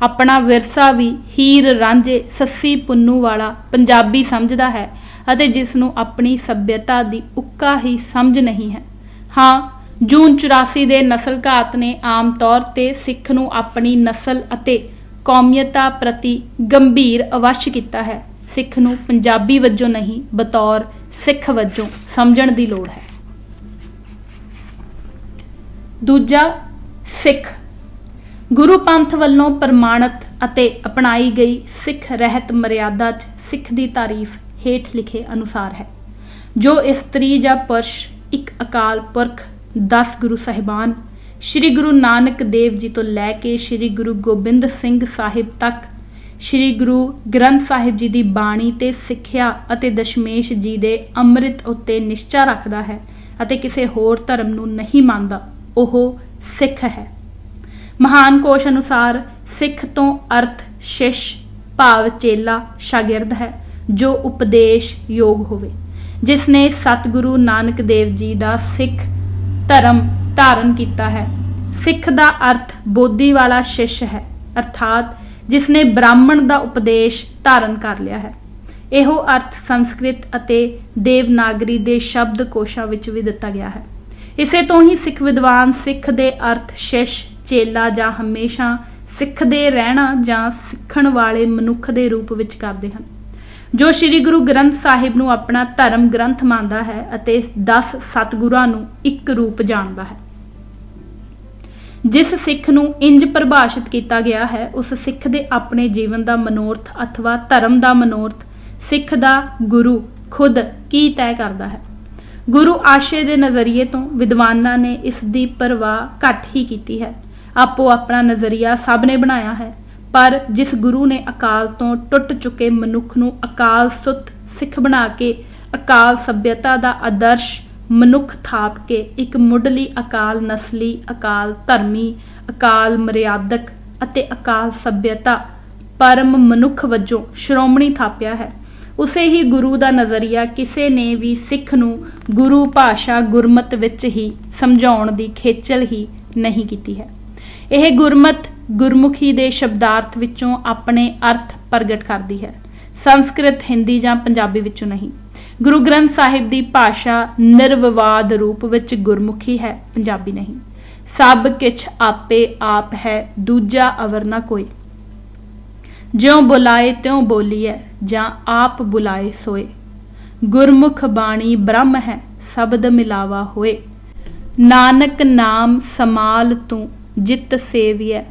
ਆਪਣਾ ਵਿਰਸਾ ਵੀ ਹੀਰ ਰਾਂਝੇ ਸੱਸੀ ਪੁੰਨੂ ਵਾਲਾ ਪੰਜਾਬੀ ਸਮਝਦਾ ਹੈ ਅਤੇ ਜਿਸ ਨੂੰ ਆਪਣੀ ਸੱਭਿਅਤਾ ਦੀ ਉੱਕਾ ਹੀ ਸਮਝ ਨਹੀਂ ਹੈ। ਹਾਂ, ਜੂਨ 84 ਦੇ ਨਸਲ ਘਾਤ ਨੇ ਆਮ ਤੌਰ ਤੇ ਸਿੱਖ ਨੂੰ ਆਪਣੀ ਨਸਲ ਅਤੇ ਕੌਮੀਅਤਾ ਪ੍ਰਤੀ ਗੰਭੀਰ ਅਵੱਸ਼ ਕੀਤਾ ਹੈ। ਸਿੱਖ ਨੂੰ ਪੰਜਾਬੀ ਵਜੋਂ ਨਹੀਂ ਬਤੌਰ ਸਿੱਖ ਵਜੋਂ ਸਮਝਣ ਦੀ ਲੋੜ ਹੈ। ਦੂਜਾ, ਸਿੱਖ ਗੁਰੂ ਪੰਥ ਵੱਲੋਂ ਪ੍ਰਮਾਣਿਤ ਅਤੇ ਅਪਣਾਈ ਗਈ ਸਿੱਖ ਰਹਿਤ ਮਰਿਆਦਾ 'ਚ ਸਿੱਖ ਦੀ ਤਾਰੀਫ ਹੇਠ ਲਿਖੇ ਅਨੁਸਾਰ ਹੈ। ਜੋ ਇਸਤਰੀ ਜਾਂ ਪੁਰਸ਼ ਇੱਕ ਅਕਾਲ ਪੁਰਖ 10 ਗੁਰੂ ਸਾਹਿਬਾਨ ਸ਼੍ਰੀ ਗੁਰੂ ਨਾਨਕ ਦੇਵ ਜੀ ਤੋਂ ਲੈ ਕੇ ਸ਼੍ਰੀ ਗੁਰੂ ਗੋਬਿੰਦ ਸਿੰਘ ਸਾਹਿਬ ਤੱਕ ਸ਼੍ਰੀ ਗੁਰੂ ਗ੍ਰੰਥ ਸਾਹਿਬ ਜੀ ਦੀ ਬਾਣੀ ਤੇ ਸਿੱਖਿਆ ਅਤੇ ਦਸ਼ਮੇਸ਼ ਜੀ ਦੇ ਅੰਮ੍ਰਿਤ ਉੱਤੇ ਨਿਸ਼ਚਾ ਰੱਖਦਾ ਹੈ ਅਤੇ ਕਿਸੇ ਹੋਰ ਧਰਮ ਨੂੰ ਨਹੀਂ ਮੰਨਦਾ, ਉਹ ਸਿੱਖ ਹੈ। ਮਹਾਨ ਕੋਸ਼ ਅਨੁਸਾਰ ਸਿੱਖ ਤੋਂ ਅਰਥ ਸ਼ਿਸ਼ ਭਾਵ ਚੇਲਾ ਸ਼ਾਗਿਰਦ ਹੈ ਜੋ ਉਪਦੇਸ਼ ਯੋਗ ਹੋਵੇ, ਜਿਸ ਨੇ ਸਤਿਗੁਰੂ ਨਾਨਕ ਦੇਵ ਜੀ ਦਾ ਸਿੱਖ ਧਰਮ ਧਾਰਨ ਕੀਤਾ ਹੈ। ਸਿੱਖ ਦਾ ਅਰਥ ਬੋਧੀ ਵਾਲਾ ਸ਼ਿਸ਼ ਹੈ, ਅਰਥਾਤ ਜਿਸ ਨੇ ਬ੍ਰਾਹਮਣ ਦਾ ਉਪਦੇਸ਼ ਧਾਰਨ ਕਰ ਲਿਆ ਹੈ। ਇਹੋ ਅਰਥ ਸੰਸਕ੍ਰਿਤ ਅਤੇ ਦੇਵਨਾਗਰੀ ਦੇ ਸ਼ਬਦ ਕੋਸ਼ਾਂ ਵਿੱਚ ਵੀ ਦਿੱਤਾ ਗਿਆ ਹੈ। ਇਸੇ ਤੋਂ ਹੀ ਸਿੱਖ ਵਿਦਵਾਨ ਸਿੱਖ ਦੇ ਅਰਥ ਸ਼ਿਸ਼, ਚੇਲਾ ਜਾਂ ਹਮੇਸ਼ਾ ਸਿੱਖਦੇ ਰਹਿਣਾ ਜਾਂ ਸਿੱਖਣ ਵਾਲੇ ਮਨੁੱਖ ਦੇ ਰੂਪ ਵਿੱਚ ਕਰਦੇ ਹਨ, ਜੋ ਸ਼੍ਰੀ ਗੁਰੂ ਗ੍ਰੰਥ ਸਾਹਿਬ ਨੂੰ ਆਪਣਾ ਧਰਮ ਗ੍ਰੰਥ ਮੰਨਦਾ ਹੈ ਅਤੇ 10 ਸਤਿਗੁਰਾਂ ਨੂੰ ਇੱਕ ਰੂਪ ਜਾਣਦਾ ਹੈ। ਜਿਸ ਸਿੱਖ ਨੂੰ ਇੰਜ ਪਰਿਭਾਸ਼ਿਤ ਕੀਤਾ ਗਿਆ ਹੈ ਉਸ ਸਿੱਖ ਦੇ ਆਪਣੇ ਜੀਵਨ ਦਾ ਮਨੋਰਥ ਅਥਵਾ ਧਰਮ ਦਾ ਮਨੋਰਥ ਸਿੱਖ ਦਾ ਗੁਰੂ ਖੁਦ ਕੀ ਤੈਅ ਕਰਦਾ ਹੈ। ਗੁਰੂ ਆਸ਼ੇ ਦੇ ਨਜ਼ਰੀਏ ਤੋਂ ਵਿਦਵਾਨਾਂ ਨੇ ਇਸ ਦੀ ਪਰਵਾਹ ਘੱਟ ਹੀ ਕੀਤੀ ਹੈ। ਆਪੋ ਆਪਣਾ ਨਜ਼ਰੀਆ ਸਭ ਨੇ ਬਣਾਇਆ ਹੈ, ਪਰ ਜਿਸ ਗੁਰੂ ਨੇ ਅਕਾਲ ਤੋਂ ਟੁੱਟ ਚੁੱਕੇ ਮਨੁੱਖ ਨੂੰ ਅਕਾਲ ਸੁੱਤ ਸਿੱਖ ਬਣਾ ਕੇ ਅਕਾਲ ਸੱਭਿਅਤਾ ਦਾ ਆਦਰਸ਼ ਮਨੁੱਖ ਥਾਪ ਕੇ ਇੱਕ ਮੁੱਢਲੀ ਅਕਾਲ ਨਸਲੀ, ਅਕਾਲ ਧਰਮੀ, ਅਕਾਲ ਮਰਿਆਦਕ ਅਤੇ ਅਕਾਲ ਸੱਭਿਅਤਾ ਪਰਮ ਮਨੁੱਖ ਵਜੋਂ ਸ਼੍ਰੋਮਣੀ ਥਾਪਿਆ ਹੈ, ਉਸੇ ਹੀ ਗੁਰੂ ਦਾ ਨਜ਼ਰੀਆ ਕਿਸੇ ਨੇ ਵੀ ਸਿੱਖ ਨੂੰ ਗੁਰੂ ਭਾਸ਼ਾ ਗੁਰਮਤ ਵਿੱਚ ਹੀ ਸਮਝਾਉਣ ਦੀ ਖੇਚਲ ਹੀ ਨਹੀਂ ਕੀਤੀ ਹੈ। ਇਹ ਗੁਰਮਤ ਗੁਰਮੁਖੀ ਦੇ ਸ਼ਬਦਾਰਥ ਵਿੱਚੋਂ ਆਪਣੇ ਅਰਥ ਪ੍ਰਗਟ ਕਰਦੀ ਹੈ, ਸੰਸਕ੍ਰਿਤ, ਹਿੰਦੀ ਜਾਂ ਪੰਜਾਬੀ ਵਿੱਚੋਂ ਨਹੀਂ। ਗੁਰੂ ਗ੍ਰੰਥ ਸਾਹਿਬ ਦੀ ਭਾਸ਼ਾ ਨਿਰਵਿਵਾਦ ਰੂਪ ਵਿੱਚ ਗੁਰਮੁਖੀ ਹੈ, ਪੰਜਾਬੀ ਨਹੀਂ। ਸਭ ਕਿਛ ਆਪੇ ਆਪ ਹੈ, ਦੂਜਾ ਅਵਰ ਨਾ ਕੋਈ। ਜਿਉਂ ਬੁਲਾਏ ਤਿਉਂ ਬੋਲੀਐ, ਜਾਂ ਆਪ ਬੁਲਾਏ ਸੋਏ। ਗੁਰਮੁਖ ਬਾਣੀ ਬ੍ਰਹਮ ਹੈ, ਸ਼ਬਦ ਮਿਲਾਵਾ ਹੋਏ। ਨਾਨਕ ਨਾਮ ਸਮਾਲ ਤੂੰ, ਜਿਤ ਸੇਵੀਐ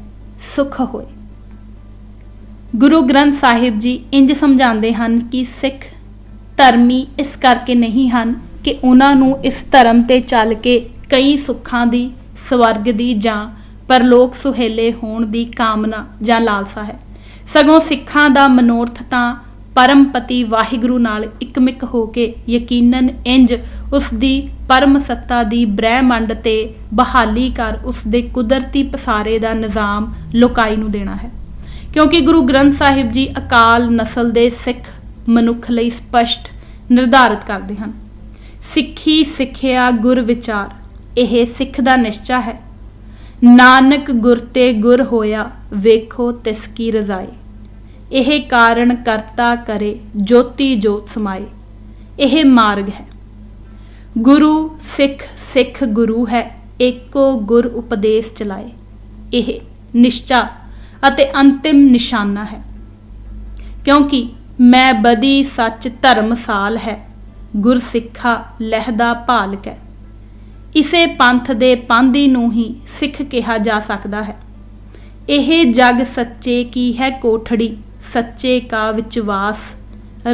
ਸੁਖ ਹੋਏ। ਗੁਰੂ ਗ੍ਰੰਥ ਸਾਹਿਬ ਜੀ ਇੰਜ ਸਮਝਾਉਂਦੇ ਹਨ ਕਿ ਸਿੱਖ ਧਰਮੀ ਇਸ ਕਰਕੇ ਨਹੀਂ ਹਨ ਕਿ ਉਹਨਾਂ ਨੂੰ ਇਸ ਧਰਮ ਤੇ ਚੱਲ ਕੇ ਕਈ ਸੁੱਖਾਂ ਦੀ, ਸਵਰਗ ਦੀ ਜਾਂ ਪਰਲੋਕ ਸੁਹੇਲੇ ਹੋਣ ਦੀ ਕਾਮਨਾ ਜਾਂ ਲਾਲਸਾ ਹੈ, ਸਗੋਂ ਸਿੱਖਾਂ ਦਾ ਮਨੋਰਥ ਤਾਂ ਪਰਮਪਤੀ ਵਾਹਿਗੁਰੂ ਨਾਲ ਇਕਮਿਕ ਹੋ ਕੇ ਯਕੀਨਨ ਇੰਜ ਉਸ ਦੀ ਪਰਮ ਸੱਤਾ ਦੀ ਬ੍ਰਹਿਮੰਡ ਤੇ ਬਹਾਲੀ ਕਰ ਉਸ ਦੇ ਕੁਦਰਤੀ ਪਸਾਰੇ ਦਾ ਨਿਜ਼ਾਮ ਲੋਕਾਈ ਨੂੰ ਦੇਣਾ ਹੈ। ਕਿਉਂਕਿ ਗੁਰੂ ਗ੍ਰੰਥ ਸਾਹਿਬ ਜੀ ਅਕਾਲ ਨਸਲ ਦੇ ਸਿੱਖ ਮਨੁੱਖ ਲਈ ਸਪਸ਼ਟ ਨਿਰਧਾਰਿਤ ਕਰਦੇ ਹਨ। ਸਿੱਖੀ ਸਿੱਖਿਆ ਗੁਰ ਵਿਚਾਰ, ਇਹ ਸਿੱਖ ਦਾ ਨਿਸ਼ਚਾ ਹੈ। ਨਾਨਕ ਗੁਰ ਤੇ ਗੁਰ ਹੋਇਆ, ਵੇਖੋ ਤਿਸ ਕੀ ਰਜ਼ਾਈ। ਇਹ ਕਾਰਨ ਕਰਤਾ ਕਰੇ, ਜੋਤੀ ਜੋਤ ਸਮਾਏ। ਇਹ ਮਾਰਗ ਹੈ। ਗੁਰੂ ਸਿੱਖ, ਸਿੱਖ ਗੁਰੂ ਹੈ, ਏਕੋ ਗੁਰ ਉਪਦੇਸ਼ ਚਲਾਏ। ਇਹ ਨਿਸ਼ਚਾ ਅਤੇ ਅੰਤਿਮ ਨਿਸ਼ਾਨਾ ਹੈ। ਕਿਉਂਕਿ ਮੈਂ ਬਦੀ ਸੱਚ ਧਰਮਸਾਲ ਹੈ, ਗੁਰ ਸਿੱਖਾ ਲਹਿਦਾ ਭਾਲਕ ਹੈ। ਇਸੇ ਪੰਥ ਦੇ ਪਾਂਧੀ ਨੂੰ ਹੀ ਸਿੱਖ ਕਿਹਾ ਜਾ ਸਕਦਾ ਹੈ। ਇਹ ਜਗ ਸੱਚੇ ਕੀ ਹੈ ਕੋਠੜੀ, ਸੱਚੇ ਕਾ ਵਿਚਵਾਸ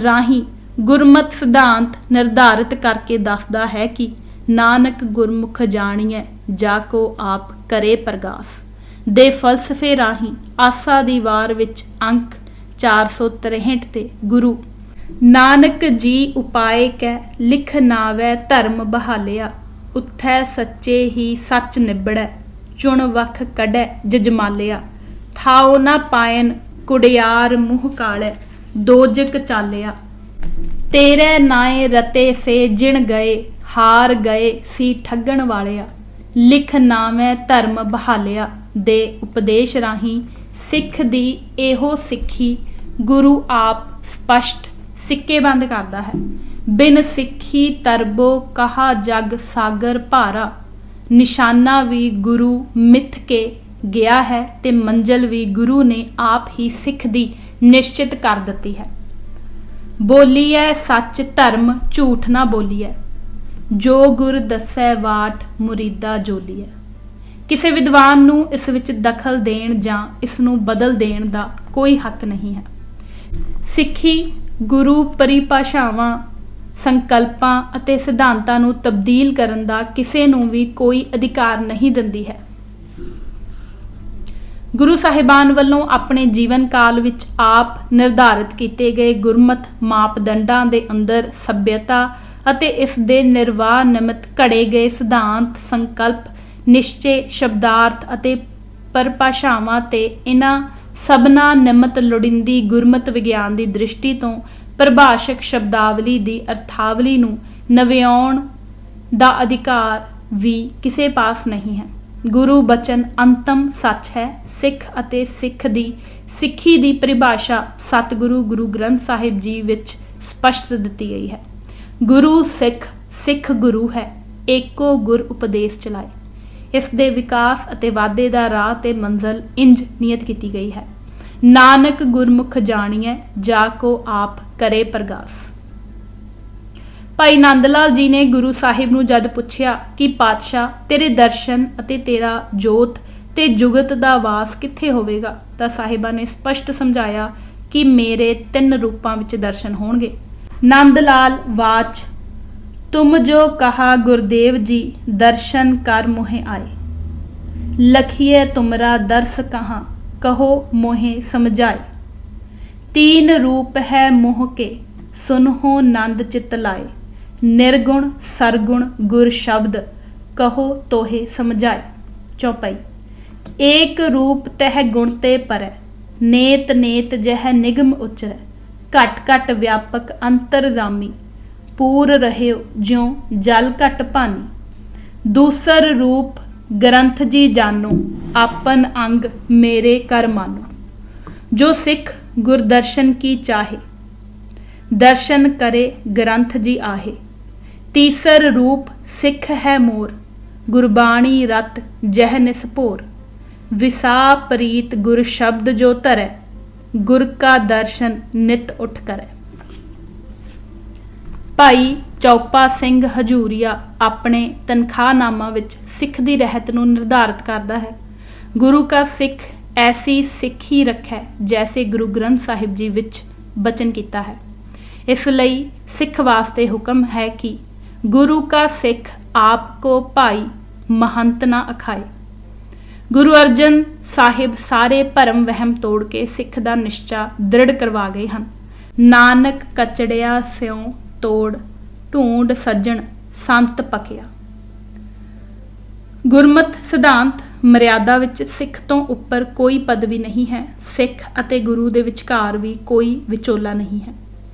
ਰਾਹੀਂ ਗੁਰਮਤਿ ਸਿਧਾਂਤ ਨਿਰਧਾਰਿਤ ਕਰਕੇ ਦੱਸਦਾ ਹੈ ਕਿ ਨਾਨਕ ਗੁਰਮੁਖ ਜਾਣੀਐ ਜਾ ਕੋ ਆਪ ਕਰੇ ਪ੍ਰਗਾਸ ਦੇ ਫਲਸਫੇ ਰਾਹੀਂ ਆਸਾ ਦੀ ਵਾਰ ਵਿੱਚ ਅੰਕ 463 ਤੇ ਗੁਰੂ ਨਾਨਕ ਜੀ ਉਪਾਏ ਕੈ ਲਿਖ ਨਾਵੈ ਧਰਮ ਬਹਾਲਿਆ ਉੱਥੈ ਸੱਚੇ ਹੀ ਸੱਚ ਨਿਬੜੈ ਚੁਣ ਵਖ ਕੱਢੈ ਜਜਮਾਲਿਆ ਥਾਉ ਨਾ ਪਾਇਨ ਕੁੜਿਆਰ ਮੂੰਹ ਕਾਲੈ ਦੋਜਕ ਚਾਲਿਆ ਤੇਰੇ ਨਾਏ ਰਤੇ ਸੇ ਜਿਣ ਗਏ ਹਾਰ ਗਏ ਸੀ ਠੱਗਣ ਵਾਲਿਆ ਲਿਖ ਨਾਵੇਂ ਧਰਮ ਬਹਾਲਿਆ ਦੇ ਉਪਦੇਸ਼ ਰਾਹੀਂ ਸਿੱਖ ਦੀ ਇਹੋ ਸਿੱਖੀ ਗੁਰੂ ਆਪ ਸਪਸ਼ਟ ਸਿੱਕੇਬੰਦ ਕਰਦਾ ਹੈ। ਬਿਨ ਸਿੱਖੀ ਤਰਬੋ ਕਹਾ ਜਗ ਸਾਗਰ ਭਾਰਾ ਨਿਸ਼ਾਨਾ ਵੀ ਗੁਰੂ ਮਿੱਥ ਕੇ ਗਿਆ ਹੈ ਤੇ ਮੰਜ਼ਲ ਵੀ ਗੁਰੂ ਨੇ ਆਪ ਹੀ ਸਿੱਖ ਦੀ ਨਿਸ਼ਚਿਤ ਕਰ ਦਿੱਤੀ ਹੈ। ਬੋਲੀਐ ਸੱਚ ਧਰਮ ਝੂਠ ਨਾ ਬੋਲੀਐ ਜੋ ਗੁਰ ਦੱਸੈ ਵਾਟ ਮੁਰੀਦਾ ਜੋਲੀਐ। ਕਿਸੇ ਵਿਦਵਾਨ ਨੂੰ ਇਸ ਵਿੱਚ ਦਖਲ ਦੇਣ ਜਾਂ ਇਸ ਨੂੰ ਬਦਲ ਦੇਣ ਦਾ ਕੋਈ ਹੱਕ ਨਹੀਂ ਹੈ। ਸਿੱਖੀ ਗੁਰੂ ਪਰਿਭਾਸ਼ਾਵਾਂ ਸੰਕਲਪਾਂ ਅਤੇ ਸਿਧਾਂਤਾਂ ਨੂੰ ਤਬਦੀਲ ਕਰਨ ਦਾ ਕਿਸੇ ਨੂੰ ਵੀ ਕੋਈ ਅਧਿਕਾਰ ਨਹੀਂ ਦਿੰਦੀ ਹੈ। ਗੁਰੂ ਸਾਹਿਬਾਨ ਵੱਲੋਂ ਆਪਣੇ ਜੀਵਨ ਕਾਲ ਵਿੱਚ ਆਪ ਨਿਰਧਾਰਿਤ ਕੀਤੇ ਗਏ ਗੁਰਮਤਿ ਮਾਪਦੰਡਾਂ ਦੇ ਅੰਦਰ ਸੱਭਿਅਤਾ ਅਤੇ ਇਸ ਦੇ ਨਿਰਵਾਹ ਨਿਮਿਤ ਘੜੇ ਗਏ ਸਿਧਾਂਤ ਸੰਕਲਪ ਨਿਸ਼ਚੇ ਸ਼ਬਦਾਰਥ ਅਤੇ ਪਰਿਭਾਸ਼ਾਵਾਂ ਤੇ ਇਹਨਾਂ ਸਭਨਾ ਨਿਮਿਤ ਲੋੜੀਂਦੀ ਗੁਰਮਤਿ ਵਿਗਿਆਨ ਦੀ ਦ੍ਰਿਸ਼ਟੀ ਤੋਂ ਪਰਿਭਾਸ਼ਕ ਸ਼ਬਦਾਵਲੀ ਦੀ ਅਰਥਾਵਲੀ ਨੂੰ ਨਵਿਆਉਣ ਦਾ ਅਧਿਕਾਰ ਵੀ ਕਿਸੇ ਪਾਸ ਨਹੀਂ ਹੈ। ਗੁਰੂ ਬਚਨ ਅੰਤਮ ਸੱਚ ਹੈ। ਸਿੱਖ ਅਤੇ ਸਿੱਖ ਦੀ ਸਿੱਖੀ ਦੀ ਪਰਿਭਾਸ਼ਾ ਸਤਿਗੁਰੂ ਗੁਰੂ ਗ੍ਰੰਥ ਸਾਹਿਬ ਜੀ ਵਿੱਚ ਸਪਸ਼ਟ ਦਿੱਤੀ ਗਈ ਹੈ। ਗੁਰੂ ਸਿੱਖ ਸਿੱਖ ਗੁਰੂ ਹੈ ਏਕੋ ਗੁਰ ਉਪਦੇਸ਼ ਚਲਾਏ। ਇਸ ਦੇ ਵਿਕਾਸ ਅਤੇ ਵਾਧੇ ਦਾ ਰਾਹ ਤੇ ਮੰਜ਼ਲ ਇੰਜ ਨਿਯਤ ਕੀਤੀ ਗਈ ਹੈ। ਨਾਨਕ ਗੁਰਮੁਖ ਜਾਣੀਐ ਜਾ ਕੋ ਆਪ ਕਰੇ ਪ੍ਰਗਾਸ। ਭਾਈ ਨੰਦ ਲਾਲ ਜੀ ਨੇ ਗੁਰੂ ਸਾਹਿਬ ਨੂੰ ਜਦ ਪੁੱਛਿਆ ਕਿ ਪਾਤਸ਼ਾਹ ਤੇਰੇ ਦਰਸ਼ਨ ਅਤੇ ਤੇਰਾ ਜੋਤ ਤੇ ਜੁਗਤ ਦਾ ਵਾਸ ਕਿੱਥੇ ਹੋਵੇਗਾ ਤਾਂ ਸਾਹਿਬਾਂ ਨੇ ਸਪਸ਼ਟ ਸਮਝਾਇਆ ਕਿ ਮੇਰੇ 3 ਰੂਪਾਂ ਵਿੱਚ ਦਰਸ਼ਨ ਹੋਣਗੇ। ਨੰਦ ਲਾਲ ਵਾਚ ਤੁਮ ਜੋ ਕਹਾ ਗੁਰਦੇਵ ਜੀ ਦਰਸ਼ਨ ਕਰ ਮੋਹਿ ਆਏ ਲਖੀਏ ਤੁਮਰਾ ਦਰਸ ਕਹਾਂ ਕਹੋ ਮੋਹਿ ਸਮਝਾਏ। 3 रूप है मोह के सुनहो नंद चित लाए निर्गुण सरगुण गुर शब्द कहो तोहे समझाए। चौपाई एक रूप तह गुण ते परै नेत नेत जह निगम उचरै घट घट व्यापक अंतरजामी पूर रहे ज्यों जल घट भानी। दूसर रूप ग्रंथ जी जानो आपन अंग मेरे कर मानो। जो सिख गुरदर्शन की चाहे दर्शन करे ग्रंथ जी आहे। तीसर रूप सिख है मोर गुरबाणी रत जह निसभोर विसा प्रीत गुर शब्द जो धरै गुर का दर्शन नित उठ करे। ਭਾਈ ਚੌਪਾ ਸਿੰਘ ਹਜੂਰੀਆ ਆਪਣੇ ਤਨਖਾਹਨਾਮਾ ਵਿੱਚ ਸਿੱਖ ਦੀ ਰਹਿਤ ਨੂੰ ਨਿਰਧਾਰਿਤ ਕਰਦਾ ਹੈ। ਗੁਰੂ ਕਾ ਸਿੱਖ ਐਸੀ ਸਿੱਖੀ ਰੱਖੈ ਜੈਸੇ ਗੁਰੂ ਗ੍ਰੰਥ ਸਾਹਿਬ ਜੀ ਵਿੱਚ ਬਚਨ ਕੀਤਾ ਹੈ। ਇਸ ਲਈ ਸਿੱਖ ਵਾਸਤੇ ਹੁਕਮ ਹੈ ਕਿ ਗੁਰੂ ਕਾ ਸਿੱਖ ਆਪ ਕੋ ਭਾਈ ਮਹੰਤ ਨਾ ਅਖਾਏ। ਗੁਰੂ ਅਰਜਨ ਸਾਹਿਬ ਸਾਰੇ ਭਰਮ ਵਹਿਮ ਤੋੜ ਕੇ ਸਿੱਖ ਦਾ ਨਿਸ਼ਚਾ ਦ੍ਰਿੜ ਕਰਵਾ ਗਏ ਹਨ। ਨਾਨਕ ਕਚੜਿਆ ਸਿਉ ਤੋੜ ਢੂੰਡ ਸੱਜਣ ਸੰਤ ਪਕਿਆ। ਗੁਰਮਤਿ ਸਿਧਾਂਤ ਮਰਿਆਦਾ ਵਿੱਚ ਸਿੱਖ ਤੋਂ ਉੱਪਰ ਕੋਈ ਪਦਵੀ ਨਹੀਂ ਹੈ। ਸਿੱਖ ਅਤੇ ਗੁਰੂ ਦੇ ਵਿਚਕਾਰ ਵੀ ਕੋਈ ਵਿਚੋਲਾ ਨਹੀਂ ਹੈ।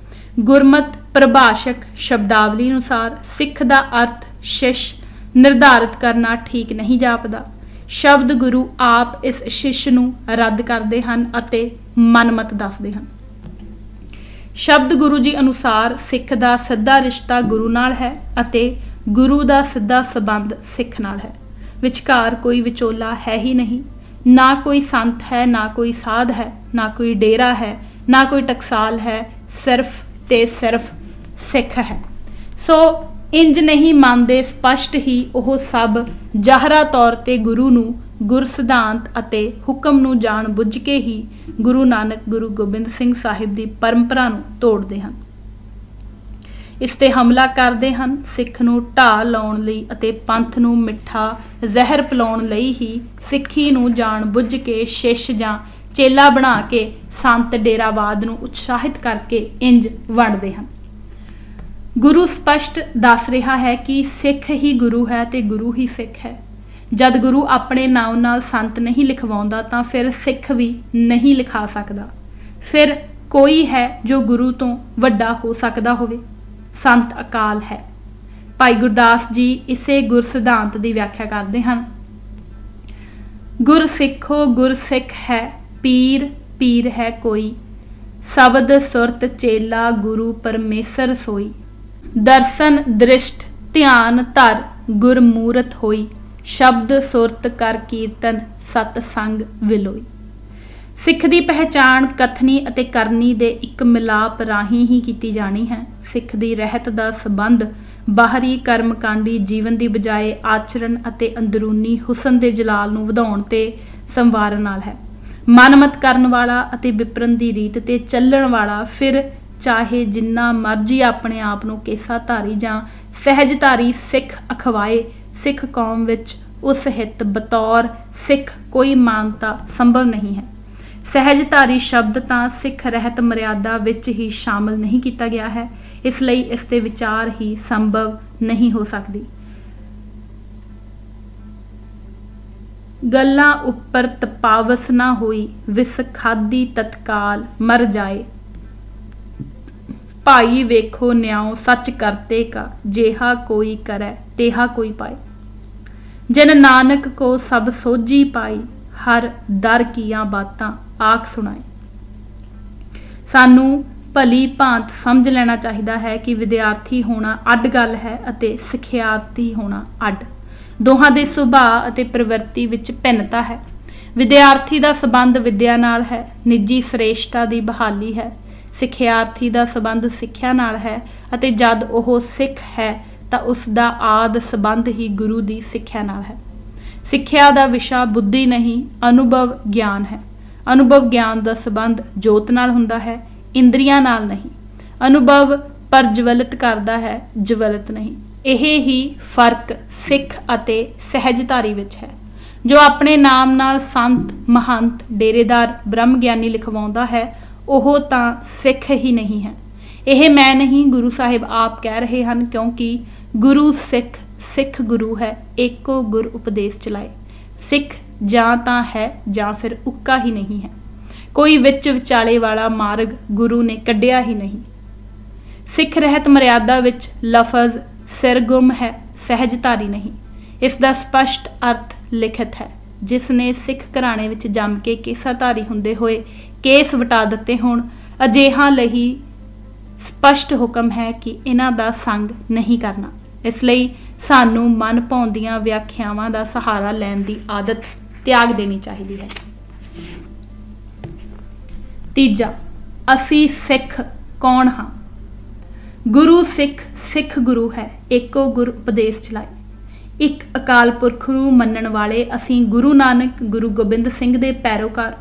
ਗੁਰਮਤਿ ਪ੍ਰਭਾਸ਼ਕ ਸ਼ਬਦਾਵਲੀ ਅਨੁਸਾਰ ਸਿੱਖ ਦਾ ਅਰਥ ਸ਼ਿਸ਼ ਨਿਰਧਾਰਿਤ ਕਰਨਾ ਠੀਕ ਨਹੀਂ ਜਾਪਦਾ। ਸ਼ਬਦ ਗੁਰੂ ਆਪ ਇਸ ਸ਼ਿਸ਼ ਨੂੰ ਰੱਦ ਕਰਦੇ ਹਨ ਅਤੇ ਮਨਮਤ ਦੱਸਦੇ ਹਨ। ਸ਼ਬਦ ਗੁਰੂ ਜੀ ਅਨੁਸਾਰ ਸਿੱਖ ਦਾ ਸਿੱਧਾ ਰਿਸ਼ਤਾ ਗੁਰੂ ਨਾਲ ਹੈ ਅਤੇ ਗੁਰੂ ਦਾ ਸਿੱਧਾ ਸਬੰਧ ਸਿੱਖ ਨਾਲ ਹੈ। ਵਿਚਕਾਰ ਕੋਈ ਵਿਚੋਲਾ ਹੈ ਹੀ ਨਹੀਂ। ਨਾ ਕੋਈ ਸੰਤ ਹੈ, ਨਾ ਕੋਈ ਸਾਧ ਹੈ, ਨਾ ਕੋਈ ਡੇਰਾ ਹੈ, ਨਾ ਕੋਈ ਟਕਸਾਲ ਹੈ। ਸਿਰਫ ਤੇ ਸਿਰਫ ਸਿੱਖ ਹੈ। ਸੋ ਇੰਜ ਨਹੀਂ ਮੰਨਦੇ ਸਪਸ਼ਟ ਹੀ ਉਹ ਸਭ ਜ਼ਾਹਰਾ ਤੌਰ ਤੇ ਗੁਰੂ ਨੂੰ ਗੁਰ ਸਿਧਾਂਤ ਅਤੇ ਹੁਕਮ ਨੂੰ ਜਾਣ ਬੁੱਝ ਕੇ ਹੀ ਗੁਰੂ ਨਾਨਕ ਗੁਰੂ ਗੋਬਿੰਦ ਸਿੰਘ ਸਾਹਿਬ ਦੀ ਪਰੰਪਰਾ ਨੂੰ ਤੋੜਦੇ ਹਨ। ਇਸ ਤੇ ਹਮਲਾ ਕਰਦੇ ਹਨ। ਸਿੱਖ ਨੂੰ ਢਾਹ ਲਾਉਣ ਲਈ ਅਤੇ ਪੰਥ ਨੂੰ ਮਿੱਠਾ ਜ਼ਹਿਰ ਪਿਲਾਉਣ ਲਈ ਹੀ ਸਿੱਖੀ ਨੂੰ ਜਾਣ ਬੁੱਝ ਕੇ ਸ਼ਿਸ਼ ਜਾਂ ਚੇਲਾ ਬਣਾ ਕੇ ਸੰਤ ਡੇਰਾਵਾਦ ਨੂੰ ਉਤਸ਼ਾਹਿਤ ਕਰਕੇ ਇੰਜ ਵੰਡਦੇ ਹਨ। ਗੁਰੂ ਸਪਸ਼ਟ ਦੱਸ ਰਿਹਾ ਹੈ ਕਿ ਸਿੱਖ ਹੀ ਗੁਰੂ ਹੈ ਤੇ ਗੁਰੂ ਹੀ ਸਿੱਖ ਹੈ। ਜਦ ਗੁਰੂ ਆਪਣੇ ਨਾਮ ਨਾਲ ਸੰਤ ਨਹੀਂ ਲਿਖਵਾਉਂਦਾ ਤਾਂ ਫਿਰ ਸਿੱਖ ਵੀ ਨਹੀਂ ਲਿਖਾ ਸਕਦਾ। ਫਿਰ ਕੋਈ ਹੈ ਜੋ ਗੁਰੂ ਤੋਂ ਵੱਡਾ ਹੋ ਸਕਦਾ ਹੋਵੇ? ਸੰਤ ਅਕਾਲ ਹੈ। ਭਾਈ ਗੁਰਦਾਸ ਜੀ ਇਸੇ ਗੁਰ ਸਿਧਾਂਤ ਦੀ ਵਿਆਖਿਆ ਕਰਦੇ ਹਨ। ਗੁਰ ਸਿੱਖੋ ਗੁਰ ਸਿੱਖ ਹੈ, ਪੀਰ ਪੀਰ ਹੈ ਕੋਈ, ਸ਼ਬਦ ਸੁਰਤ ਚੇਲਾ ਗੁਰੂ ਪਰਮੇਸ਼ਰ ਸੋਈ। ਦਰਸ਼ਨ ਦ੍ਰਿਸ਼ਟ ਧਿਆਨ ਧਰ ਗੁਰ ਮੂਰਤ ਹੋਈ, ਸ਼ਬਦ ਸੁਰਤ ਕਰ ਕੀਰਤਨ ਸਤ ਸੰਗ ਵਿਲੋਈ। ਸਿੱਖ ਦੀ ਪਹਿਚਾਣ ਕਥਨੀ ਅਤੇ ਕਰਨੀ ਦੇ ਇੱਕ ਮਿਲਾਪ ਰਾਹੀਂ ਹੀ ਕੀਤੀ ਜਾਣੀ ਹੈ। ਸਿੱਖ ਦੀ ਰਹਿਤ ਦਾ ਸੰਬੰਧ ਬਾਹਰੀ ਕਰਮਕਾਂਡੀ ਜੀਵਨ ਦੀ ਬਜਾਏ ਆਚਰਣ ਅਤੇ ਅੰਦਰੂਨੀ ਹੁਸਨ ਦੇ ਜਲਾਲ ਨੂੰ ਵਧਾਉਣ ਤੇ ਸੰਵਾਰਨ ਨਾਲ ਹੈ। ਮਨਮਤ ਕਰਨ ਵਾਲਾ ਅਤੇ ਵਿਪਰਨ ਦੀ ਰੀਤ ਤੇ ਚੱਲਣ ਵਾਲਾ ਫਿਰ ਚਾਹੇ ਜਿੰਨਾ ਮਰਜ਼ੀ ਆਪਣੇ ਆਪ ਨੂੰ ਕੇਸਾਧਾਰੀ ਜਾਂ ਸਹਿਜਧਾਰੀ ਸਿੱਖ ਅਖਵਾਏ, ਸਿੱਖ ਕੌਮ ਵਿੱਚ ਉਸ ਹਿੱਤ ਬਤੌਰ ਸਿੱਖ ਕੋਈ ਮਾਨਤਾ ਸੰਭਵ ਨਹੀਂ ਹੈ। ਸਹਿਜਧਾਰੀ ਸ਼ਬਦ ਤਾਂ ਸਿੱਖ ਰਹਿਤ ਮਰਿਆਦਾ ਵਿੱਚ ਹੀ ਸ਼ਾਮਲ ਨਹੀਂ ਕੀਤਾ ਗਿਆ ਹੈ, ਇਸ ਲਈ ਇਸ ਤੇ ਵਿਚਾਰ ਹੀ ਸੰਭਵ ਨਹੀਂ ਹੋ ਸਕਦੀ। ਗੱਲਾਂ ਉੱਪਰ ਤਪਾਵਸ ਨਾ ਹੋਈ, ਵਿਸ ਖਾਦੀ ਤਤਕਾਲ ਮਰ ਜਾਏ। ਭਾਈ ਵੇਖੋ ਨਿਆਉ ਸੱਚ ਕਰਤੇ ਕਾ, ਜੇਹਾ ਕੋਈ ਕਰੈ ਤੇਹਾ ਕੋਈ ਪਾਏ। ਜਨ ਨਾਨਕ ਕੋ ਸਭ ਸੋਝੀ ਪਾਈ, ਹਰ ਦਰ ਕੀਆਂ ਬਾਤਾਂ ਆਖ ਸੁਣਾਏ। ਸਾਨੂੰ ਭਲੀ ਭਾਂਤ ਸਮਝ ਲੈਣਾ ਚਾਹੀਦਾ ਹੈ ਕਿ ਵਿਦਿਆਰਥੀ ਹੋਣਾ ਅੱਡ ਗੱਲ ਹੈ ਅਤੇ ਸਿੱਖਿਆਰਥੀ ਹੋਣਾ ਅੱਡ। ਦੋਹਾਂ ਦੇ ਸੁਭਾਅ ਅਤੇ ਪ੍ਰਵਿਰਤੀ ਵਿੱਚ ਭਿੰਨਤਾ ਹੈ। ਵਿਦਿਆਰਥੀ ਦਾ ਸੰਬੰਧ ਵਿਦਿਆ ਨਾਲ ਹੈ, ਨਿੱਜੀ ਸ੍ਰੇਸ਼ਟਤਾ ਦੀ ਬਹਾਲੀ ਹੈ। ਸਿੱਖਿਆਰਥੀ ਦਾ ਸੰਬੰਧ ਸਿੱਖਿਆ ਨਾਲ ਹੈ ਅਤੇ ਜਦ ਉਹ ਸਿੱਖ ਹੈ ਤਾਂ ਉਸ ਦਾ ਆਦ ਸੰਬੰਧ ਹੀ ਗੁਰੂ ਦੀ ਸਿੱਖਿਆ ਨਾਲ ਹੈ। ਸਿੱਖਿਆ ਦਾ ਵਿਸ਼ਾ ਬੁੱਧੀ ਨਹੀਂ, ਅਨੁਭਵ ਗਿਆਨ ਹੈ। ਅਨੁਭਵ ਗਿਆਨ ਦਾ ਸੰਬੰਧ ਜੋਤ ਨਾਲ ਹੁੰਦਾ ਹੈ, ਇੰਦਰੀਆਂ ਨਾਲ ਨਹੀਂ। ਅਨੁਭਵ ਪ੍ਰਜਵਲਿਤ ਕਰਦਾ ਹੈ, ਜਵਲਿਤ ਨਹੀਂ। ਇਹ ਹੀ ਫਰਕ ਸਿੱਖ ਅਤੇ ਸਹਿਜਧਾਰੀ ਵਿੱਚ ਹੈ। ਜੋ ਆਪਣੇ ਨਾਮ ਨਾਲ ਸੰਤ, ਮਹੰਤ, ਡੇਰੇਦਾਰ, ਬ੍ਰਹਮ ਗਿਆਨੀ ਲਿਖਵਾਉਂਦਾ ਹੈ, ਉਹ ਤਾਂ ਸਿੱਖ ਹੀ ਨਹੀਂ ਹੈ। ਇਹ ਮੈਂ ਨਹੀਂ, ਗੁਰੂ ਸਾਹਿਬ ਆਪ ਕਹਿ ਰਹੇ ਹਨ, ਕਿਉਂਕਿ ਗੁਰੂ ਸਿੱਖ, ਸਿੱਖ ਗੁਰੂ ਹੈ, ਏਕੋ ਗੁਰ ਉਪਦੇਸ਼ ਚਲਾਏ। ਸਿੱਖ ਜਾਂ ਤਾਂ ਹੈ ਜਾਂ ਫਿਰ ਉੱਕਾ ਹੀ ਨਹੀਂ ਹੈ। ਕੋਈ ਵਿੱਚ ਵਿਚਾਲੇ ਵਾਲਾ ਮਾਰਗ ਗੁਰੂ ਨੇ ਕੱਢਿਆ ਹੀ ਨਹੀਂ। ਸਿੱਖ ਰਹਿਤ ਮਰਿਆਦਾ ਵਿੱਚ ਲਫ਼ਜ਼ ਸਿਰਗੁਮ ਹੈ, ਸਹਿਜਧਾਰੀ ਨਹੀਂ। ਇਸ ਦਾ ਸਪਸ਼ਟ ਅਰਥ ਲਿਖਤ ਹੈ। ਜਿਸ ਨੇ ਸਿੱਖ ਘਰਾਣੇ ਵਿੱਚ ਜੰਮ ਕੇ ਕੇਸਾਧਾਰੀ ਹੁੰਦੇ ਹੋਏ ਕੇਸ ਵਟਾ ਦਿੱਤੇ ਹੋਣ, ਅਜਿਹਾ ਲਈ ਸਪਸ਼ਟ ਹੁਕਮ ਹੈ ਕਿ ਇਹਨਾਂ ਦਾ ਸੰਗ ਨਹੀਂ ਕਰਨਾ। ਇਸ ਲਈ ਸਾਨੂੰ ਮਨ ਭਾਉਂਦੀਆਂ ਵਿਆਖਿਆਵਾਂ ਦਾ ਸਹਾਰਾ ਲੈਣ ਦੀ ਆਦਤ ਤਿਆਗ ਦੇਣੀ ਚਾਹੀਦੀ ਹੈ। ਤੀਜਾ, ਅਸੀਂ ਸਿੱਖ ਕੌਣ ਹਾਂ? ਗੁਰੂ ਸਿੱਖ, ਸਿੱਖ ਗੁਰੂ ਹੈ, ਏਕੋ ਗੁਰ ਉਪਦੇਸ਼ ਚਲਾਏ। ਇੱਕ ਅਕਾਲ ਪੁਰਖ ਨੂੰ ਮੰਨਣ ਵਾਲੇ ਅਸੀਂ ਗੁਰੂ ਨਾਨਕ, ਗੁਰੂ ਗੋਬਿੰਦ ਸਿੰਘ ਦੇ ਪੈਰੋਕਾਰ,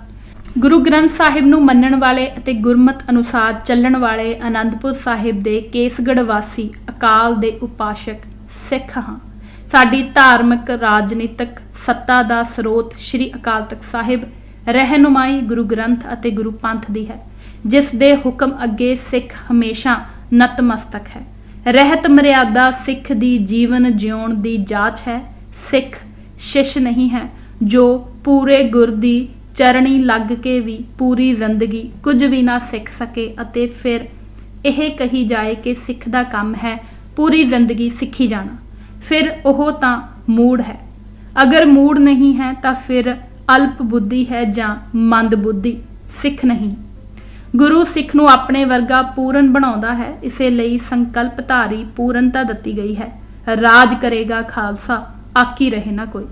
ਗੁਰੂ ਗ੍ਰੰਥ ਸਾਹਿਬ ਨੂੰ ਮੰਨਣ ਵਾਲੇ ਅਤੇ ਗੁਰਮਤ ਅਨੁਸਾਰ ਚੱਲਣ ਵਾਲੇ ਆਨੰਦਪੁਰ ਸਾਹਿਬ ਦੇ ਕੇਸਗੜ੍ਹ ਵਾਸੀ ਅਕਾਲ ਦੇ ਉਪਾਸ਼ਕ ਸਿੱਖ ਹਾਂ। ਸਾਡੀ ਧਾਰਮਿਕ ਰਾਜਨੀਤਿਕ ਸੱਤਾ ਦਾ ਸਰੋਤ ਸ੍ਰੀ ਅਕਾਲ ਤਖਤ ਸਾਹਿਬ, ਰਹਿਨੁਮਾਈ ਗੁਰੂ ਗ੍ਰੰਥ ਅਤੇ ਗੁਰੂ ਪੰਥ ਦੀ ਹੈ, ਜਿਸ ਦੇ ਹੁਕਮ ਅੱਗੇ ਸਿੱਖ ਹਮੇਸ਼ਾ ਨਤਮਸਤਕ ਹੈ। ਰਹਿਤ ਮਰਿਆਦਾ ਸਿੱਖ ਦੀ ਜੀਵਨ ਜਿਉਣ ਦੀ ਜਾਚ ਹੈ। ਸਿੱਖ ਸ਼ਿਸ਼ ਨਹੀਂ ਹੈ ਜੋ ਪੂਰੇ ਗੁਰ ਦੀ ਚਰਣੀ ਲੱਗ ਕੇ ਵੀ ਪੂਰੀ ਜ਼ਿੰਦਗੀ ਕੁਝ ਵੀ ਨਾ ਸਿੱਖ ਸਕੇ ਅਤੇ ਫਿਰ ਇਹ ਕਹੀ ਜਾਏ ਕਿ ਸਿੱਖ ਦਾ ਕੰਮ ਹੈ ਪੂਰੀ ਜ਼ਿੰਦਗੀ ਸਿੱਖੀ ਜਾਣਾ। ਫਿਰ ਉਹ ਤਾਂ ਮੂੜ ਹੈ। ਅਗਰ ਮੂੜ ਨਹੀਂ ਹੈ ਤਾਂ ਫਿਰ ਅਲਪ ਬੁੱਧੀ ਹੈ ਜਾਂ ਮੰਦ ਬੁੱਧੀ, ਸਿੱਖ ਨਹੀਂ। ਗੁਰੂ ਸਿੱਖ ਨੂੰ ਆਪਣੇ ਵਰਗਾ ਪੂਰਨ ਬਣਾਉਂਦਾ ਹੈ। ਇਸੇ ਲਈ ਸੰਕਲਪਧਾਰੀ ਪੂਰਨਤਾ ਦਿੱਤੀ ਗਈ ਹੈ। ਰਾਜ ਕਰੇਗਾ ਖਾਲਸਾ, ਆਕੀ ਰਹੇ ਨਾ ਕੋਈ।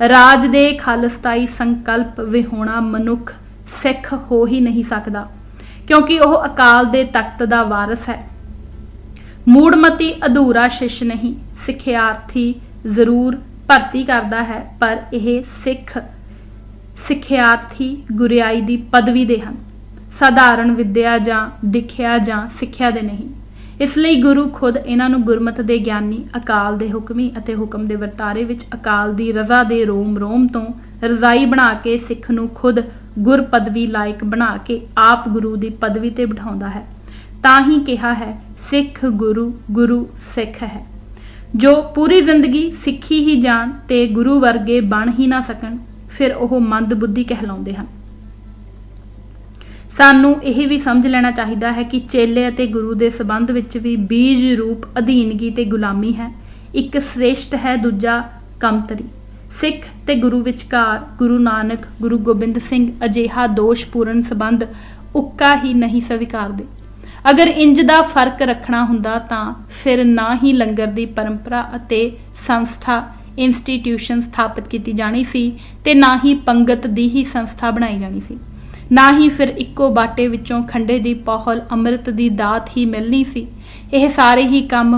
ਰਾਜ ਦੇ ਖਾਲਸਤਾਈ ਸੰਕਲਪ ਵਿਹੋਣਾ ਮਨੁੱਖ ਸਿੱਖ ਹੋ ਹੀ ਨਹੀਂ ਸਕਦਾ, ਕਿਉਂਕਿ ਉਹ ਅਕਾਲ ਦੇ ਤਖਤ ਦਾ ਵਾਰਸ ਹੈ। ਮੂੜਮਤੀ ਅਧੂਰਾ ਸ਼ਿਸ਼ ਨਹੀਂ। ਸਿੱਖਿਆਰਥੀ ਜ਼ਰੂਰ ਭਰਤੀ ਕਰਦਾ ਹੈ, ਪਰ ਇਹ ਸਿੱਖਿਆਰਥੀ ਗੁਰਿਆਈ ਦੀ ਪਦਵੀ ਦੇ ਹਨ, ਸਾਧਾਰਨ ਵਿਦਿਆ ਜਾਂ ਦਿਖਿਆ ਜਾਂ ਸਿੱਖਿਆ ਦੇ ਨਹੀਂ। ਇਸ ਲਈ ਗੁਰੂ ਖੁਦ ਇਹਨਾਂ ਨੂੰ ਗੁਰਮਤਿ ਦੇ ਗਿਆਨੀ, ਅਕਾਲ ਦੇ ਹੁਕਮੀ ਅਤੇ ਹੁਕਮ ਦੇ ਵਰਤਾਰੇ ਵਿੱਚ ਅਕਾਲ ਦੀ ਰਜ਼ਾ ਦੇ ਰੋਮ ਰੋਮ ਤੋਂ ਰਜ਼ਾਈ ਬਣਾ ਕੇ ਸਿੱਖ ਨੂੰ ਖੁਦ ਗੁਰ ਪਦਵੀ ਲਾਇਕ ਬਣਾ ਕੇ ਆਪ ਗੁਰੂ ਦੀ ਪਦਵੀ ਤੇ ਬਿਠਾਉਂਦਾ ਹੈ। ਤਾਂ ਹੀ ਕਿਹਾ ਹੈ ਸਿੱਖ ਗੁਰੂ, ਗੁਰੂ ਸਿੱਖ ਹੈ। ਜੋ ਪੂਰੀ ਜ਼ਿੰਦਗੀ ਸਿੱਖੀ ਹੀ ਜਾਣ ਤੇ ਗੁਰੂ ਵਰਗੇ ਬਣ ਹੀ ਨਾ ਸਕਣ, ਫਿਰ ਉਹ ਮੰਦਬੁੱਧੀ ਕਹਿਲਾਉਂਦੇ ਹਨ। ਸਾਨੂੰ ਇਹ ਵੀ ਸਮਝ ਲੈਣਾ ਚਾਹੀਦਾ ਹੈ ਕਿ ਚੇਲੇ ਅਤੇ ਗੁਰੂ ਦੇ ਸੰਬੰਧ ਵਿੱਚ ਵੀ ਬੀਜ ਰੂਪ ਅਧੀਨਗੀ ਤੇ ਗੁਲਾਮੀ ਹੈ। ਇੱਕ ਸ੍ਰੇਸ਼ਟ ਹੈ, ਦੂਜਾ ਕਮਤਰੀ। ਸਿੱਖ ਤੇ ਗੁਰੂ ਵਿਚਕਾਰ ਗੁਰੂ ਨਾਨਕ, ਗੁਰੂ ਗੋਬਿੰਦ ਸਿੰਘ ਅਜਿਹਾ ਦੋਸ਼ਪੂਰਨ ਸੰਬੰਧ ਉੱਕਾ ਹੀ ਨਹੀਂ ਸਵੀਕਾਰਦੇ। ਅਗਰ ਇੰਜ ਦਾ ਫਰਕ ਰੱਖਣਾ ਹੁੰਦਾ ਤਾਂ ਫਿਰ ਨਾ ਹੀ ਲੰਗਰ ਦੀ ਪਰੰਪਰਾ ਅਤੇ ਸੰਸਥਾ ਇੰਸਟੀਟਿਊਸ਼ਨ ਸਥਾਪਿਤ ਕੀਤੀ ਜਾਣੀ ਸੀ ਤੇ ਨਾ ਹੀ ਪੰਗਤ ਦੀ ਹੀ ਸੰਸਥਾ ਬਣਾਈ ਜਾਣੀ ਸੀ। ਨਾ ਹੀ ਫਿਰ ਇੱਕੋ ਬਾਟੇ ਵਿੱਚੋਂ ਖੰਡੇ ਦੀ ਪਹੁਲ ਅੰਮ੍ਰਿਤ ਦੀ ਦਾਤ ਹੀ ਮਿਲਣੀ ਸੀ। ਇਹ ਸਾਰੇ ਹੀ ਕੰਮ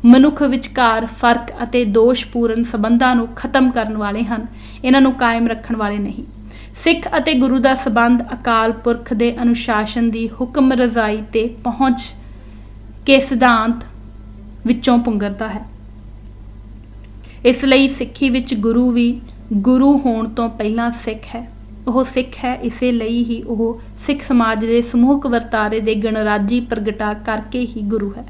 ਮਨੁੱਖ ਵਿਚਕਾਰ ਫਰਕ ਅਤੇ ਦੋਸ਼ਪੂਰਨ ਸੰਬੰਧਾਂ ਨੂੰ ਖਤਮ ਕਰਨ ਵਾਲੇ ਹਨ, ਇਹਨਾਂ ਨੂੰ ਕਾਇਮ ਰੱਖਣ ਵਾਲੇ ਨਹੀਂ। ਸਿੱਖ ਅਤੇ ਗੁਰੂ ਦਾ ਸੰਬੰਧ ਅਕਾਲ ਪੁਰਖ ਦੇ ਅਨੁਸ਼ਾਸਨ ਦੀ ਹੁਕਮ ਰਜ਼ਾਈ ਤੇ ਪਹੁੰਚ ਕੇ ਸਿਧਾਂਤ ਵਿੱਚੋਂ ਪੁੰਗਰਦਾ ਹੈ। ਇਸ ਲਈ ਸਿੱਖੀ ਵਿੱਚ ਗੁਰੂ ਵੀ ਗੁਰੂ ਹੋਣ ਤੋਂ ਪਹਿਲਾਂ ਸਿੱਖ ਹੈ। ਉਹ ਸਿੱਖ ਹੈ, ਇਸੇ ਲਈ ਹੀ ਉਹ ਸਿੱਖ ਸਮਾਜ ਦੇ ਸਮੂਹਕ ਵਰਤਾਰੇ ਦੇ ਗਣਰਾਜੀ ਪ੍ਰਗਟਾ ਕਰਕੇ ਹੀ ਗੁਰੂ ਹੈ।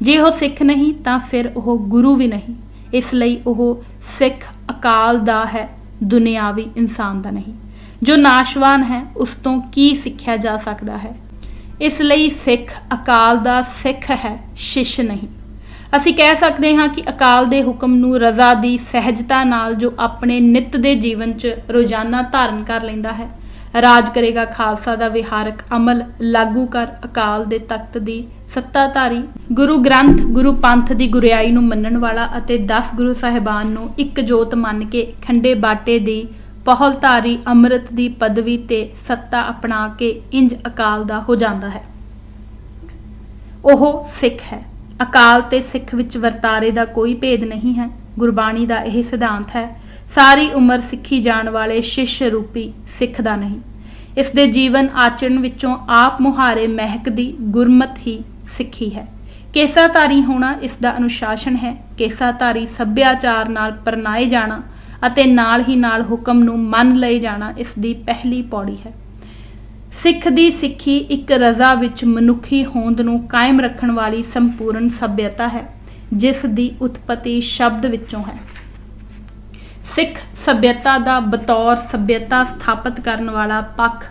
ਜੇ ਉਹ ਸਿੱਖ ਨਹੀਂ ਤਾਂ ਫਿਰ ਉਹ ਗੁਰੂ ਵੀ ਨਹੀਂ। ਇਸ ਲਈ ਉਹ ਸਿੱਖ ਅਕਾਲ ਦਾ ਹੈ, ਦੁਨਿਆਵੀ ਇਨਸਾਨ ਦਾ ਨਹੀਂ। ਜੋ ਨਾਸ਼ਵਾਨ ਹੈ ਉਸ ਤੋਂ ਕੀ ਸਿੱਖਿਆ ਜਾ ਸਕਦਾ ਹੈ। ਇਸ ਲਈ ਸਿੱਖ ਅਕਾਲ ਦਾ ਸਿੱਖ ਹੈ, ਸ਼ਿਸ਼ ਨਹੀਂ। ਅਸੀਂ ਕਹਿ ਸਕਦੇ ਹਾਂ ਕਿ ਅਕਾਲ ਦੇ ਹੁਕਮ ਨੂੰ ਰਜ਼ਾ ਦੀ ਸਹਿਜਤਾ ਨਾਲ ਜੋ ਆਪਣੇ ਨਿੱਤ ਦੇ ਜੀਵਨ 'ਚ ਰੋਜ਼ਾਨਾ ਧਾਰਨ ਕਰ ਲੈਂਦਾ ਹੈ, ਰਾਜ ਕਰੇਗਾ ਖਾਲਸਾ ਦਾ ਵਿਹਾਰਕ ਅਮਲ ਲਾਗੂ ਕਰ ਅਕਾਲ ਦੇ ਤਖਤ ਦੀ ਸੱਤਾਧਾਰੀ, ਗੁਰੂ ਗ੍ਰੰਥ ਗੁਰੂ ਪੰਥ ਦੀ ਗੁਰਿਆਈ ਨੂੰ ਮੰਨਣ ਵਾਲਾ ਅਤੇ 10 ਗੁਰੂ ਸਾਹਿਬਾਨ ਨੂੰ ਇੱਕ ਜੋਤ ਮੰਨ ਕੇ ਖੰਡੇ ਬਾਟੇ ਦੀ ਪਹੁਲਧਾਰੀ ਅੰਮ੍ਰਿਤ ਦੀ ਪਦਵੀ ਤੇ ਸੱਤਾ ਅਪਣਾ ਕੇ ਇੰਜ ਅਕਾਲ ਦਾ ਹੋ ਜਾਂਦਾ ਹੈ। ਉਹ ਸਿੱਖ ਹੈ। ਅਕਾਲ ਤੇ ਸਿੱਖ ਵਿੱਚ ਵਰਤਾਰੇ ਦਾ ਕੋਈ ਭੇਦ ਨਹੀਂ ਹੈ। ਗੁਰਬਾਣੀ ਦਾ ਇਹ ਸਿਧਾਂਤ ਹੈ, ਸਾਰੀ ਉਮਰ ਸਿੱਖੀ ਜਾਣ ਵਾਲੇ ਸ਼ਿਸ਼ ਰੂਪੀ ਸਿੱਖ ਦਾ ਨਹੀਂ। ਇਸ ਦੇ ਜੀਵਨ ਆਚਰਣ ਵਿੱਚੋਂ ਆਪ ਮੁਹਾਰੇ ਮਹਿਕਦੀ ਗੁਰਮਤ ਹੀ ਸਿੱਖੀ ਹੈ। ਕੇਸਾਧਾਰੀ ਹੋਣਾ ਇਸ ਦਾ ਅਨੁਸ਼ਾਸਨ ਹੈ। ਕੇਸਾਧਾਰੀ ਸੱਭਿਆਚਾਰ ਨਾਲ ਪਰਨਾਏ ਜਾਣਾ ਅਤੇ ਨਾਲ ਹੀ ਨਾਲ ਹੁਕਮ ਨੂੰ ਮੰਨ ਲਏ ਜਾਣਾ ਇਸ ਦੀ ਪਹਿਲੀ ਪੌੜੀ ਹੈ। ਸਿੱਖ ਦੀ ਸਿੱਖੀ ਇੱਕ ਰਜ਼ਾ ਵਿੱਚ ਮਨੁੱਖੀ ਹੋਂਦ ਨੂੰ ਕਾਇਮ ਰੱਖਣ ਵਾਲੀ ਸੰਪੂਰਨ ਸੱਭਿਅਤਾ ਹੈ, ਜਿਸ ਦੀ ਉਤਪਤੀ ਸ਼ਬਦ ਵਿੱਚੋਂ ਹੈ। ਸਿੱਖ ਸੱਭਿਅਤਾ ਦਾ ਬਤੌਰ ਸੱਭਿਅਤਾ ਸਥਾਪਿਤ ਕਰਨ ਵਾਲਾ ਪੱਖ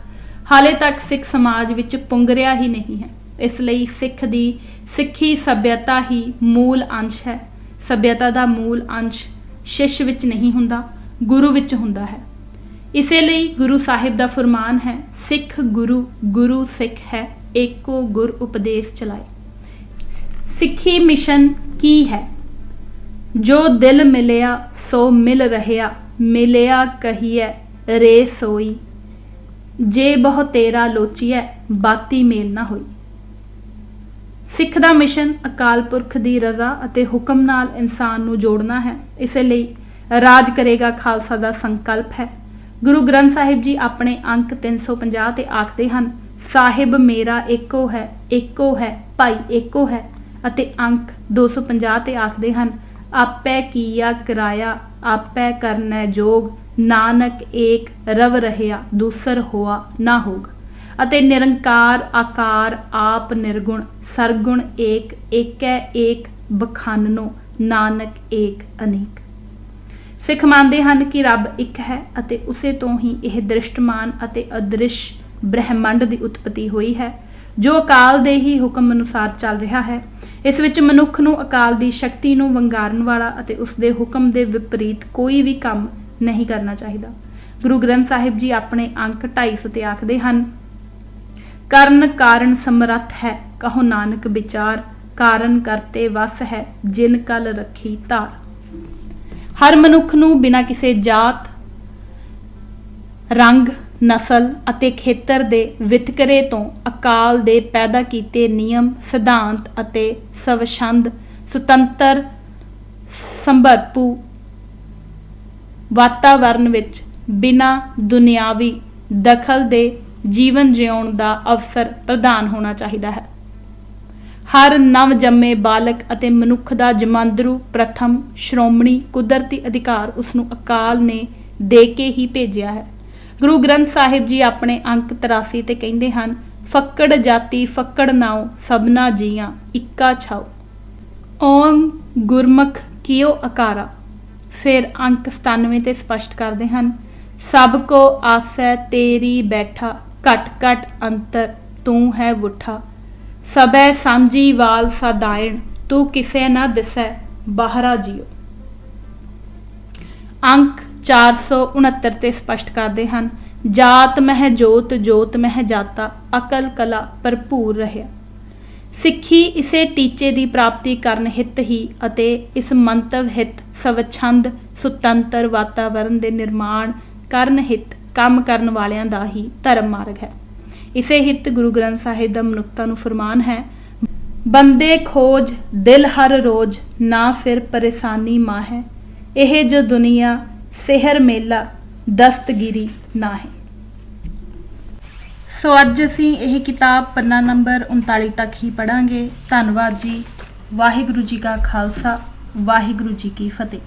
ਹਾਲੇ ਤੱਕ ਸਿੱਖ ਸਮਾਜ ਵਿੱਚ ਪੁੰਗਰਿਆ ਹੀ ਨਹੀਂ ਹੈ। ਇਸ ਲਈ ਸਿੱਖ ਦੀ ਸਿੱਖੀ ਸੱਭਿਅਤਾ ਹੀ ਮੂਲ ਅੰਸ਼ ਹੈ। ਸੱਭਿਅਤਾ ਦਾ ਮੂਲ ਅੰਸ਼ ਸ਼ਿਸ਼ ਵਿੱਚ ਨਹੀਂ ਹੁੰਦਾ, ਗੁਰੂ ਵਿੱਚ ਹੁੰਦਾ ਹੈ। ਇਸੇ ਲਈ ਗੁਰੂ ਸਾਹਿਬ ਦਾ ਫਰਮਾਨ ਹੈ, ਸਿੱਖ ਗੁਰੂ, ਗੁਰੂ ਸਿੱਖ ਹੈ, ਏਕੋ ਗੁਰ ਉਪਦੇਸ਼ ਚਲਾਏ। ਸਿੱਖੀ ਮਿਸ਼ਨ ਕੀ ਹੈ? ਜੋ ਦਿਲ ਮਿਲਿਆ ਸੋ ਮਿਲ ਰਹਿਆ, ਮਿਲਿਆ ਕਹੀਐ ਰੇ ਸੋਈ, ਜੇ ਬਹੁ ਤੇਰਾ ਲੋਚੀਐ ਬਾਤੀ ਮੇਲ ਨਾ ਹੋਈ। ਸਿੱਖ ਦਾ ਮਿਸ਼ਨ ਅਕਾਲ ਪੁਰਖ ਦੀ ਰਜ਼ਾ ਅਤੇ ਹੁਕਮ ਨਾਲ ਇਨਸਾਨ ਨੂੰ ਜੋੜਨਾ ਹੈ। ਇਸੇ ਲਈ ਰਾਜ ਕਰੇਗਾ ਖਾਲਸਾ ਦਾ ਸੰਕਲਪ ਹੈ। ਗੁਰੂ ਗ੍ਰੰਥ ਸਾਹਿਬ ਜੀ ਆਪਣੇ ਅੰਕ 350 ਤੇ ਆਖਦੇ ਹਨ, ਸਾਹਿਬ ਮੇਰਾ ਏਕੋ ਹੈ, ਭਾਈ ਏਕੋ ਹੈ। ਅਤੇ ਅੰਕ 250 ਤੇ ਆਖਦੇ ਹਨ, ਆਪੈ ਕੀਆ ਕਰਾਇਆ, ਆਪੈ ਕਰਨੈ ਜੋਗ, ਨਾਨਕ ਏਕ ਰਵ ਰਹਿਆ, ਦੂਸਰ ਹੋਆ ਨਾ ਹੋਗ। ਅਤੇ ਨਿਰੰਕਾਰ ਆਕਾਰ ਆਪ ਨਿਰਗੁਣ, ਸਰਗੁਣ ਏਕ, ਏਕੈ ਏਕ ਬਖਾਨਨੋ, ਨਾਨਕ ਏਕ ਅਨੇਕ। ਸਿੱਖ ਮੰਨਦੇ ਹਨ ਕਿ ਰੱਬ ਇੱਕ ਹੈ ਅਤੇ ਉਸੇ ਤੋਂ ਹੀ ਇਹ ਦ੍ਰਿਸ਼ਟਮਾਨ ਅਤੇ ਅਦ੍ਰਿਸ਼ ਬ੍ਰਹਿਮੰਡ ਦੀ ਉਤਪਤੀ ਹੋਈ ਹੈ, ਜੋ ਅਕਾਲ ਦੇ ਹੀ ਹੁਕਮ ਅਨੁਸਾਰ ਚੱਲ ਰਿਹਾ ਹੈ। ਇਸ ਵਿੱਚ ਮਨੁੱਖ ਨੂੰ ਅਕਾਲ ਦੀ ਸ਼ਕਤੀ ਨੂੰ ਵੰਗਾਰਨ ਵਾਲਾ ਅਤੇ ਉਸ ਦੇ ਹੁਕਮ ਦੇ ਵਿਪਰੀਤ ਕੋਈ ਵੀ ਕੰਮ ਨਹੀਂ ਕਰਨਾ ਚਾਹੀਦਾ। ਗੁਰੂ ਗ੍ਰੰਥ ਸਾਹਿਬ ਜੀ ਆਪਣੇ ਅੰਕ 250 ਤੇ ਆਖਦੇ ਹਨ, ਕਰਨ ਕਾਰਨ ਸਮਰੱਥ ਹੈ, ਕਹੋ ਨਾਨਕ ਵਿਚਾਰ, ਕਾਰਨ ਕਰਤੇ ਵਸ ਹੈ, ਜਿਨ ਕਲ ਰੱਖੀ ਧਾਰ। ਹਰ ਮਨੁੱਖ ਨੂੰ ਬਿਨਾਂ ਕਿਸੇ ਜਾਤ, ਰੰਗ, ਨਸਲ ਅਤੇ ਖੇਤਰ ਦੇ ਵਿਤਕਰੇ ਤੋਂ ਅਕਾਲ ਦੇ ਪੈਦਾ ਕੀਤੇ ਨਿਯਮ, ਸਿਧਾਂਤ ਅਤੇ ਸਵਛੰਦ, ਸੁਤੰਤਰ, ਸੰਭਰਪੂ ਵਾਤਾਵਰਨ ਵਿੱਚ ਬਿਨਾਂ ਦੁਨਿਆਵੀ ਦਖਲ ਦੇ ਜੀਵਨ ਜਿਉਣ ਦਾ ਅਵਸਰ ਪ੍ਰਦਾਨ ਹੋਣਾ ਚਾਹੀਦਾ ਹੈ। ਹਰ ਨਵ ਜੰਮੇ ਬਾਲਕ ਅਤੇ ਮਨੁੱਖ ਦਾ ਜਮਾਂਦਰੂ ਪ੍ਰਥਮ ਸ਼੍ਰੋਮਣੀ ਕੁਦਰਤੀ ਅਧਿਕਾਰ ਉਸ ਨੂੰ ਅਕਾਲ ਨੇ ਦੇ ਕੇ ਹੀ ਭੇਜਿਆ ਹੈ। ਗੁਰੂ ਗ੍ਰੰਥ ਸਾਹਿਬ ਜੀ ਆਪਣੇ ਅੰਕ 83 ਤੇ ਕਹਿੰਦੇ ਹਨ, ਫੱਕੜ ਜਾਤੀ ਫੱਕੜ ਨਾਉ ਸਭਨਾ ਜੀਆਂ ਇੱਕਾ ਛਾਉ ਓਮ ਗੁਰਮੁਖ ਕੀਓ ਅਕਾਰਾ। ਫਿਰ ਅੰਕ 97 ਤੇ ਸਪਸ਼ਟ ਕਰਦੇ ਹਨ, ਸਭ ਕੋ ਆਸੈ ਤੇਰੀ ਬੈਠਾ ਘਟ ਘਟ ਅੰਤਰ ਤੂੰ ਹੈ ਵੁੱਠਾ ਸਬੈ ਸਾਂਝੀ ਵਾਲ ਸਦਾਇਣ ਤੂੰ ਕਿਸੇ ਨਾ ਦਿਸੈ ਬਾਹਰਾ ਜੀਓ। ਅੰਕ 469 ਤੇ ਸਪਸ਼ਟ ਕਰਦੇ ਹਨ, ਜਾਤ ਮਹਿ ਜੋਤ ਜੋਤ ਮਹਿ ਜਾਤਾ ਅਕਲ ਕਲਾ ਭਰਪੂਰ ਰਹਿਆ। ਸਿੱਖੀ ਇਸੇ ਟੀਚੇ ਦੀ ਪ੍ਰਾਪਤੀ ਕਰਨ ਹਿੱਤ ਹੀ ਅਤੇ ਇਸ ਮੰਤਵ ਹਿੱਤ ਸਵੱਛੰਦ ਸੁਤੰਤਰ ਵਾਤਾਵਰਨ ਦੇ ਨਿਰਮਾਣ ਕਰਨ ਹਿੱਤ ਕੰਮ ਕਰਨ ਵਾਲਿਆਂ ਦਾ ਹੀ ਧਰਮ ਮਾਰਗ ਹੈ। ਇਸੇ ਹਿੱਤ ਗੁਰੂ ਗ੍ਰੰਥ ਸਾਹਿਬ ਦਾ ਮਨੁੱਖਤਾ ਨੂੰ ਫਰਮਾਨ ਹੈ, ਬੰਦੇ ਖੋਜ ਦਿਲ ਹਰ ਰੋਜ਼ ਨਾ ਫਿਰ ਪਰੇਸ਼ਾਨੀ ਮਾਂ ਹੈ ਇਹ ਜੋ ਦੁਨੀਆ ਸਿਹਰ ਮੇਲਾ ਦਸਤਗੀਰੀ ਨਾ ਹੈ। ਸੋ ਅੱਜ ਅਸੀਂ ਇਹ ਕਿਤਾਬ ਪੰਨਾ ਨੰਬਰ 39 ਤੱਕ ਹੀ ਪੜ੍ਹਾਂਗੇ। ਧੰਨਵਾਦ ਜੀ। ਵਾਹਿਗੁਰੂ ਜੀ ਕਾ ਖਾਲਸਾ, ਵਾਹਿਗੁਰੂ ਜੀ ਕੀ ਫਤਿਹ।